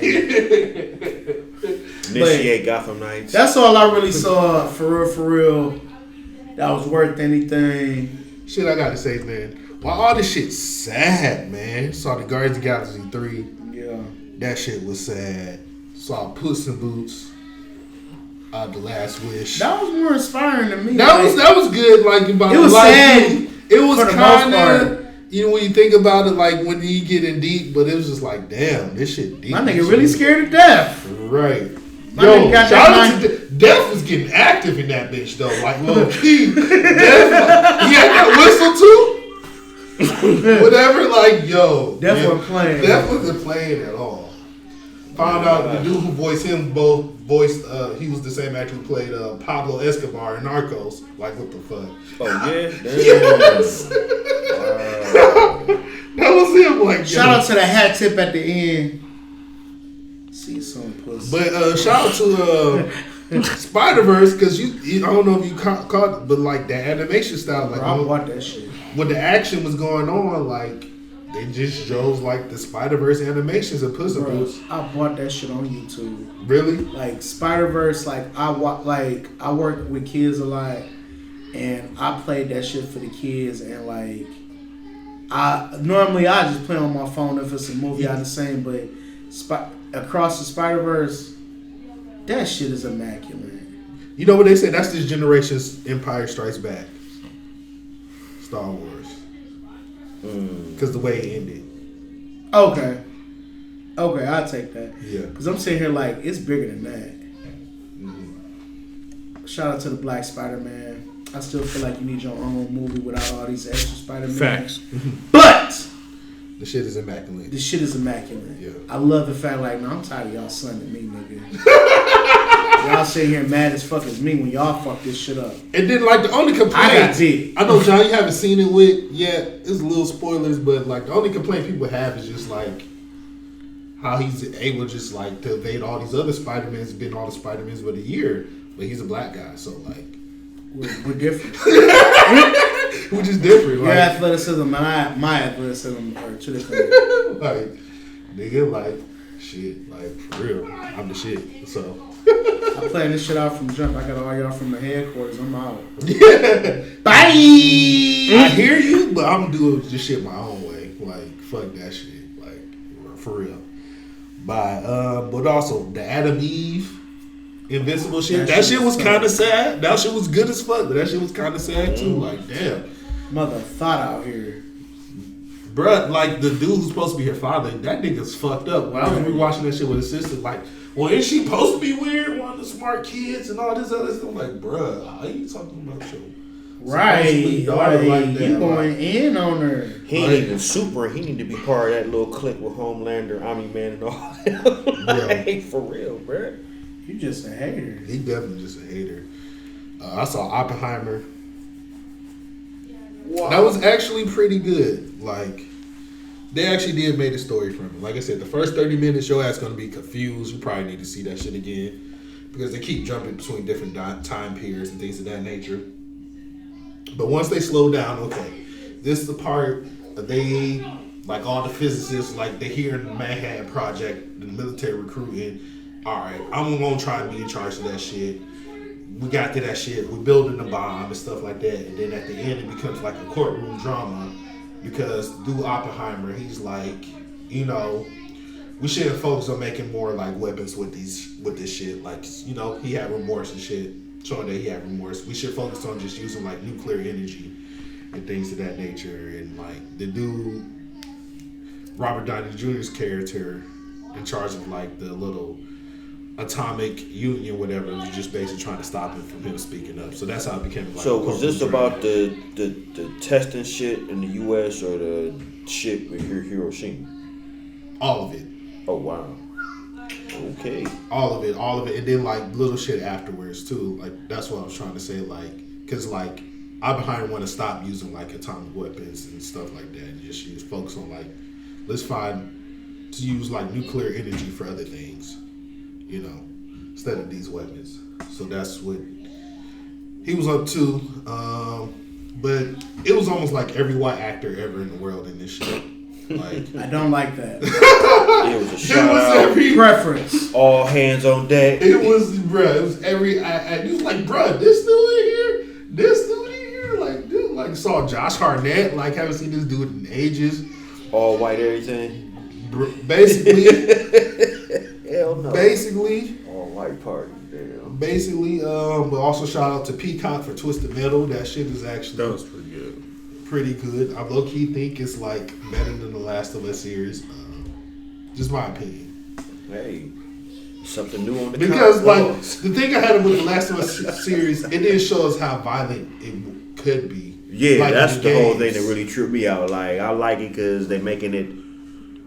Initiate Gotham Knights. That's all I really saw for real. That was worth anything. Shit, I gotta say, man. Why all this shit sad, man? Saw the Guardians of the Galaxy 3. Yeah. That shit was sad. Saw Puss in Boots. The Last Wish. That was more inspiring to me. That was good. Like about It was life. sad It was for the most kind part. of, you know, when you think about it, like when you get in deep, but it was just like, damn, this shit deep. My nigga really scared to death. Right. My nigga got shout that out to Def was getting active in that bitch though. Like low key. Def, he had that whistle too. Whatever, like yo. Def wasn't playing. Def wasn't playing at all. Found out the dude who voiced him he was the same actor who played Pablo Escobar in Narcos. Like what the fuck? Oh yeah. Yes. That was him. Like Shout out to the hat tip at the end. See some pussy. But shout out to Spider-Verse because you I don't know if you caught, but like the animation style, like Bro, I bought that shit. when the action was going on, like they just chose like the Spider-Verse animations of Puss in Bro, Boots. I bought that shit on YouTube. Really? Like Spider-Verse, like I work with kids a lot, and I played that shit for the kids, and like I just play on my phone if it's a movie I the same, but Across the Spider-Verse, that shit is immaculate. You know what they say? That's this generation's Empire Strikes Back. Star Wars. Because the way it ended. Okay, I'll take that. Yeah. Because I'm sitting here like, it's bigger than that. Shout out to the Black Spider-Man. I still feel like you need your own movie without all these extra Spider-Man. Facts. But The shit is immaculate. this shit is immaculate. Yeah. I love the fact, like, man, I'm tired of y'all sunning me, nigga. Y'all sitting here mad as fuck as me when y'all fuck this shit up. And then like the only complaint I got dick. I know John, you haven't seen it with yet. It's little spoilers, but like the only complaint people have is just like how he's able just like to evade all these other Spider-Mans, been all the Spider-Mans with a year, but he's a black guy, so like We're different. we're just different. Your Like, athleticism and my athleticism are two different. like nigga, like shit, like for real, I'm the shit. So I planned this shit out from jump. I got all y'all from the headquarters. I'm out. yeah. Bye. I hear you, but I'm doing this shit my own way. Like, fuck that shit. Like, for real. But also, the Adam Eve. Invincible shit. That shit was kind of sad. That shit was good as fuck, but that shit was kind of sad too. Like, damn. Mother thought out here. Bruh, like the dude who's supposed to be her father, that nigga's fucked up. When I was rewatching that shit with his sister, like, well, is she supposed to be weird? One of the smart kids and all this other stuff. I'm like, bruh, how you talking about your Right, daughter like that? you going in on her. He ain't even super. He need to be part of that little clique with Homelander, Omni Man, and all that. Like, for real, bruh. You just a hater. He definitely just a hater. I saw Oppenheimer. Wow. That was actually pretty good. Like, they actually did make a story from it. Like I said, the first 30 minutes, your ass gonna be confused. You probably need to see that shit again because they keep jumping between different time periods and things of that nature. But once they slow down, okay, this is the part that they, like all the physicists, like they hear in the Manhattan Project, the military recruiting. All right, I'm gonna try and be in charge of that shit. We got to that shit. We're building a bomb and stuff like that. And then at the end, it becomes like a courtroom drama because through Oppenheimer, he's like, you know, we shouldn't focus on making more like weapons with this shit. Like, you know, he had remorse and shit, showing that he had remorse. We should focus on just using like nuclear energy and things of that nature. And like the dude, Robert Downey Jr.'s character, in charge of like the little atomic union, whatever, was just basically trying to stop him from him speaking up. So that's how it became. Like, so was this about the testing shit in the U.S. or the shit with Hiroshima? All of it. Oh wow. Okay. All of it, and then like little shit afterwards too. Like that's what I was trying to say. Like, because like Oppenheimer want to stop using like atomic weapons and stuff like that, and just focus on like let's find to use like nuclear energy for other things. You know, instead of these weapons. So that's what he was up to. But it was almost like every white actor ever in the world in this shit. Like, I don't like that. It was a shout out. Every Preference. All hands on deck. It was, bruh. It was every. He was like, bruh, this dude in here, this dude in here, like, dude, like saw Josh Hartnett, like haven't seen this dude in ages. All white everything. Basically. Hell no. Basically. All white party, damn. Basically, but also shout out to Peacock for Twisted Metal. That shit is actually That was pretty good. Pretty good. I low key think it's like better than the Last of Us series. Just my opinion. Hey, something new on the because like books. the thing I had with the Last of Us series, it didn't show us how violent it could be. Yeah, like that's the whole games. thing that really tripped me out. Like I like it because they're making it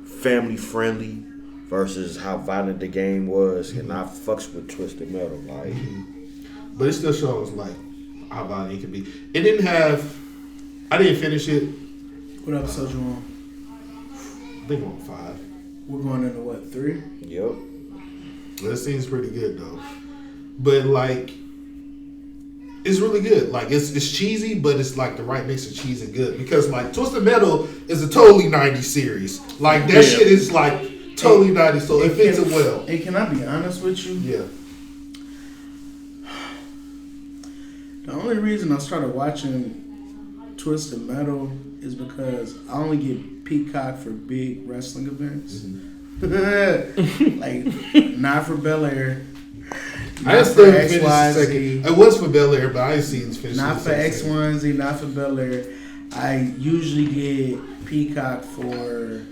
family friendly versus how violent the game was, and I fucks with Twisted Metal. Like, but it still shows like how violent it could be. It didn't have. I didn't finish it. What episode you on? I think I'm on 5. We're going into what, 3? yep. That seems pretty good though. But like, it's really good. Like it's cheesy, but it's like the right mix of cheese and good. Because like Twisted Metal is a totally 90s series. Like that shit is like totally 90s, so it fits it well. Hey, can I be honest with you? Yeah. The only reason I started watching Twisted Metal is because I only get Peacock for big wrestling events. Like, not for Bel Air. I still finished the second. It was for Bel Air, but I ain't seen finish. Not for X, Y, and Z, not for Bel Air. I usually get Peacock for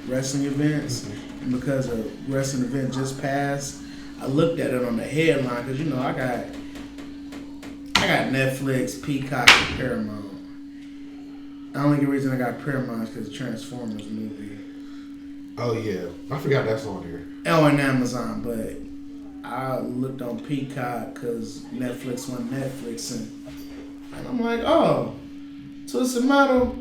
wrestling events. And because a wrestling event just passed, I looked at it on the headline because, you know, I got Netflix, Peacock, and Paramount. The only reason I got Paramount is because the Transformers movie. Oh yeah, I forgot that's on there. Oh, and Amazon, but I looked on Peacock because Netflix went Netflix, and I'm like, oh, Twisted Metal,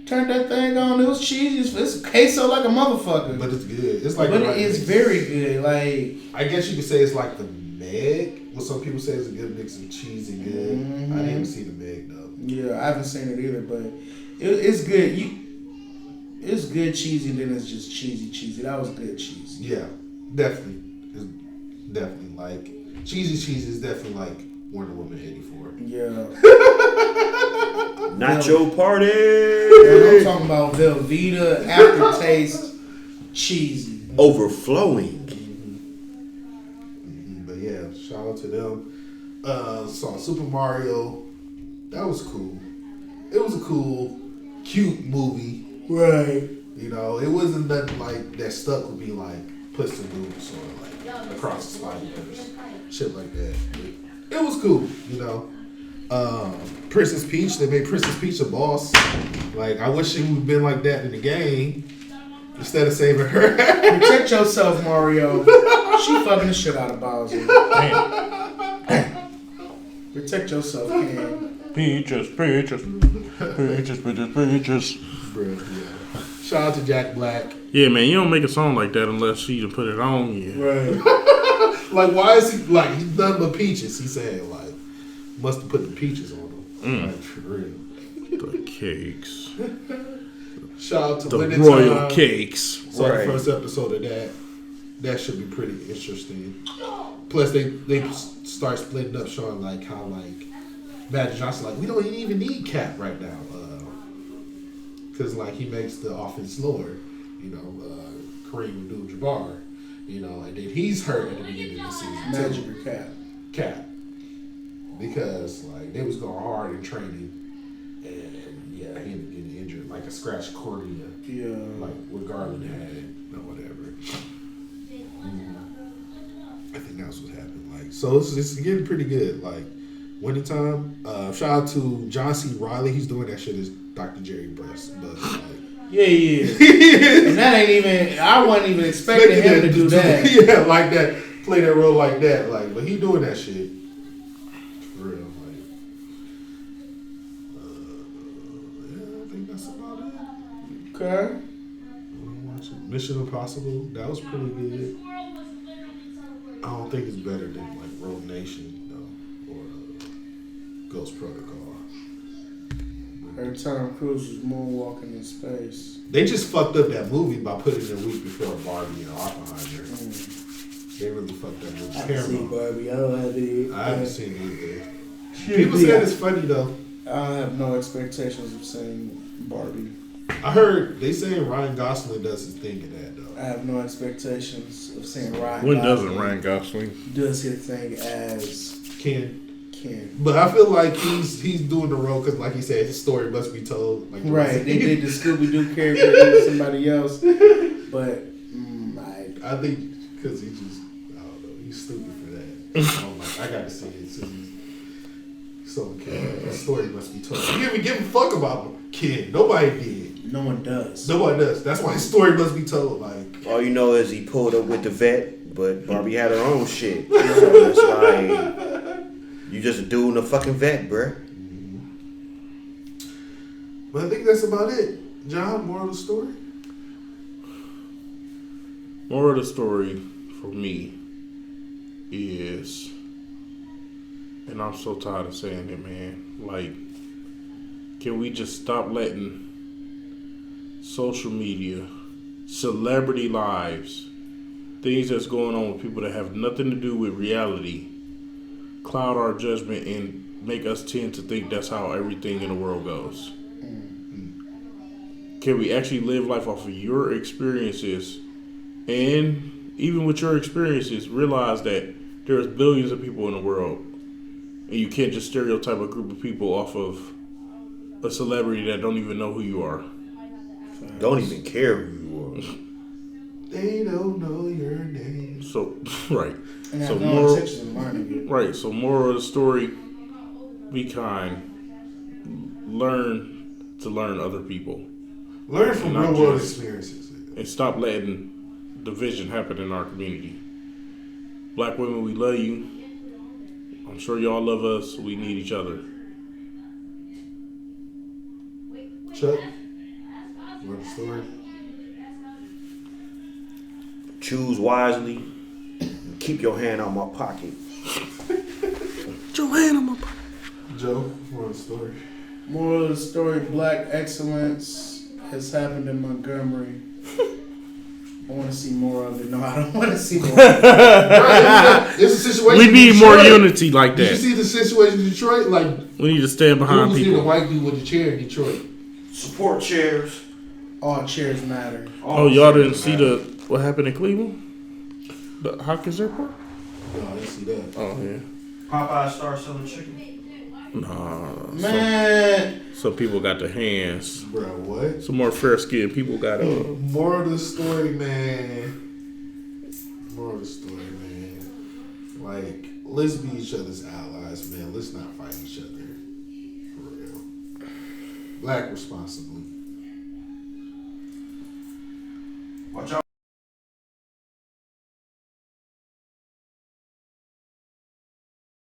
turned that thing on. It was cheesy. It's queso like a motherfucker. But it's good. It's like, but it is very good. Like, I guess you could say it's like the Meg. What some people say is a good mix of cheese and good. Mm-hmm. I didn't even see the Meg though. Yeah, I haven't seen it either, but it's good. It's good cheesy, then it's just cheesy. That was good cheesy. Yeah, definitely. It's definitely like cheesy is definitely like Wonder Woman 84. Yeah. Nacho party. I'm talking about Velveeta aftertaste cheesy. Overflowing. But yeah, shout out to them. Saw Super Mario. That was cool. It was a cool, cute movie. Right. You know, it wasn't nothing like that stuck with me like Puss in Boots or like Across the Spider-Verse, shit like that. But it was cool, you know. Princess Peach, they made Princess Peach a boss. Like, I wish she would have been like that in the game instead of saving her. Protect yourself, Mario. She fucking the shit out of Bowser. Damn. Protect yourself, King. Peaches. Bruh, yeah. Shout out to Jack Black. Yeah, man, you don't make a song like that unless she done put it on you. Right. Like, why is he, like, he's nothing but peaches. He's saying, like, must have put the peaches on him. Like, for real. The cakes. Shout out to The Winning royal Time. cakes. Saw Right. the first episode of that. That should be pretty interesting. Plus, they start splitting up, showing, like, how, like, Magic Johnson, like, we don't even need Cap right now. Because, like, he makes the offense slower. You know, Kareem Abdul-Jabbar. You know, and then he's hurt at the beginning of the season. Magic or Cap. Because, like, they was going hard in training. And, yeah, he ended up getting injured. Like a scratched cornea. Yeah. Like what Garland had or whatever. I think that's what happened. Like, so it's getting pretty good. Like, winter time. Shout out to John C. Reilly. He's doing that shit as Dr. Jerry Buss. But like, Yeah. And that ain't even. I wasn't even expecting him to do that. Yeah, like that. Play that role like that. Like, but he doing that shit for real. Like, yeah, I think that's about it. Okay. I'm watching Mission Impossible. That was pretty good. I don't think it's better than like Rogue Nation though, or Ghost Protocol. Every time Cruise was moonwalking in space. They just fucked up that movie by putting it a week before Barbie and Oppenheimer. They really fucked that movie. I haven't seen Barbie. I haven't seen it either. People said it's funny though. I have no expectations of seeing Barbie. I heard they saying Ryan Gosling does his thing in that though. I have no expectations of seeing Ryan. When Gosling doesn't Ryan Gosling? does his thing as Ken. But I feel like he's doing the role because, like he said, his story must be told. Like right, they did the Scooby Doo character with somebody else, but I think because he just I don't know, he's stupid for that. I'm like, I got to see it. So his story must be told. He didn't even give a fuck about Ken. Nobody did. No one does. Nobody does. That's why his story must be told. Like, all you know is he pulled up with the vet, but Barbie had her own shit. So it's like, you just a dude in a fucking vet, bruh. But I think that's about it. John, moral of the story? Moral of the story for me is, and I'm so tired of saying it, man, like, can we just stop letting social media, celebrity lives, things that's going on with people that have nothing to do with reality, cloud our judgment and make us tend to think that's how everything in the world goes? Can we actually live life off of your experiences, and even with your experiences, realize that there's billions of people in the world, and you can't just stereotype a group of people off of a celebrity that don't even know who you are. Don't even care who you are. They don't know your name. So, right. And So have no moral, intention of learning it. right. So moral of the story, be kind. Learn to learn other people. Learn from Not real world just- experiences. And stop letting division happen in our community. Black women, we love you. I'm sure y'all love us. We need each other. Chuck, moral of the story? Choose wisely. And keep your hand out my pocket. Joanna, Joe, moral of the story? Moral of the story: Black excellence has happened in Montgomery. I want to see more of it. No, I don't want to see more. It's a situation. we in need more Detroit. unity like Did you that. see the situation in Detroit? Like, We need to stand who behind was the people. white dude with the chair in Detroit? Support chairs. All chairs matter. Oh, y'all didn't see what happened in Cleveland? The Hopkins Airport? No, I didn't see that. Oh yeah. Popeyes start selling chicken. Nah. Man, Some people got their hands. Bro, what? Some more fair skinned people got More of the story, man. More of the story, man. Like, let's be each other's allies, man. Let's not fight each other. For real. Black responsibly.